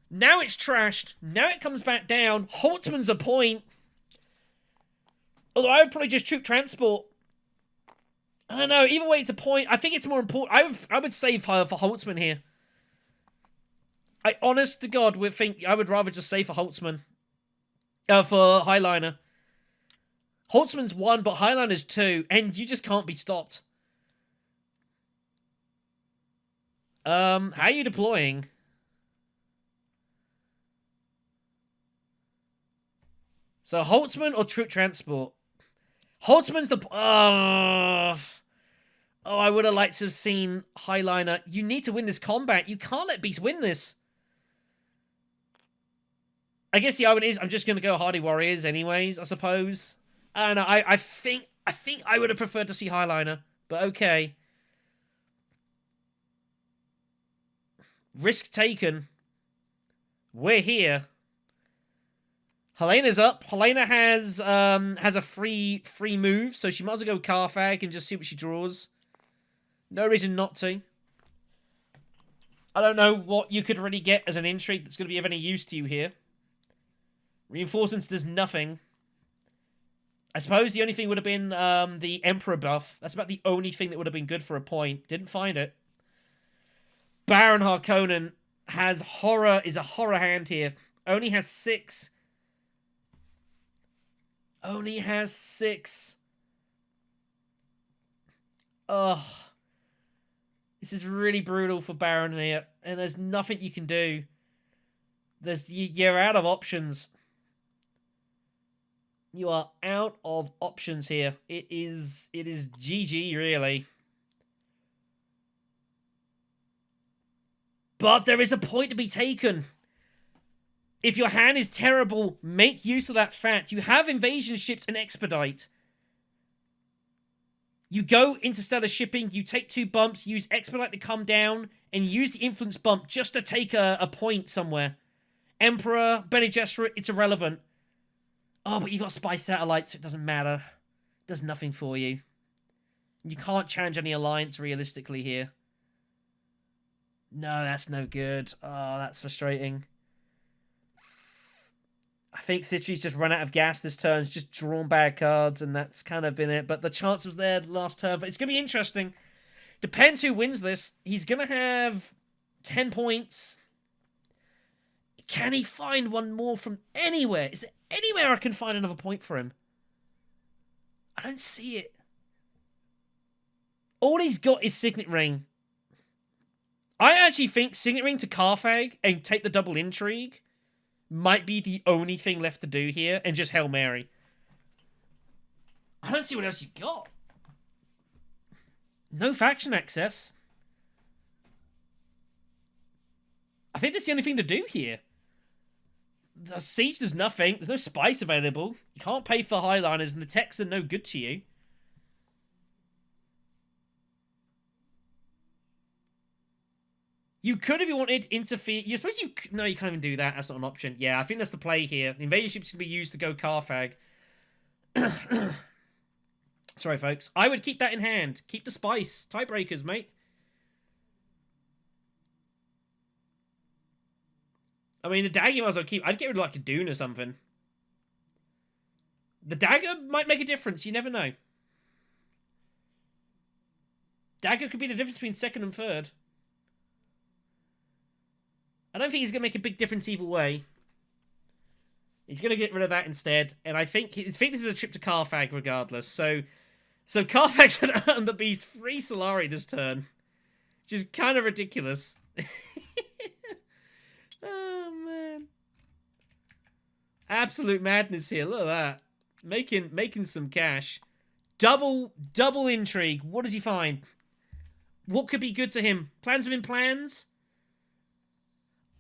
Now it's trashed. Now it comes back down. Holtzman's a point. Although I would probably just troop transport. I don't know. Either way, it's a point. I think it's more important. I would save for Holtzman here. I, honest to God, I would rather just save for Holtzman. For Highliner. Holtzman's 1, but Highliner's 2, and you just can't be stopped. How are you deploying? So Holtzman or troop transport? Holtzman's the... Oh, I would have liked to have seen Highliner. You need to win this combat. You can't let Beast win this. I guess the argument is I'm just going to go Hardy Warriors anyways, I suppose. I don't know. I think I would have preferred to see Highliner, but okay. Risk taken. We're here. Helena's up. Helena has a free move, so she might as well go Carthag and just see what she draws. No reason not to. I don't know what you could really get as an intrigue that's going to be of any use to you here. Reinforcements does nothing. I suppose the only thing would have been the Emperor buff. That's about the only thing that would have been good for a point. Didn't find it. Baron Harkonnen has horror, is a horror hand here. Only has 6. Only has 6. Ugh. This is really brutal for Baron here. And there's nothing you can do. You're out of options. You are out of options here. It is GG, really. But there is a point to be taken. If your hand is terrible, make use of that fact. You have invasion ships and expedite. You go interstellar shipping, you take 2 bumps, use expedite to come down, and use the influence bump just to take a point somewhere. Emperor, Bene Gesserit, it's irrelevant. Oh, but you got spy satellites, so it doesn't matter. It does nothing for you. You can't challenge any alliance realistically here. No, that's no good. Oh, that's frustrating. I think Sychry's just run out of gas this turn. He's just drawn bad cards, and that's kind of been it. But the chance was there last turn. But it's going to be interesting. Depends who wins this. He's going to have 10 points. Can he find one more from anywhere? Is there anywhere I can find another point for him? I don't see it. All he's got is Signet Ring. I actually think Signet Ring to Carthage and take the double intrigue might be the only thing left to do here, and just Hail Mary. I don't see what else you got. No faction access. I think that's the only thing to do here. The siege does nothing. There's no spice available. You can't pay for highliners, and the techs are no good to you. You could, if you wanted, interfere. You suppose you no, you can't even do that. That's not an option. Yeah, I think that's the play here. The invasion ships can be used to go Carthage. Sorry, folks. I would keep that in hand. Keep the spice. Tiebreakers, mate. I mean, the dagger you might as well keep. I'd get rid of like a Dune or something. The dagger might make a difference. You never know. Dagger could be the difference between second and third. I don't think he's going to make a big difference either way. He's going to get rid of that instead. And I think this is a trip to Carthage regardless. So Carthage can earn the beast 3 Solari this turn. Which is kind of ridiculous. Oh, man. Absolute madness here. Look at that. Making some cash. Double intrigue. What does he find? What could be good to him? Plans within plans?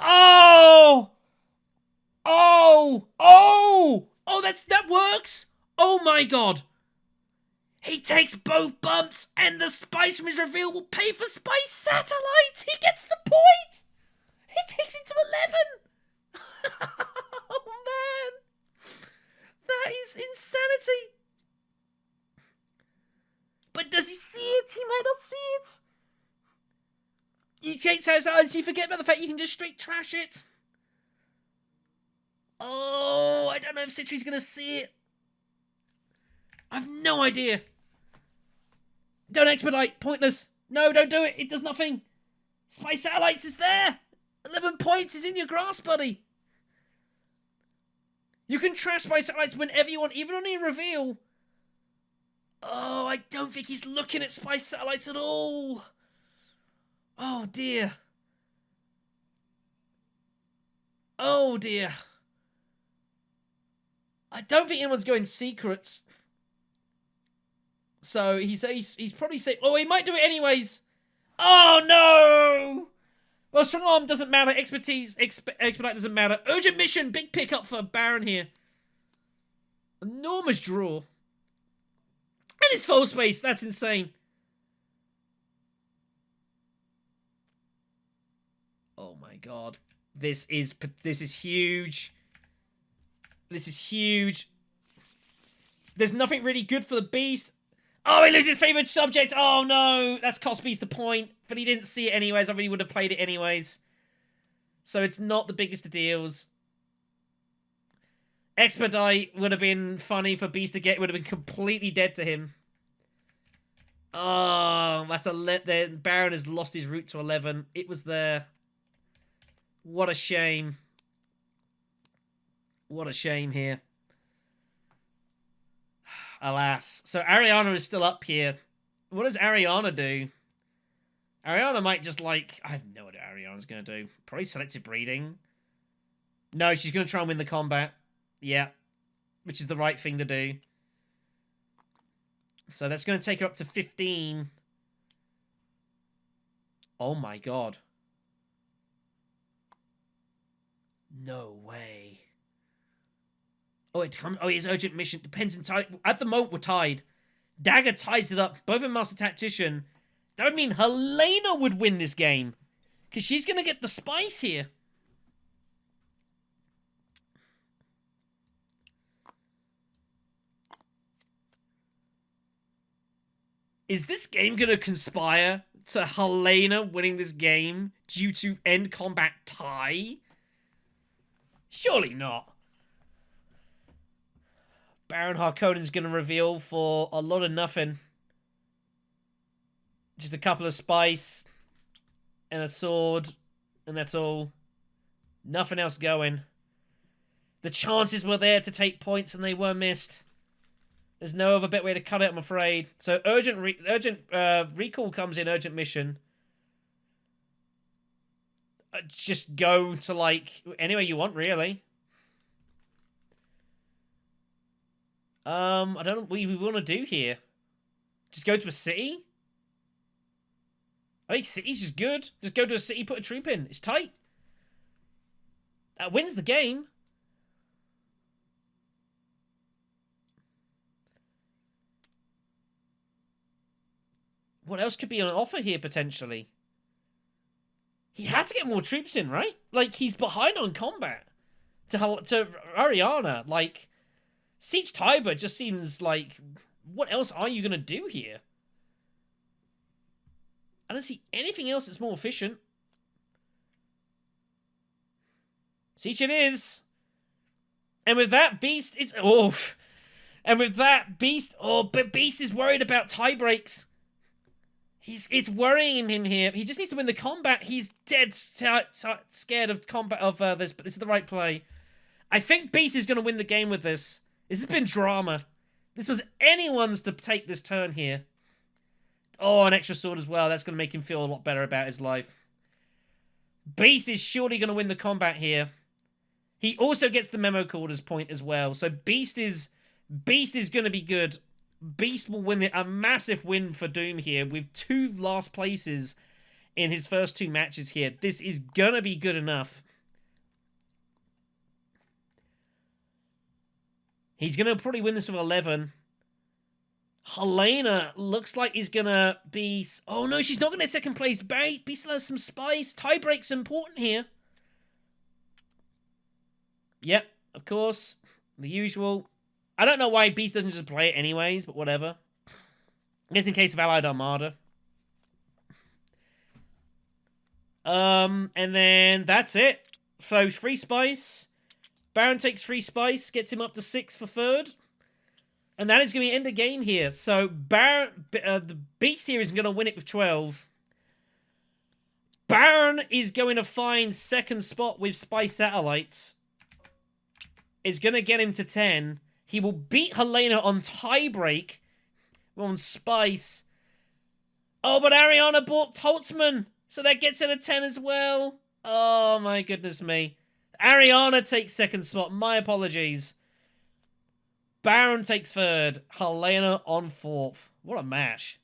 Oh! Oh! Oh! Oh, that works! Oh my god! He takes both bumps, and the spice from his reveal will pay for spice satellites! He gets the point! He takes it to 11! Oh man! That is insanity! But does he see it? He might not see it! You take satellites, you forget about the fact you can just straight trash it. Oh, I don't know if Sychry's going to see it. I've no idea. Don't expedite. Pointless. No, don't do it. It does nothing. Spy Satellites is there. 11 points is in your grasp, buddy. You can trash Spy Satellites whenever you want, even on your reveal. Oh, I don't think he's looking at Spy Satellites at all. Oh, dear. Oh, dear. I don't think anyone's going secrets. So he's probably saying, oh, he might do it anyways. Oh, no. Well, strong arm doesn't matter. Expertise, expedite doesn't matter. Urgent mission, big pickup for Baron here. Enormous draw. And it's full space. That's insane. Oh my god. This is huge. This is huge. There's nothing really good for the beast. Oh, he loses his favorite subject. Oh no, that's cost beast a point. But he didn't see it anyways. I really would have played it anyways. So it's not the biggest of deals. Expedite would have been funny for Beast to get. Would have been completely dead to him. Oh, that's the Baron has lost his route to 11. It was there. What a shame. What a shame here. Alas. So Ariana is still up here. What does Ariana do? Ariana might just like... I have no idea what Ariana's going to do. Probably selective breeding. No, she's going to try and win the combat. Yeah. Which is the right thing to do. So that's going to take her up to 15. Oh my god. No way. Oh, it's urgent mission. Depends entirely. At the moment, we're tied. Dagger ties it up. Both of Master Tactician. That would mean Helena would win this game. Because she's going to get the spice here. Is this game going to conspire to Helena winning this game due to end combat tie? Surely not. Baron Harkonnen's going to reveal for a lot of nothing. Just a couple of spice and a sword, and that's all. Nothing else going. The chances were there to take points, and they were missed. There's no other better way to cut it, I'm afraid. So urgent recall comes in, urgent mission. Just go to, like, anywhere you want, really. I don't know what we want to do here. Just go to a city? I think city's just good. Just go to a city, put a troop in. It's tight. That wins the game. What else could be on offer here, potentially? He has to get more troops in, right? Like, he's behind on combat. To Ariana, like... Siege Tiber just seems like... What else are you going to do here? I don't see anything else that's more efficient. Siege it is. And with that, Beast... It's... Oh... And with that, Beast... Oh, but Beast is worried about tie breaks. It's worrying him here. He just needs to win the combat. He's dead scared of combat of this, but this is the right play. I think Beast is going to win the game with this. This has been drama. This was anyone's to take this turn here. Oh, an extra sword as well. That's going to make him feel a lot better about his life. Beast is surely going to win the combat here. He also gets the memo quarters point as well. So Beast is going to be good. Beast will win a massive win for Doom here with 2 last places in his first 2 matches here. This is going to be good enough. He's going to probably win this with 11. Helena looks like he's going to be... Oh, no, she's not going to second place. Beast has some spice. Tiebreak's important here. Yep, of course. The usual. I don't know why Beast doesn't just play it anyways, but whatever. I guess in case of Allied Armada. And then that's it. So, 3 spice. Baron takes 3 spice, gets him up to 6 for 3rd. And that is going to end the game here. So, the Beast here is going to win it with 12. Baron is going to find 2nd spot with Spice Satellites. It's going to get him to 10. He will beat Helena on tiebreak. On Spice. Oh, but Ariana bought Holtzman. So that gets her to 10 as well. Oh, my goodness me. Ariana takes 2nd spot. My apologies. Baron takes 3rd. Helena on 4th. What a match.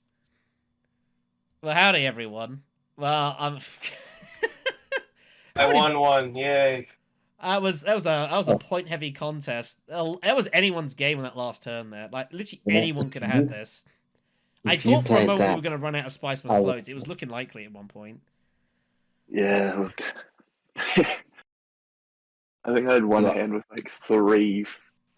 Well, howdy, everyone. Well, I'm... I won one. Yay. That was a point-heavy contest. That was anyone's game on that last turn there. Like, literally anyone could have had this. I thought for a moment we were going to run out of Spice Must Floats. It was looking likely at one point. Yeah, look. I think I had one hand with like 3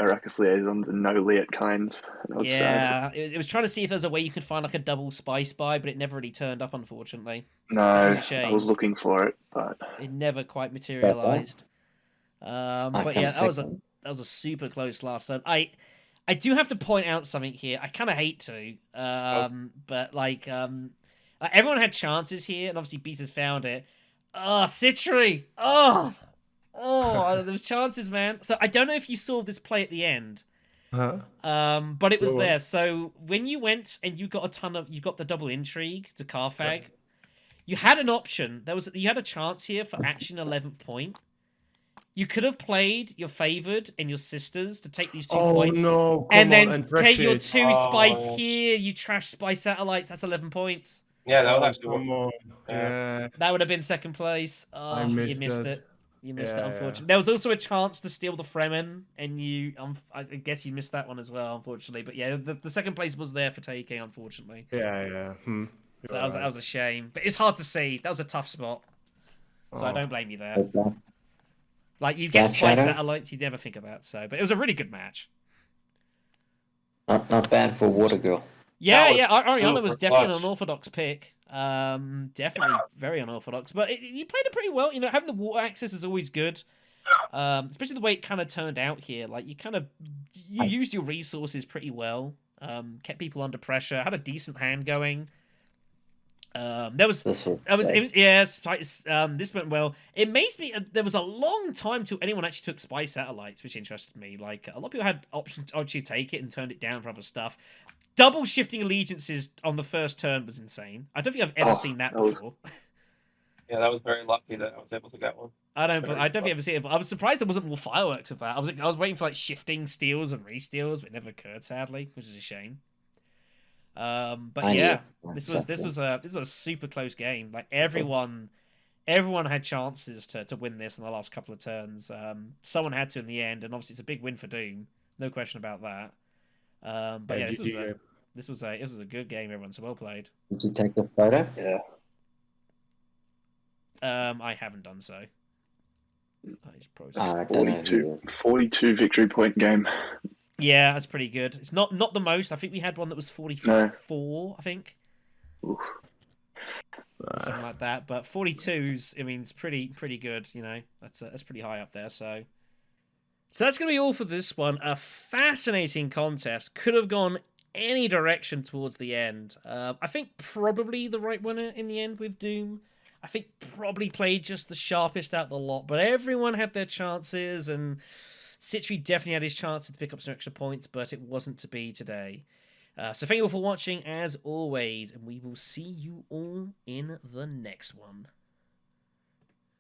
Arrakis Liaisons and no Liet kind. Yeah, it was trying to see if there's a way you could find like a double Spice buy, but it never really turned up, unfortunately. No, I was looking for it, but... It never quite materialized. But yeah, that was a super close last turn. I do have to point out something here. I kind of hate to, but everyone had chances here, and obviously Beast has found it. Oh, Sychry! There was chances, man. So I don't know if you saw this play at the end. Huh? But it was Go on. there. So when you went and you got you got the double intrigue to Carfag, you had an option. You had a chance here for action 11th point. You could have played your favored and your sisters to take these 2 points. No, come And then on, and take your trash 2 it. spice here. You trash spy satellites. That's 11 points. Yeah, that was Oh, actually come on. Yeah. Yeah, That would have been second place. I Oh, you missed missed that. it. You missed it, Yeah, unfortunately. There was also a chance to steal the Fremen, and I guess you missed that one as well, unfortunately. But yeah, the second place was there for taking, unfortunately. Yeah. So that was a shame. But it's hard to see. That was a tough spot. So I don't blame you there. Like, you get spy satellites, you'd never think of that. So, but it was a really good match. Not bad for Water Girl. Yeah, was Ariana was super definitely clutch. an unorthodox pick. Definitely very unorthodox. But you played it pretty well. You know, having the water access is always good. Especially the way it kind of turned out here. Like, you used your resources pretty well. Kept people under pressure. Had a decent hand going. This went well. It amazed me. There was a long time till anyone actually took spy satellites, which interested me. Like, a lot of people had options to actually take it and turned it down for other stuff. Double shifting allegiances on the first turn was insane. I don't think I've ever seen that before. Yeah, that was very lucky that I was able to get one. I don't think I've ever seen it. I was surprised there wasn't more fireworks of that. I was waiting for like shifting steals and re-steals, but it never occurred, sadly, which is a shame. But yeah, this was a super close game. Like, everyone had chances to win this in the last couple of turns. Someone had to in the end, and obviously it's a big win for Doom, no question about that. But yeah, this was a good game. Everyone, so well played. Did you take the photo? Yeah. I haven't done so. I don't know 42 victory point game. Yeah, that's pretty good. It's not the most. I think we had one that was 44. I think. Oof. Something like that. But 42's, I mean, it's pretty good. You know, that's pretty high up there. So that's gonna be all for this one. A fascinating contest. Could have gone any direction towards the end. I think probably the right winner in the end with Doom. I think probably played just the sharpest out of the lot, but everyone had their chances, and Sychry definitely had his chance to pick up some extra points, but it wasn't to be today. So thank you all for watching, as always, and we will see you all in the next one.